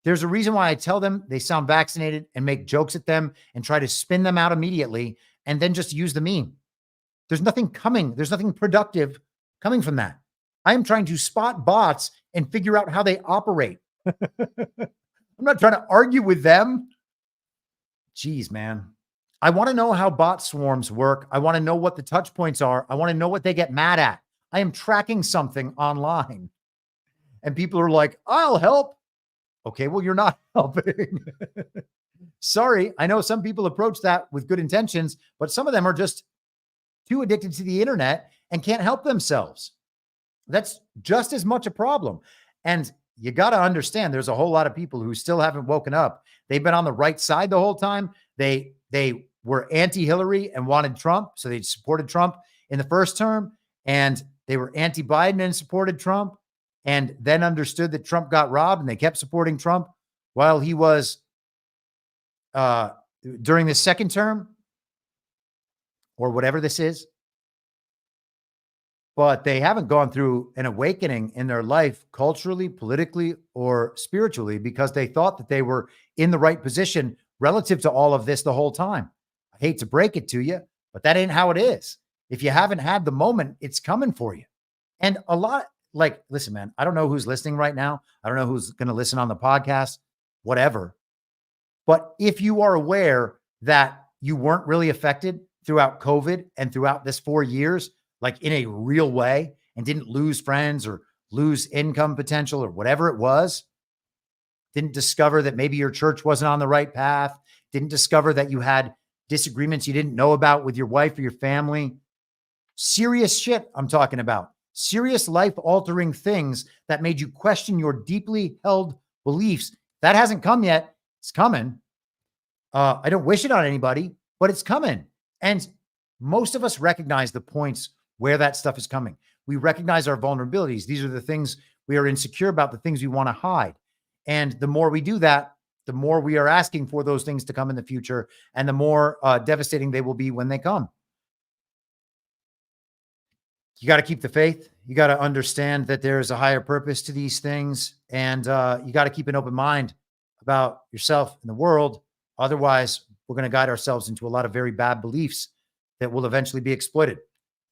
There's a reason why I tell them they sound vaccinated and make jokes at them and try to spin them out immediately and then just use the meme. There's nothing coming. There's nothing productive coming from that. I am trying to spot bots and figure out how they operate. I'm not trying to argue with them. Jeez, man. I want to know how bot swarms work. I want to know what the touch points are. I want to know what they get mad at. I am tracking something online. And people are like, I'll help. Okay, well, you're not helping. Sorry. I know some people approach that with good intentions, but some of them are just too addicted to the internet and can't help themselves. That's just as much a problem. And you got to understand there's a whole lot of people who still haven't woken up. They've been on the right side the whole time. They were anti-Hillary and wanted Trump, so they supported Trump in the first term, and they were anti-Biden and supported Trump, and then understood that Trump got robbed, and they kept supporting Trump while he was during the second term, or whatever this is. But they haven't gone through an awakening in their life culturally, politically, or spiritually because they thought that they were in the right position relative to all of this the whole time. I hate to break it to you, but that ain't how it is. If you haven't had the moment, it's coming for you. And a lot, listen, man, I don't know who's listening right now. I don't know who's going to listen on the podcast, whatever. But if you are aware that you weren't really affected throughout COVID and throughout this 4 years, in a real way, and didn't lose friends or lose income potential or whatever it was, didn't discover that maybe your church wasn't on the right path, didn't discover that you had disagreements you didn't know about with your wife or your family. Serious shit I'm talking about. Serious life-altering things that made you question your deeply held beliefs. That hasn't come yet. It's coming. I don't wish it on anybody, but it's coming. And most of us recognize the points where that stuff is coming. We recognize our vulnerabilities. These are the things we are insecure about, the things we want to hide. And the more we do that, the more we are asking for those things to come in the future, and the more devastating they will be when they come. You got to keep the faith. You got to understand that there is a higher purpose to these things, and you got to keep an open mind about yourself and the world. Otherwise, we're going to guide ourselves into a lot of very bad beliefs that will eventually be exploited.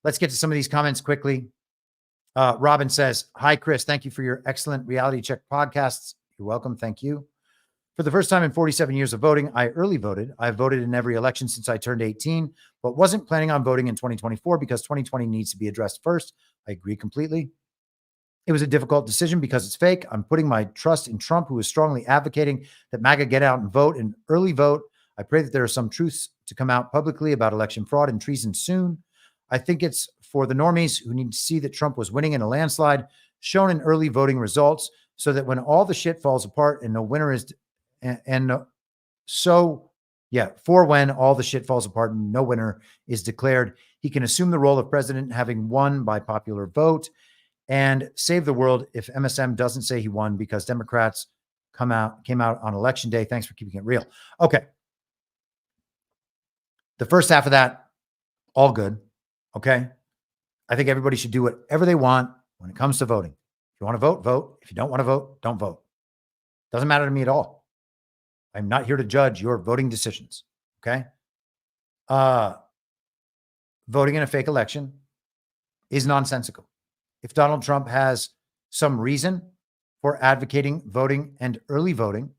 Let's get to some of these comments quickly. Robin says, hi, Chris. Thank you for your excellent reality check podcasts. You're welcome. Thank you. For the first time in 47 years of voting, I early voted. I've voted in every election since I turned 18, but wasn't planning on voting in 2024 because 2020 needs to be addressed first. I agree completely. It was a difficult decision because it's fake. I'm putting my trust in Trump, who is strongly advocating that MAGA get out and vote and early vote. I pray that there are some truths to come out publicly about election fraud and treason soon. I think it's for the normies who need to see that Trump was winning in a landslide, shown in early voting results, so that when all the shit falls apart and no winner is, for when all the shit falls apart and no winner is declared, he can assume the role of president, having won by popular vote, and save the world if MSM doesn't say he won because Democrats came out on election day. Thanks for keeping it real. Okay. The first half of that, all good. Okay. I think everybody should do whatever they want when it comes to voting. If you want to vote, vote. If you don't want to vote, don't vote. Doesn't matter to me at all. I'm not here to judge your voting decisions. Okay. Voting in a fake election is nonsensical. If Donald Trump has some reason for advocating voting and early voting,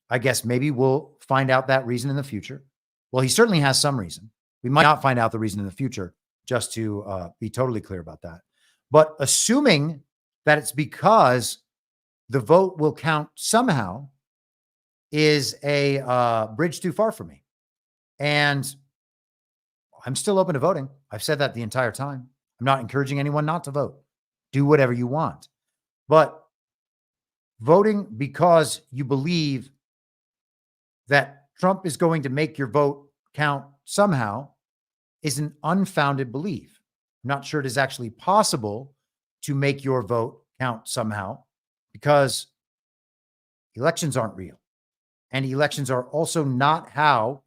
I guess maybe we'll find out that reason in the future. Well, he certainly has some reason. We might not find out the reason in the future, just to be totally clear about that. But assuming that it's because the vote will count somehow is a bridge too far for me. And I'm still open to voting. I've said that the entire time. I'm not encouraging anyone not to vote. Do whatever you want. But voting because you believe that Trump is going to make your vote count somehow is an unfounded belief. I'm not sure it is actually possible to make your vote count somehow because elections aren't real. And elections are also not how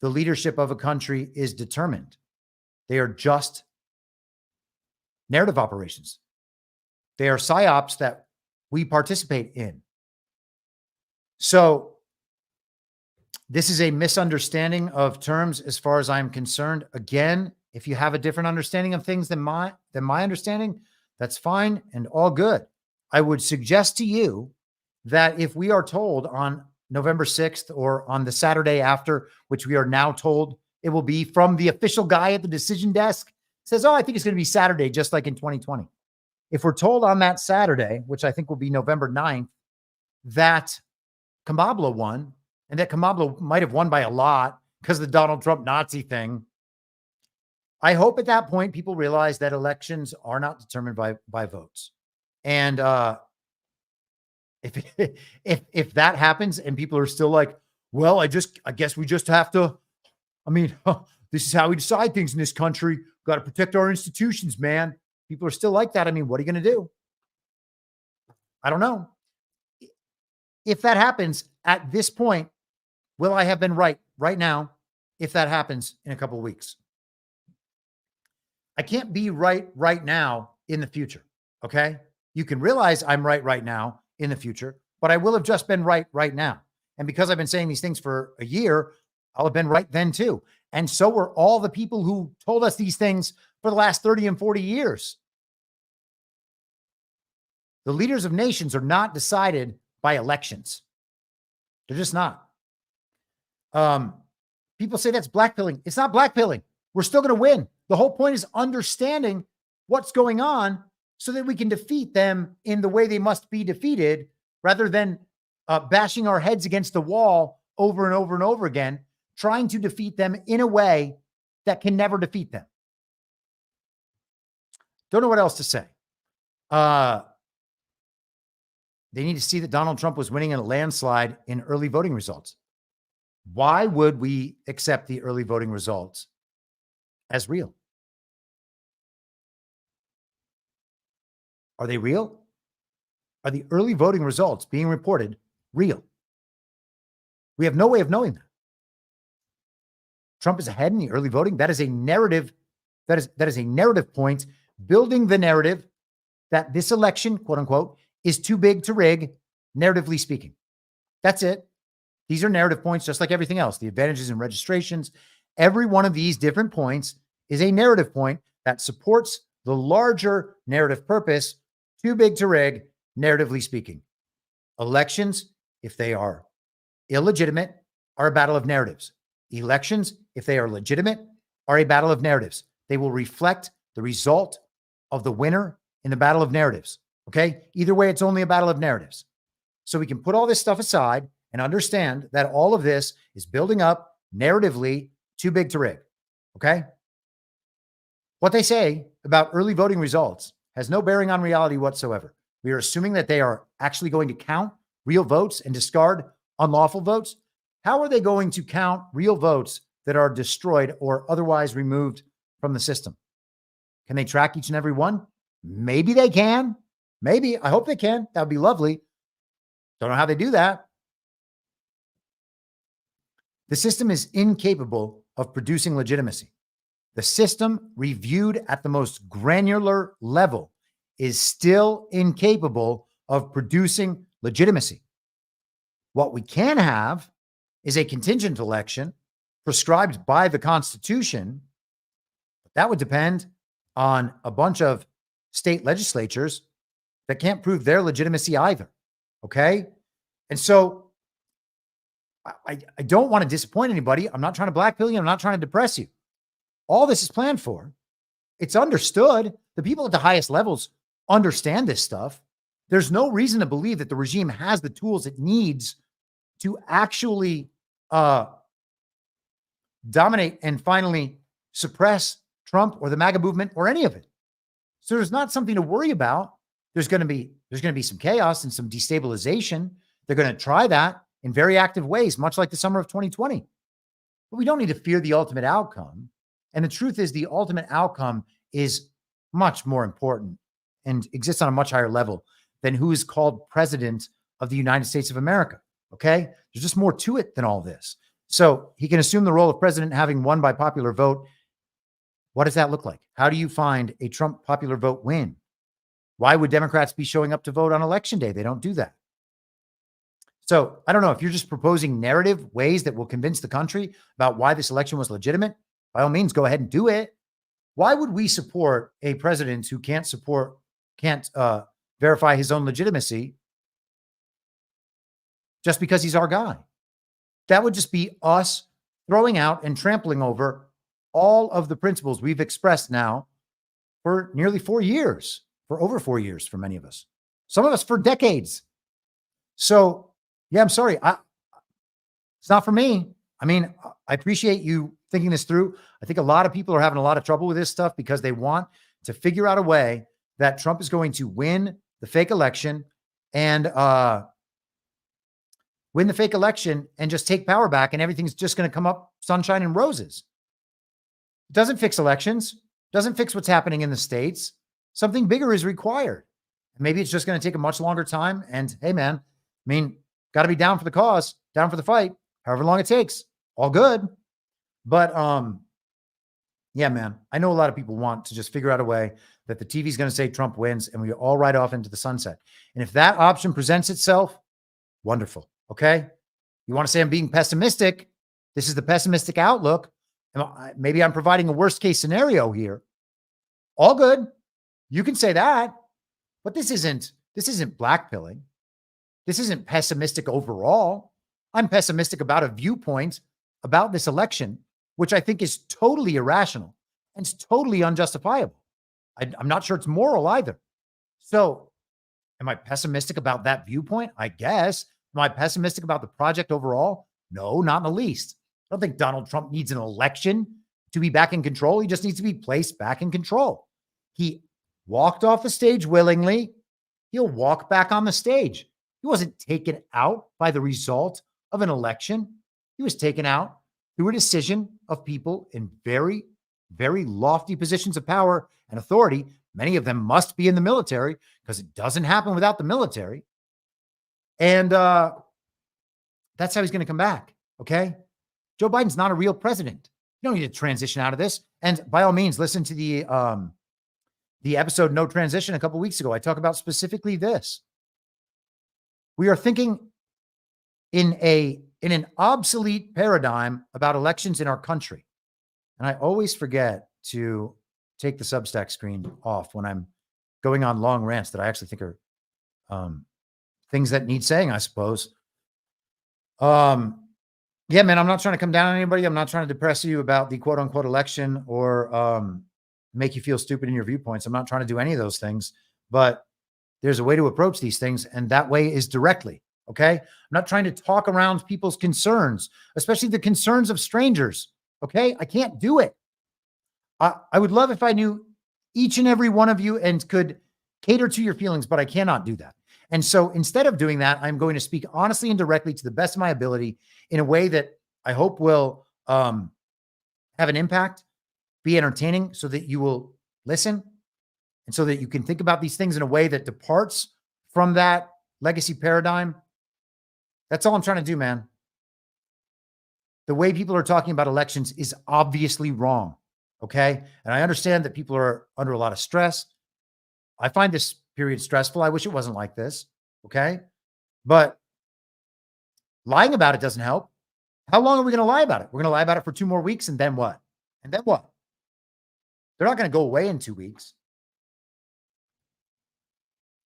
the leadership of a country is determined. They are just narrative operations. They are psyops that we participate in. So this is a misunderstanding of terms as far as I'm concerned. Again, if you have a different understanding of things than my understanding, that's fine and all good. I would suggest to you that if we are told on November 6th or on the Saturday after, which we are now told it will be from the official guy at the decision desk, says, oh, I think it's going to be Saturday, just like in 2020. If we're told on that Saturday, which I think will be November 9th, that Kamabla won, and that Kamabla might have won by a lot because of the Donald Trump Nazi thing, I hope at that point people realize that elections are not determined by votes. And if that happens and people are still like, well, I guess we just have to, this is how we decide things in this country. Got to protect our institutions, man. People are still like that. What are you going to do? I don't know. If that happens at this point, will I have been right now if that happens in a couple of weeks? I can't be right now in the future, okay? You can realize I'm right now in the future, but I will have just been right now. And because I've been saying these things for a year, I'll have been right then too. And so were all the people who told us these things for the last 30 and 40 years. The leaders of nations are not decided by elections. They're just not. People say that's blackpilling. It's not blackpilling. We're still going to win. The whole point is understanding what's going on so that we can defeat them in the way they must be defeated, rather than bashing our heads against the wall over and over and over again, trying to defeat them in a way that can never defeat them. Don't know what else to say. They need to see that Donald Trump was winning in a landslide in early voting results. Why would we accept the early voting results as real? Are they real? Are the early voting results being reported real? We have no way of knowing that. Trump is ahead in the early voting. That is a narrative. That is a narrative point, building the narrative that this election, quote unquote, is too big to rig, narratively speaking. That's it. These are narrative points, just like everything else. The advantages and registrations. Every one of these different points is a narrative point that supports the larger narrative purpose, too big to rig, narratively speaking. Elections if they are illegitimate, are a battle of narratives. Elections, if they are legitimate, are a battle of narratives. They will reflect the result of the winner in the battle of narratives. Okay? Either way, it's only a battle of narratives. So we can put all this stuff aside and understand that all of this is building up narratively too big to rig. Okay? What they say about early voting results has no bearing on reality whatsoever. We are assuming that they are actually going to count real votes and discard unlawful votes. How are they going to count real votes that are destroyed or otherwise removed from the system? Can they track each and every one? Maybe they can. Maybe. I hope they can. That would be lovely. Don't know how they do that. The system is incapable of producing legitimacy. The system, reviewed at the most granular level, is still incapable of producing legitimacy. What we can have is a contingent election prescribed by the Constitution. That would depend on a bunch of state legislatures that can't prove their legitimacy either. Okay? And so I don't want to disappoint anybody. I'm not trying to blackpill you. I'm not trying to depress you. All this is planned for. It's understood. The people at the highest levels understand this stuff. There's no reason to believe that the regime has the tools it needs to actually dominate and finally suppress Trump or the MAGA movement or any of it. So there's not something to worry about. There's going to be some chaos and some destabilization. They're going to try that in very active ways, much like the summer of 2020. But we don't need to fear the ultimate outcome. And the truth is, the ultimate outcome is much more important and exists on a much higher level than who is called president of the United States of America. Okay? There's just more to it than all this. So he can assume the role of president having won by popular vote. What does that look like? How do you find a Trump popular vote win? Why would Democrats be showing up to vote on election day? They don't do that. So I don't know if you're just proposing narrative ways that will convince the country about why this election was legitimate. By all means, go ahead and do it. Why would we support a president who can't verify his own legitimacy just because he's our guy? That would just be us throwing out and trampling over all of the principles we've expressed now for nearly 4 years, for over 4 years for many of us, some of us for decades. So, yeah, I'm sorry. It's not for me. I mean, I appreciate you thinking this through. I think a lot of people are having a lot of trouble with this stuff because they want to figure out a way that Trump is going to win the fake election and just take power back and everything's just going to come up sunshine and roses. It doesn't fix elections, doesn't fix what's happening in the states. Something bigger is required. Maybe it's just going to take a much longer time. And hey, man, I mean, got to be down for the cause, down for the fight, however long it takes. All good. But yeah, man, I know a lot of people want to just figure out a way that the TV is going to say Trump wins and we all ride off into the sunset. And if that option presents itself, wonderful. Okay. You want to say I'm being pessimistic? This is the pessimistic outlook. Maybe I'm providing a worst case scenario here. All good. You can say that, but this isn't blackpilling. This isn't pessimistic overall. I'm pessimistic about a viewpoint about this election, which I think is totally irrational and it's totally unjustifiable. I'm not sure it's moral either. So am I pessimistic about that viewpoint? I guess. Am I pessimistic about the project overall? No, not in the least. I don't think Donald Trump needs an election to be back in control. He just needs to be placed back in control. He walked off the stage willingly. He'll walk back on the stage. He wasn't taken out by the result of an election. He was taken out through a decision of people in very, very lofty positions of power and authority. Many of them must be in the military because it doesn't happen without the military. And that's how he's going to come back. Okay. Joe Biden's not a real president. You don't need to transition out of this. And by all means, listen to the episode No Transition a couple of weeks ago. I talk about specifically this. We are thinking in an obsolete paradigm about elections in our country. And I always forget to take the Substack screen off when I'm going on long rants that I actually think are things that need saying, I suppose. Yeah, man, I'm not trying to come down on anybody. I'm not trying to depress you about the quote unquote election or make you feel stupid in your viewpoints. I'm not trying to do any of those things, but there's a way to approach these things, and that way is directly. Okay. I'm not trying to talk around people's concerns, especially the concerns of strangers. Okay. I can't do it. I would love if I knew each and every one of you and could cater to your feelings, but I cannot do that. And so instead of doing that, I'm going to speak honestly and directly to the best of my ability in a way that I hope will have an impact, be entertaining so that you will listen and so that you can think about these things in a way that departs from that legacy paradigm. That's all I'm trying to do, man. The way people are talking about elections is obviously wrong. Okay. And I understand that people are under a lot of stress. I find this period stressful. I wish it wasn't like this. Okay. But lying about it doesn't help. How long are we going to lie about it? We're going to lie about it for 2 more weeks. And then what? And then what? They're not going to go away in 2 weeks.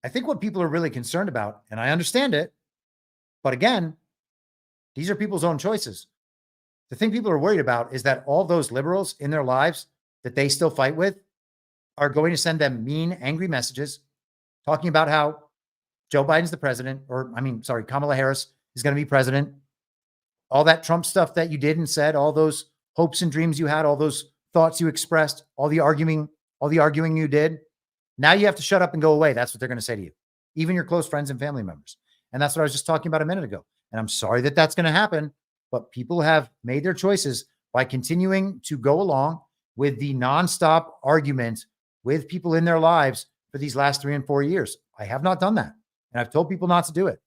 I think what people are really concerned about, and I understand it, but again, these are people's own choices. The thing people are worried about is that all those liberals in their lives that they still fight with are going to send them mean, angry messages talking about how Joe Biden's the president, Kamala Harris is going to be president. All that Trump stuff that you did and said, all those hopes and dreams you had, all those thoughts you expressed, all the arguing you did. Now you have to shut up and go away. That's what they're going to say to you, even your close friends and family members. And that's what I was just talking about a minute ago. And I'm sorry that that's going to happen, but people have made their choices by continuing to go along with the nonstop argument with people in their lives for these last 3 and 4 years. I have not done that. And I've told people not to do it.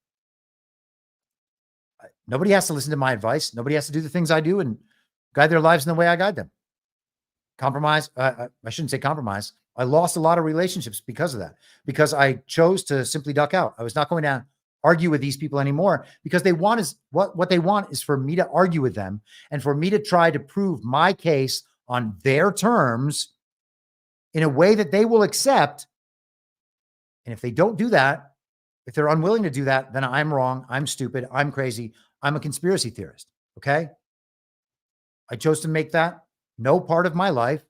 Nobody has to listen to my advice. Nobody has to do the things I do and guide their lives in the way I guide them. Compromise. I shouldn't say compromise. I lost a lot of relationships because of that, because I chose to simply duck out. I was not going to argue with these people anymore because they want is what they want is for me to argue with them and for me to try to prove my case on their terms in a way that they will accept. And if they don't do that, if they're unwilling to do that, then I'm wrong. I'm stupid. I'm crazy. I'm a conspiracy theorist. Okay. I chose to make that no part of my life.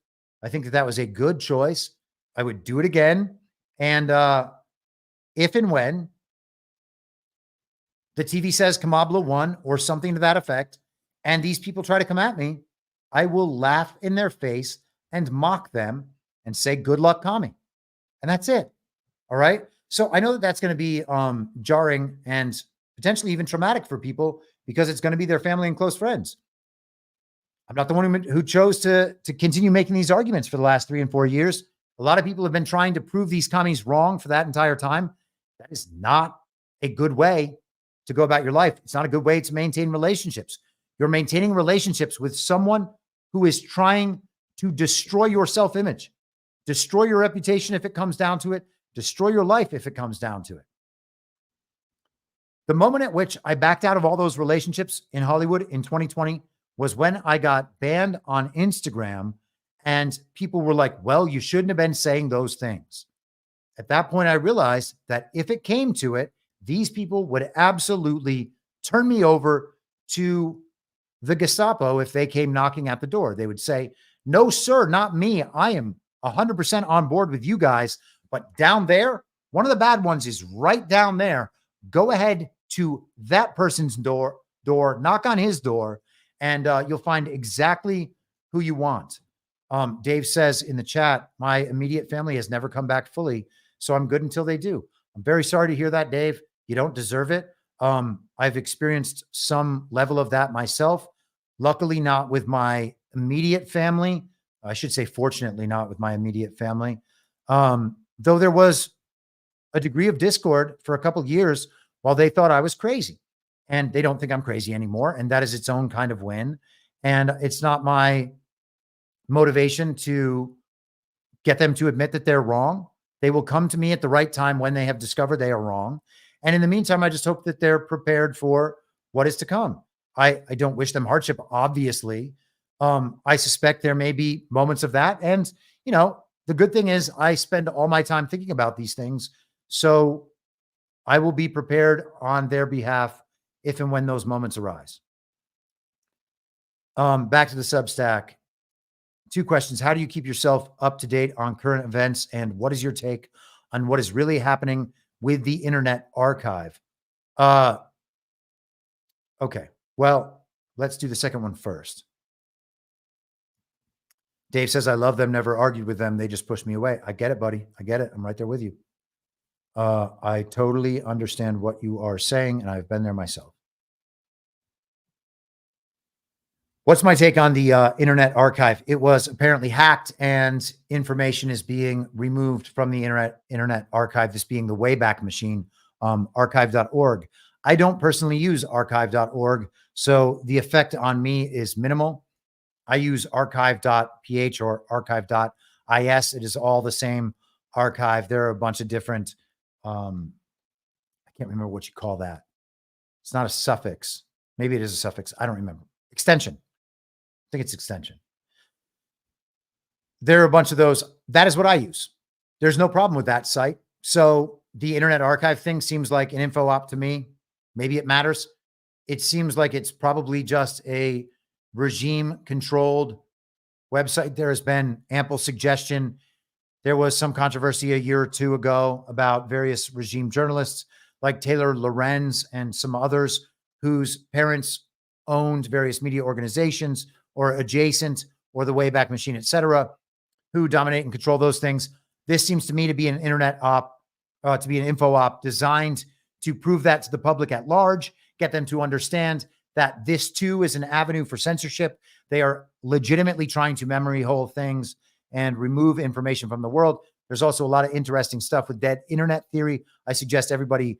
I think that was a good choice. I would do it again. And if and when the TV says Kamala won or something to that effect, and these people try to come at me, I will laugh in their face and mock them and say, good luck, commie. And that's it. All right. So I know that that's going to be jarring and potentially even traumatic for people because it's going to be their family and close friends. I'm not the one who chose to continue making these arguments for the last 3 and 4 years. A lot of people have been trying to prove these commies wrong for that entire time. That is not a good way to go about your life. It's not a good way to maintain relationships. You're maintaining relationships with someone who is trying to destroy your self-image, destroy your reputation if it comes down to it, destroy your life if it comes down to it. The moment at which I backed out of all those relationships in Hollywood in 2020 was when I got banned on Instagram and people were like, well, you shouldn't have been saying those things. At that point, I realized that if it came to it, these people would absolutely turn me over to the Gestapo if they came knocking at the door. They would say, no, sir, not me. I am 100% on board with you guys. But down there, one of the bad ones is right down there. Go ahead to that person's door, knock on his door, and you'll find exactly who you want. Dave says in the chat, my immediate family has never come back fully, so I'm good until they do. I'm very sorry to hear that, Dave. You don't deserve it. I've experienced some level of that myself. Luckily, not with my immediate family. I should say, fortunately, not with my immediate family. Though there was a degree of discord for a couple of years while they thought I was crazy. And they don't think I'm crazy anymore. And that is its own kind of win. And it's not my motivation to get them to admit that they're wrong. They will come to me at the right time when they have discovered they are wrong. And in the meantime, I just hope that they're prepared for what is to come. I don't wish them hardship, obviously. I suspect there may be moments of that. And, you know, the good thing is I spend all my time thinking about these things. So I will be prepared on their behalf if and when those moments arise. Back to the Substack. 2 questions. How do you keep yourself up to date on current events? And what is your take on what is really happening with the Internet Archive? Okay. Well, let's do the second one first. Dave says, I love them, never argued with them. They just pushed me away. I get it, buddy. I get it. I'm right there with you. I totally understand what you are saying, and I've been there myself. What's my take on the Internet Archive? It was apparently hacked, and information is being removed from the Internet Archive, this being the Wayback Machine, archive.org. I don't personally use archive.org, so the effect on me is minimal. I use archive.ph or archive.is. It is all the same archive. There are a bunch of different, I can't remember what you call that. It's not a suffix. Maybe it is a suffix. I don't remember. Extension. I think it's extension. There are a bunch of those. That is what I use. There's no problem with that site. So the Internet Archive thing seems like an info op to me. Maybe it matters. It seems like it's probably just a regime-controlled website. There has been ample suggestion. There was some controversy a year or two ago about various regime journalists like Taylor Lorenz and some others whose parents owned various media organizations or adjacent or the Wayback Machine, et cetera, who dominate and control those things. This seems to me to be an internet op, to be an info op designed to prove that to the public at large, get them to understand that this too is an avenue for censorship. They are legitimately trying to memory hole things and remove information from the world. There's also a lot of interesting stuff with dead internet theory. I suggest everybody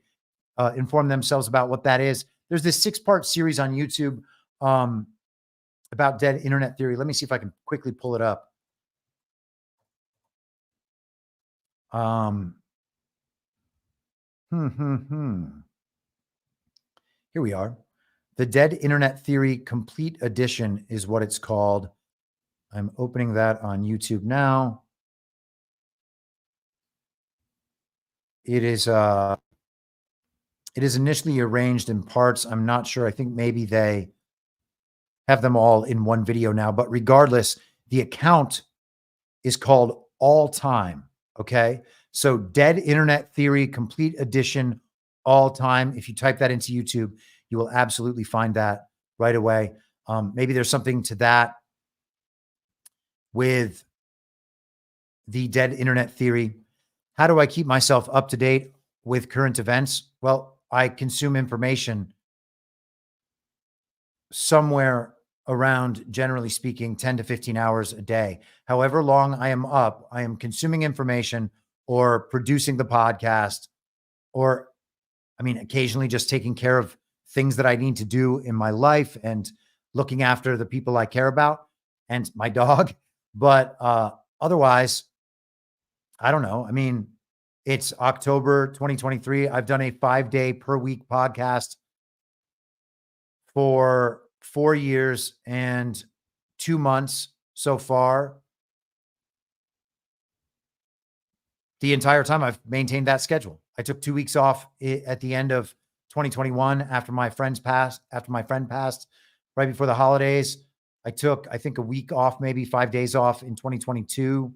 inform themselves about what that is. There's this 6-part series on YouTube about dead internet theory. Let me see if I can quickly pull it up. Here we are. The Dead Internet Theory Complete Edition is what it's called. I'm opening that on YouTube now. It is initially arranged in parts. I'm not sure. I think maybe they have them all in one video now, but regardless, the account is called All Time. Okay. So Dead Internet Theory Complete Edition All Time. If you type that into YouTube, you will absolutely find that right away. Maybe there's something to that with the dead internet theory. How do I keep myself up to date with current events? Well, I consume information somewhere around, generally speaking, 10 to 15 hours a day. However long I am up, I am consuming information or producing the podcast, or, I mean, occasionally just taking care of things that I need to do in my life and looking after the people I care about and my dog. But otherwise, I don't know. I mean, it's October 2023. I've done a 5-day per week podcast for 4 years and 2 months so far. The entire time I've maintained that schedule. I took 2 weeks off at the end of 2021 after my friend passed, right before the holidays. I took, I think, a week off, maybe 5 days off in 2022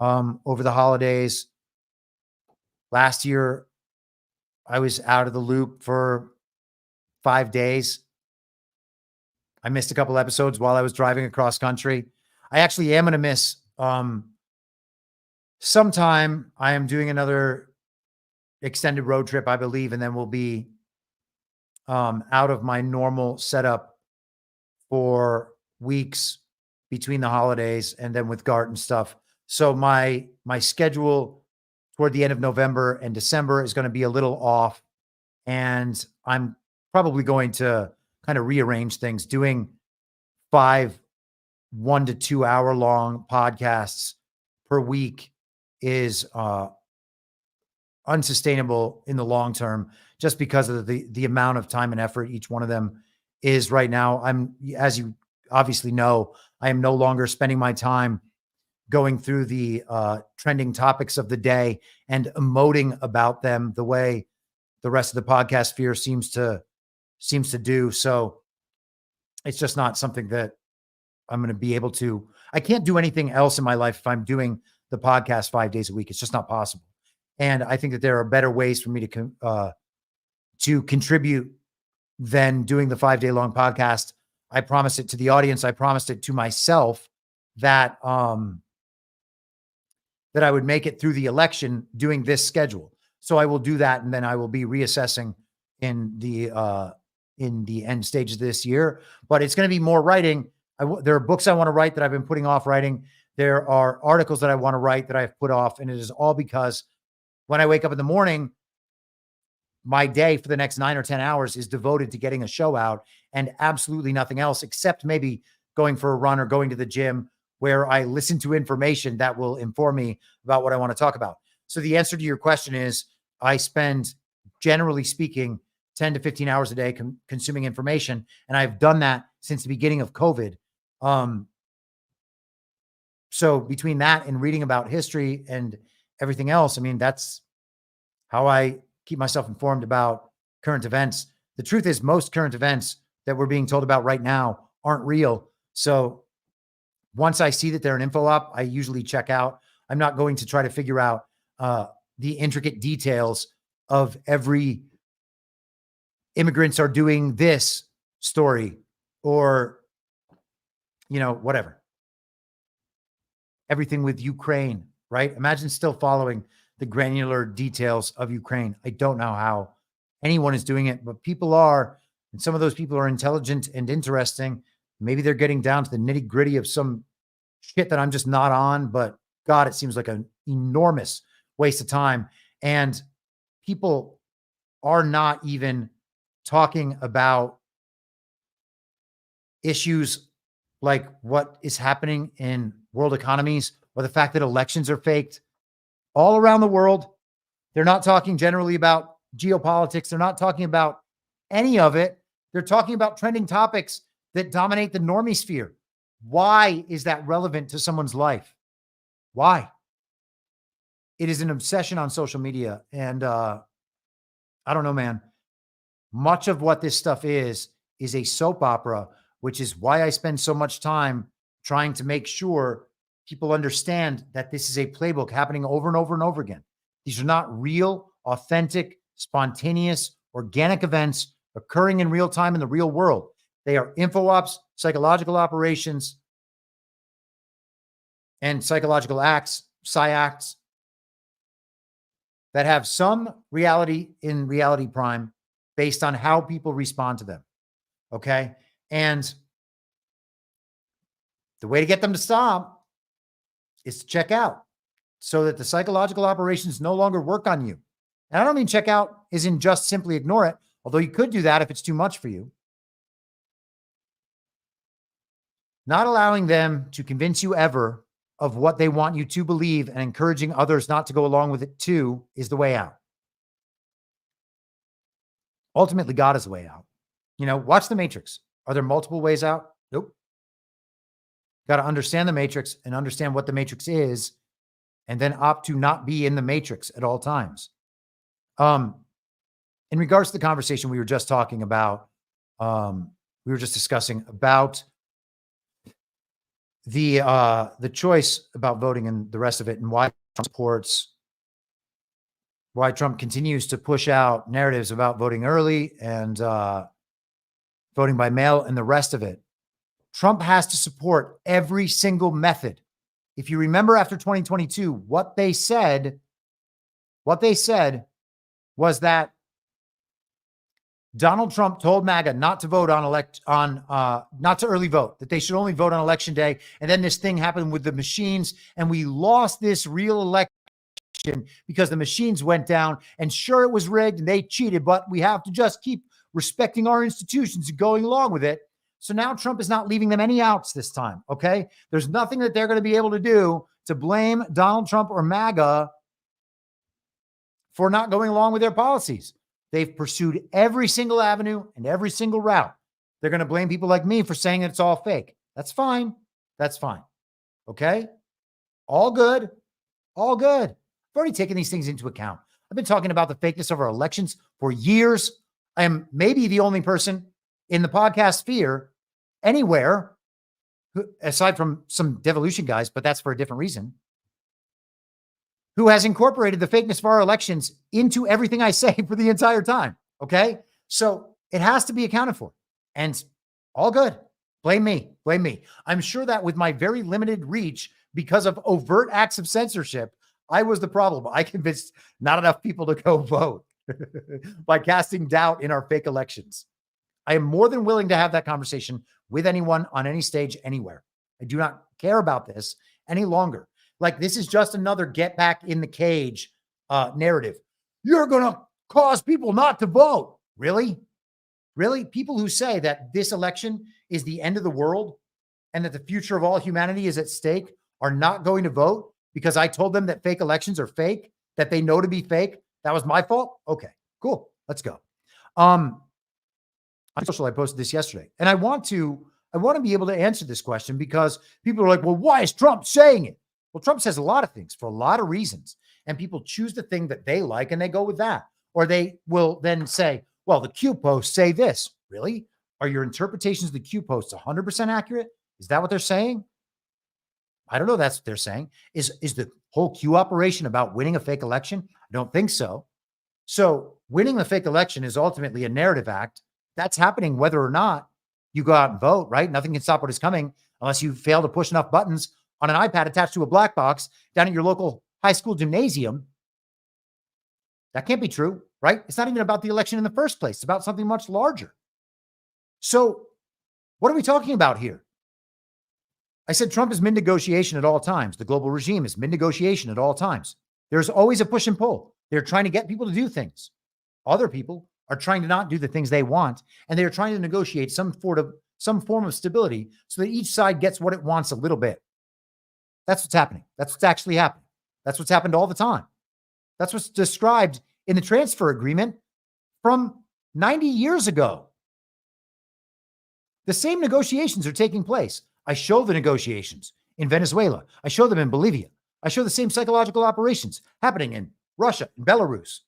over the holidays. Last year, I was out of the loop for 5 days. I missed a couple episodes while I was driving across country. I actually am going to miss sometime. I am doing another extended road trip, I believe, and then we'll be out of my normal setup for weeks between the holidays and then with Gart and stuff. So my schedule toward the end of November and December is going to be a little off, and I'm probably going to kind of rearrange things. Doing 5 1 to 2 hour long podcasts per week is unsustainable in the long term, just because of the amount of time and effort each one of them is right now. I'm, as you obviously know, I am no longer spending my time going through the trending topics of the day and emoting about them the way the rest of the podcast sphere seems to seems to do. So it's just not something that I'm going to be able to. I can't do anything else in my life if I'm doing the podcast 5 days a week. It's just not possible. And I think that there are better ways for me to contribute than doing the 5 day long podcast. I promised it to the audience. I promised it to myself that that I would make it through the election doing this schedule. So I will do that, and then I will be reassessing in the end stages this year. But it's going to be more writing. There are books I want to write that I've been putting off writing. There are articles that I want to write that I've put off, and it is all because when I wake up in the morning, my day for the next 9 or 10 hours is devoted to getting a show out and absolutely nothing else, except maybe going for a run or going to the gym, where I listen to information that will inform me about what I want to talk about. So the answer to your question is I spend, generally speaking, 10 to 15 hours a day consuming information. And I've done that since the beginning of COVID. So between that and reading about history and everything else, I mean, that's how I keep myself informed about current events. The truth is, most current events that we're being told about right now aren't real. So once I see that they're an info op, I usually check out. I'm not going to try to figure out the intricate details of every immigrants are doing this story or, whatever. Everything with Ukraine, right? Imagine still following the granular details of Ukraine. I don't know how anyone is doing it, but people are, and some of those people are intelligent and interesting. Maybe they're getting down to the nitty gritty of some shit that I'm just not on, but God, it seems like an enormous waste of time. And people are not even talking about issues like what is happening in world economies or the fact that elections are faked all around the world. They're not talking generally about geopolitics. They're not talking about any of it. They're talking about trending topics that dominate the normie sphere. Why is that relevant to someone's life? Why? It is an obsession on social media. And I don't know, man. Much of what this stuff is a soap opera, which is why I spend so much time trying to make sure people understand that this is a playbook happening over and over and over again. These are not real, authentic, spontaneous, organic events occurring in real time in the real world. They are info ops, psychological operations, and psychological acts, psy-acts, that have some reality in reality prime based on how people respond to them. Okay? And the way to get them to stop is to check out so that the psychological operations no longer work on you. And I don't mean check out as in just simply ignore it, although you could do that if it's too much for you. Not allowing them to convince you ever of what they want you to believe and encouraging others not to go along with it too is the way out. Ultimately, God is the way out. Watch The Matrix. Are there multiple ways out? Nope. Got to understand the Matrix and understand what the Matrix is, and then opt to not be in the Matrix at all times. In regards to the conversation we were just talking about, we were just discussing about the choice about voting and the rest of it, and why Trump supports, why Trump continues to push out narratives about voting early and voting by mail and the rest of it. Trump has to support every single method. If you remember after 2022, what they said was that Donald Trump told MAGA not to vote not to early vote, that they should only vote on election day. And then this thing happened with the machines, and we lost this real election because the machines went down. And sure, it was rigged and they cheated, but we have to just keep respecting our institutions and going along with it. So now Trump is not leaving them any outs this time. Okay. There's nothing that they're going to be able to do to blame Donald Trump or MAGA for not going along with their policies. They've pursued every single avenue and every single route. They're going to blame people like me for saying that it's all fake. That's fine. That's fine. Okay. All good. All good. I've already taken these things into account. I've been talking about the fakeness of our elections for years. I am maybe the only person in the podcast sphere anywhere, aside from some devolution guys, but that's for a different reason, who has incorporated the fakeness of our elections into everything I say for the entire time. Okay. So it has to be accounted for, and all good. Blame me. Blame me. I'm sure that with my very limited reach, because of overt acts of censorship, I was the problem. I convinced not enough people to go vote by casting doubt in our fake elections. I am more than willing to have that conversation with anyone on any stage anywhere. I do not care about this any longer. Like, this is just another get back in the cage narrative. You're going to cause people not to vote. Really? Really? People who say that this election is the end of the world and that the future of all humanity is at stake are not going to vote because I told them that fake elections are fake, that they know to be fake. That was my fault. Okay, cool. Let's go. On social, I posted this yesterday, and I want to be able to answer this question because people are like, well, why is Trump saying it? Well, Trump says a lot of things for a lot of reasons, and people choose the thing that they like and they go with that. Or they will then say, well, the Q posts say this. Really? Are your interpretations of the Q posts 100% accurate? Is that what they're saying? I don't know. That's what they're saying. Is the whole Q operation about winning a fake election? I don't think so. So winning the fake election is ultimately a narrative act. That's happening whether or not you go out and vote, right? Nothing can stop what is coming unless you fail to push enough buttons on an iPad attached to a black box down at your local high school gymnasium. That can't be true, right? It's not even about the election in the first place. It's about something much larger. So what are we talking about here? I said Trump is mid-negotiation at all times. The global regime is mid-negotiation at all times. There's always a push and pull. They're trying to get people to do things. Other people are trying to not do the things they want, and they're trying to negotiate some form of stability so that each side gets what it wants a little bit. That's what's happening. That's what's actually happening. That's what's happened all the time. That's what's described in the transfer agreement from 90 years ago. The same negotiations are taking place. I show the negotiations in Venezuela. I show them in Bolivia. I show the same psychological operations happening in Russia and Belarus.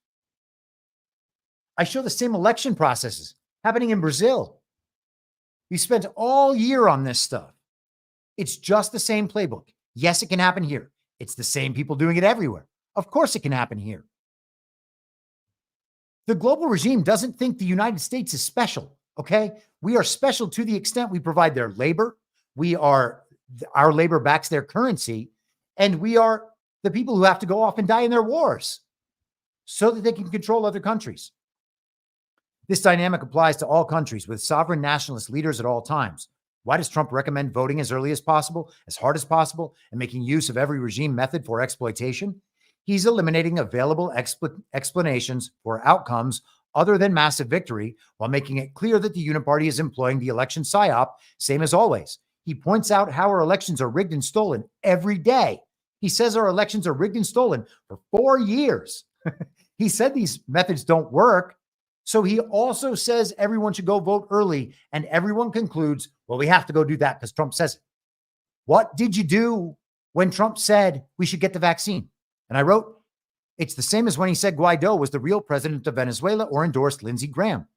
I show the same election processes happening in Brazil. We spent all year on this stuff. It's just the same playbook. Yes, it can happen here. It's the same people doing it everywhere. Of course it can happen here. The global regime doesn't think the United States is special, okay? We are special to the extent we provide their labor. Our labor backs their currency, and we are the people who have to go off and die in their wars so that they can control other countries. This dynamic applies to all countries with sovereign nationalist leaders at all times. Why does Trump recommend voting as early as possible, as hard as possible, and making use of every regime method for exploitation? He's eliminating available explanations for outcomes other than massive victory while making it clear that the Uniparty is employing the election psyop, same as always. He points out how our elections are rigged and stolen every day. He says our elections are rigged and stolen for 4 years. He said these methods don't work. So he also says everyone should go vote early, and everyone concludes, well, we have to go do that because Trump says it. What did you do when Trump said we should get the vaccine? And I wrote, it's the same as when he said Guaido was the real president of Venezuela or endorsed Lindsey Graham.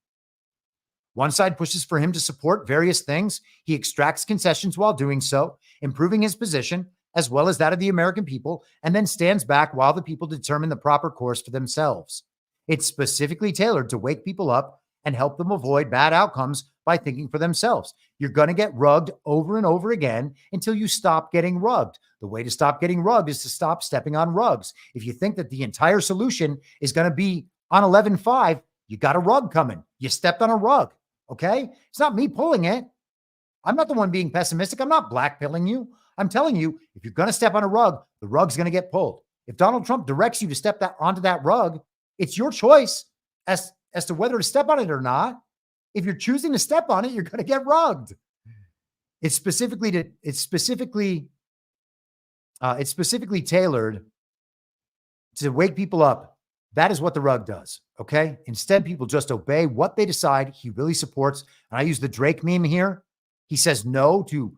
One side pushes for him to support various things. He extracts concessions while doing so, improving his position as well as that of the American people, and then stands back while the people determine the proper course for themselves. It's specifically tailored to wake people up and help them avoid bad outcomes by thinking for themselves. You're going to get rugged over and over again until you stop getting rugged. The way to stop getting rugged is to stop stepping on rugs. If you think that the entire solution is going to be on 11.5, you got a rug coming. You stepped on a rug, okay? It's not me pulling it. I'm not the one being pessimistic. I'm not blackpilling you. I'm telling you, if you're going to step on a rug, the rug's going to get pulled. If Donald Trump directs you to step onto that rug, it's your choice as to whether to step on it or not. If you're choosing to step on it, you're going to get rugged. It's specifically tailored to wake people up. That is what the rug does. Okay. Instead, people just obey what they decide he really supports. And I use the Drake meme here. He says no to,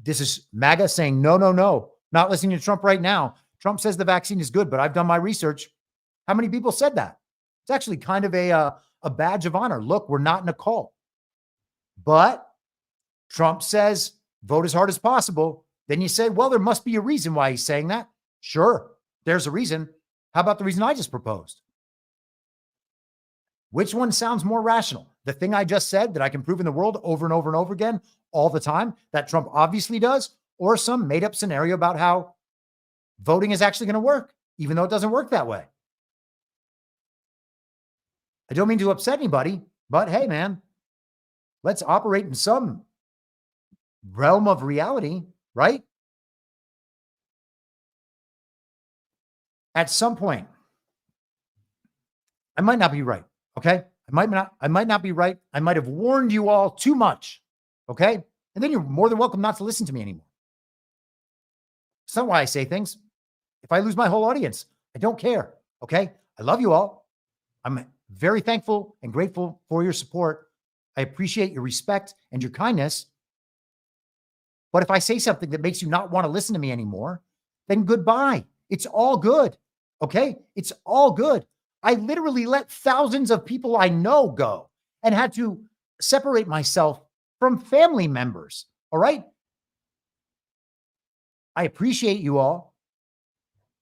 this is MAGA saying, no, not listening to Trump right now. Trump says the vaccine is good, but I've done my research. How many people said that? It's actually kind of a a badge of honor. Look, we're not in a cult. But Trump says, vote as hard as possible. Then you say, well, there must be a reason why he's saying that. Sure, there's a reason. How about the reason I just proposed? Which one sounds more rational? The thing I just said that I can prove in the world over and over and over again all the time that Trump obviously does, or some made up scenario about how voting is actually going to work, even though it doesn't work that way. I don't mean to upset anybody, but hey, man, let's operate in some realm of reality, right? At some point, I might not be right. Okay. I might not be right. I might have warned you all too much. Okay. And then you're more than welcome not to listen to me anymore. It's not why I say things. If I lose my whole audience, I don't care. Okay. I love you all. I'm very thankful and grateful for your support. I appreciate your respect and your kindness. But if I say something that makes you not want to listen to me anymore, then goodbye. It's all good. Okay. It's all good. I literally let thousands of people I know go and had to separate myself from family members. All right. I appreciate you all.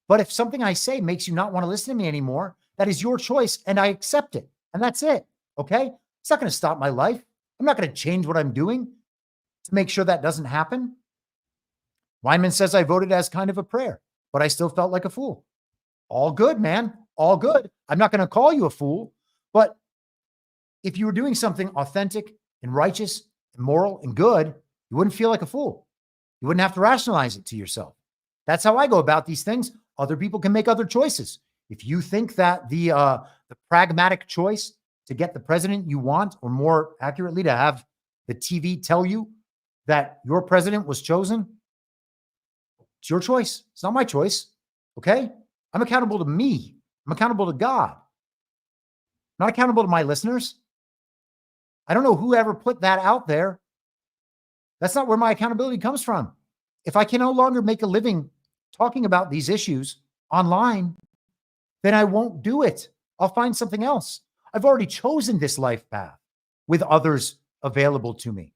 But if something I say makes you not want to listen to me anymore, that is your choice and I accept it. And that's it. Okay. It's not going to stop my life. I'm not going to change what I'm doing to make sure that doesn't happen. Weinman says I voted as kind of a prayer, but I still felt like a fool. All good, man. All good. I'm not going to call you a fool, but if you were doing something authentic and righteous and moral and good, you wouldn't feel like a fool. You wouldn't have to rationalize it to yourself. That's how I go about these things. Other people can make other choices. If you think that the pragmatic choice to get the president you want, or more accurately, to have the TV tell you that your president was chosen, it's your choice. It's not my choice. Okay? I'm accountable to me. I'm accountable to God. I'm not accountable to my listeners. I don't know who ever put that out there. That's not where my accountability comes from. If I can no longer make a living talking about these issues online, then I won't do it. I'll find something else. I've already chosen this life path with others available to me.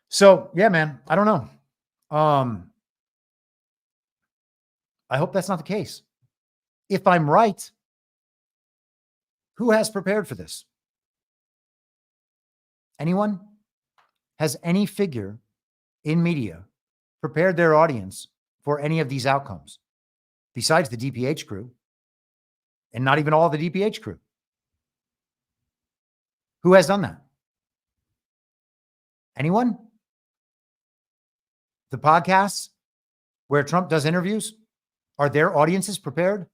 So, yeah, man, I don't know. I hope that's not the case. If I'm right, who has prepared for this? Anyone? Has any figure in media prepared their audience for any of these outcomes besides the DPH crew, and not even all the DPH crew? Who has done that? Anyone? The podcasts where Trump does interviews, are their audiences prepared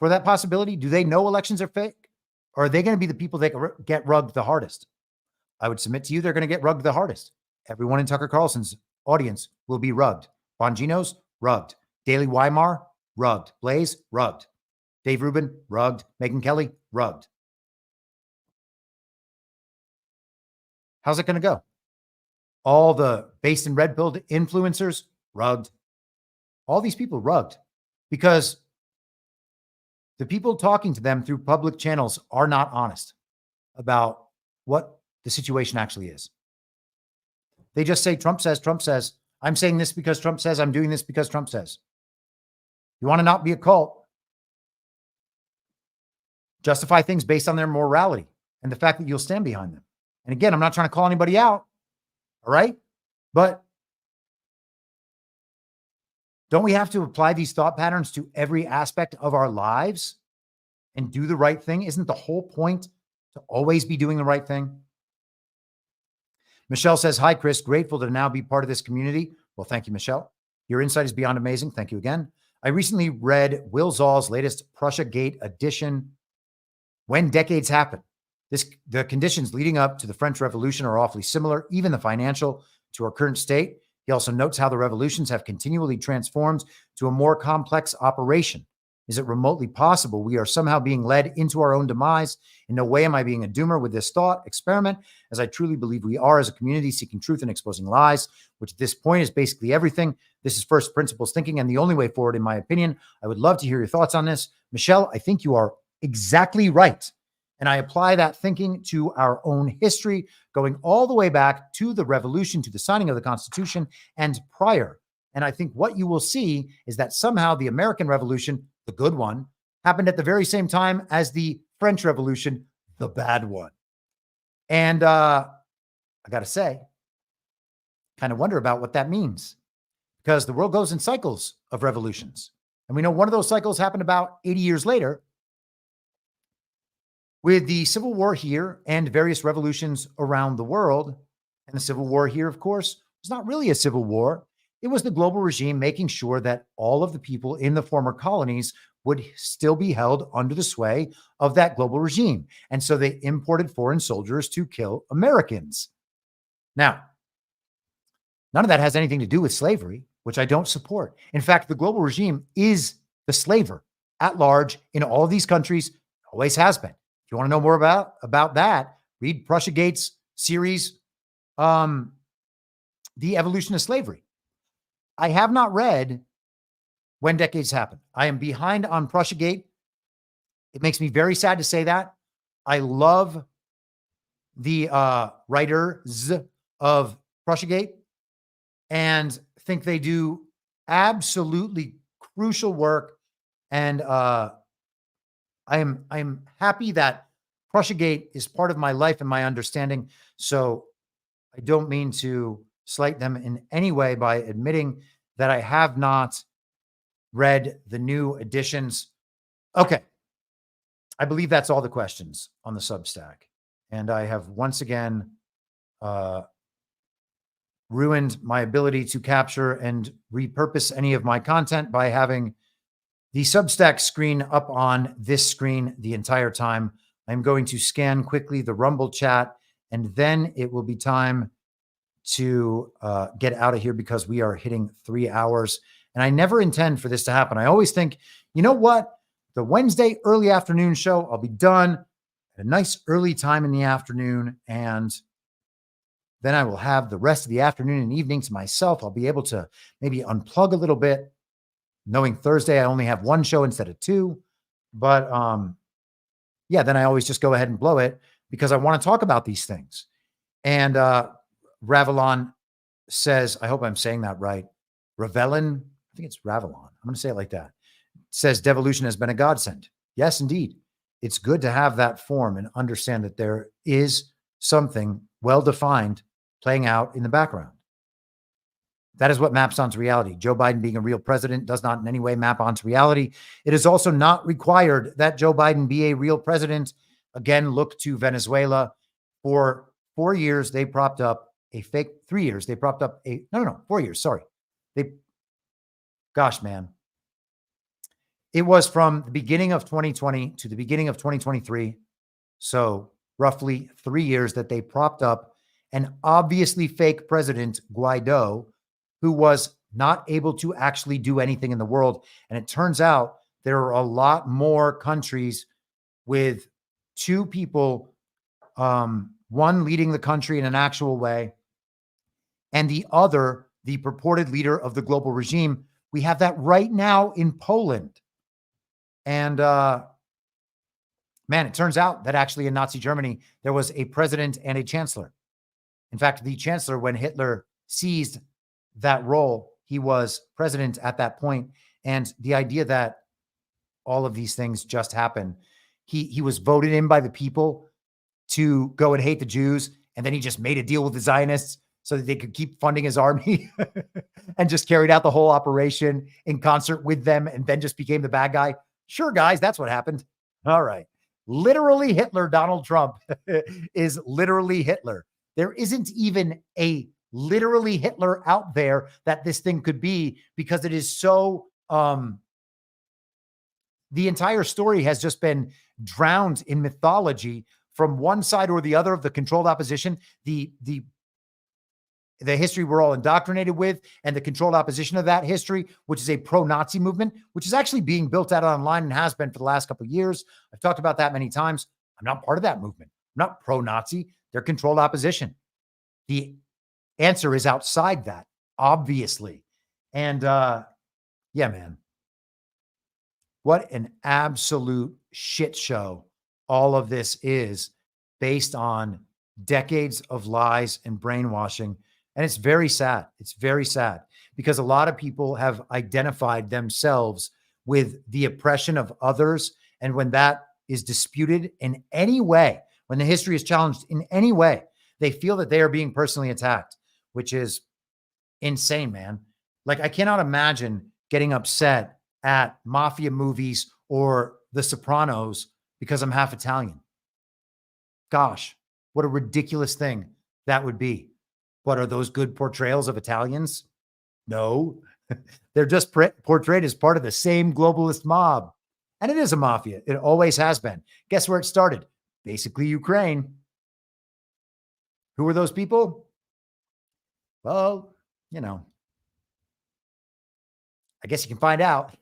for that possibility? Do they know elections are fake? Or are they going to be the people that get rugged the hardest? I would submit to you they're going to get rugged the hardest. Everyone in Tucker Carlson's audience will be rugged. Bongino's rugged. Daily Weimar, rugged. Blaze, rugged. Dave Rubin, rugged. Megyn Kelly, rugged. How's it going to go? All the based and red pilled influencers, rugged. All these people rugged because the people talking to them through public channels are not honest about what the situation actually is. They just say, Trump says, I'm saying this because Trump says, I'm doing this because Trump says. You want to not be a cult? Justify things based on their morality and the fact that you'll stand behind them. And again, I'm not trying to call anybody out. All right. But don't we have to apply these thought patterns to every aspect of our lives and do the right thing? Isn't the whole point to always be doing the right thing? Michelle says, hi, Chris. Grateful to now be part of this community. Well, thank you, Michelle. Your insight is beyond amazing. Thank you again. I recently read Will Zoll's latest Prussia Gate edition, When Decades Happen. The conditions leading up to the French Revolution are awfully similar, even the financial, to our current state. He also notes how the revolutions have continually transformed to a more complex operation. Is it remotely possible we are somehow being led into our own demise? In no way am I being a doomer with this thought experiment, as I truly believe we are as a community seeking truth and exposing lies, which at this point is basically everything. This is first principles thinking and the only way forward, in my opinion. I would love to hear your thoughts on this. Michelle, I think you are exactly right. And I apply that thinking to our own history, going all the way back to the revolution, to the signing of the Constitution and prior. And I think what you will see is that somehow the American Revolution, the good one, happened at the very same time as the French Revolution, the bad one. And I got to say, kind of wonder about what that means, because the world goes in cycles of revolutions. And we know one of those cycles happened about 80 years later with the Civil War here and various revolutions around the world. And the Civil War here, of course, was not really a civil war. It was the global regime making sure that all of the people in the former colonies would still be held under the sway of that global regime. And so they imported foreign soldiers to kill Americans. Now, none of that has anything to do with slavery, which I don't support. In fact, the global regime is the slaver at large in all of these countries, always has been. If you want to know more about that, read Prussiagate's series, The Evolution of Slavery. I have not read When Decades Happen. I am behind on Prussiagate. It makes me very sad to say that. I love the writers of Prussiagate and think they do absolutely crucial work. And I am happy that Prussiagate is part of my life and my understanding. So I don't mean to slight them in any way by admitting that I have not read the new editions. Okay. I believe that's all the questions on the Substack. And I have once again ruined my ability to capture and repurpose any of my content by having the Substack screen up on this screen the entire time. I'm going to scan quickly the Rumble chat, and then it will be time to get out of here because we are hitting 3 hours. And I never intend for this to happen. I always think, you know what? The Wednesday early afternoon show, I'll be done at a nice early time in the afternoon. And then I will have the rest of the afternoon and evening to myself. I'll be able to maybe unplug a little bit, knowing Thursday I only have one show instead of two. But yeah, then I always just go ahead and blow it because I want to talk about these things. And Ravelon says, I hope I'm saying that right. Ravelin, I think it's Ravelon. I'm going to say it like that. Says devolution has been a godsend. Yes, indeed. It's good to have that form and understand that there is something well-defined playing out in the background. That is what maps onto reality. Joe Biden being a real president does not in any way map onto reality. It is also not required that Joe Biden be a real president. Again, look to Venezuela. For 4 years, they propped up a fake, 3 years, they propped up a, no, 4 years, sorry. Gosh, man. It was from the beginning of 2020 to the beginning of 2023. So roughly 3 years that they propped up an obviously fake president, Guaido, who was not able to actually do anything in the world. And it turns out there are a lot more countries with two people, one leading the country in an actual way, and the other, the purported leader of the global regime. We have that right now in Poland. And man, it turns out that actually in Nazi Germany, there was a president and a chancellor. In fact, the chancellor, when Hitler seized that role, he was president at that point. And the idea that all of these things just happen, he was voted in by the people to go and hate the Jews. And then he just made a deal with the Zionists so that they could keep funding his army and just carried out the whole operation in concert with them and then just became the bad guy. Sure, guys, that's what happened. All right. Literally Hitler, Donald Trump is literally Hitler. There isn't even a literally Hitler out there that this thing could be because it is so, the entire story has just been drowned in mythology from one side or the other of the controlled opposition. The history we're all indoctrinated with and the controlled opposition of that history, which is a pro-Nazi movement, which is actually being built out online and has been for the last couple of years. I've talked about that many times. I'm not part of that movement. I'm not pro-Nazi. They're controlled opposition. The answer is outside that, obviously. And yeah, man, what an absolute shit show all of this is, based on decades of lies and brainwashing. And it's very sad. It's very sad because a lot of people have identified themselves with the oppression of others. And when that is disputed in any way, when the history is challenged in any way, they feel that they are being personally attacked, which is insane, man. Like, I cannot imagine getting upset at mafia movies or The Sopranos because I'm half Italian. Gosh, what a ridiculous thing that would be. What are those good portrayals of Italians? No, they're just portrayed as part of the same globalist mob. And it is a mafia. It always has been. Guess where it started? Basically, Ukraine. Who were those people? Well, you know, I guess you can find out.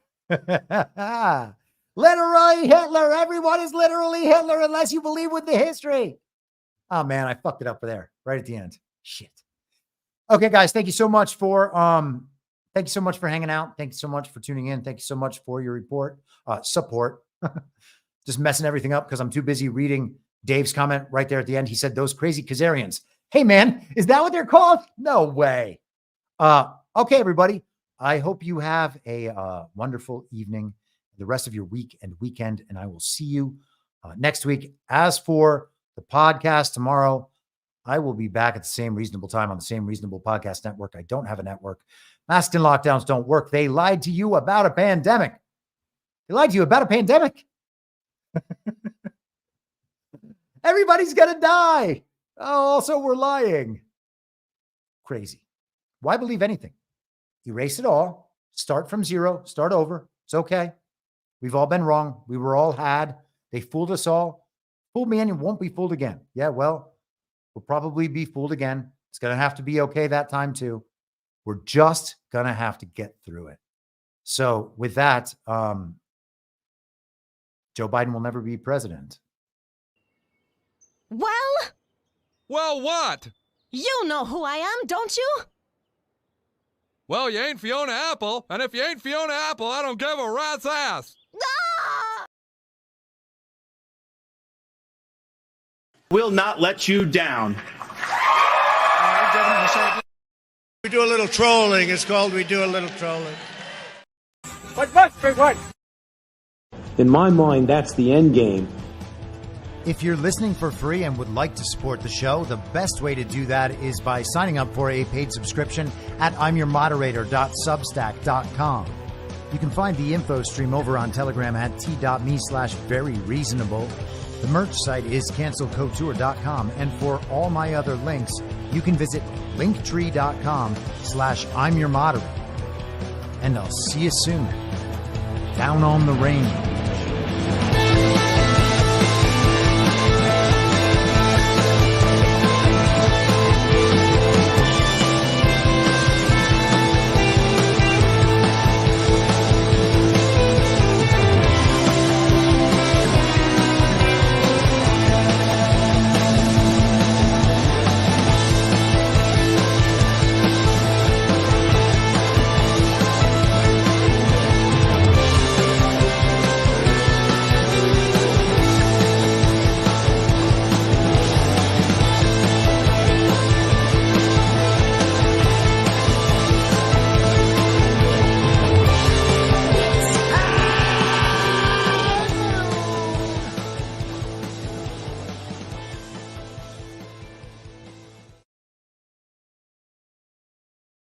Literally Hitler. Everyone is literally Hitler unless you believe with the history. Oh man, I fucked it up there right at the end. Shit. Okay, guys, thank you so much for hanging out. Thank you so much for tuning in. Thank you so much for your support. Just messing everything up because I'm too busy reading Dave's comment right there at the end. He said, those crazy Khazarians. Hey man, is that what they're called? No way. Okay, everybody. I hope you have a wonderful evening, the rest of your week and weekend, and I will see you next week. As for the podcast tomorrow, I will be back at the same reasonable time on the same reasonable podcast network. I don't have a network. Masks and lockdowns don't work. They lied to you about a pandemic. They lied to you about a pandemic. Everybody's going to die. Oh, also, we're lying. Crazy. Why believe anything? Erase it all. Start from zero. Start over. It's okay. We've all been wrong. We were all had. They fooled us all. Fooled me and won't be fooled again. Yeah, well, we'll probably be fooled again. It's going to have to be okay that time too. We're just going to have to get through it. So with that, Joe Biden will never be president. Well, what? You know who I am, don't you? Well, you ain't Fiona Apple, and if you ain't Fiona Apple, I don't give a rat's ass. Ah! Will not let you down. We do a little trolling. It's called We Do a Little Trolling. What must be what? In my mind, that's the end game. If you're listening for free and would like to support the show, the best way to do that is by signing up for a paid subscription at imyourmoderator.substack.com. You can find the info stream over on Telegram at t.me/veryreasonable. The merch site is cancelcouture.com. And for all my other links, you can visit linktree.com/imyourmoderator. And I'll see you soon. Down on the range.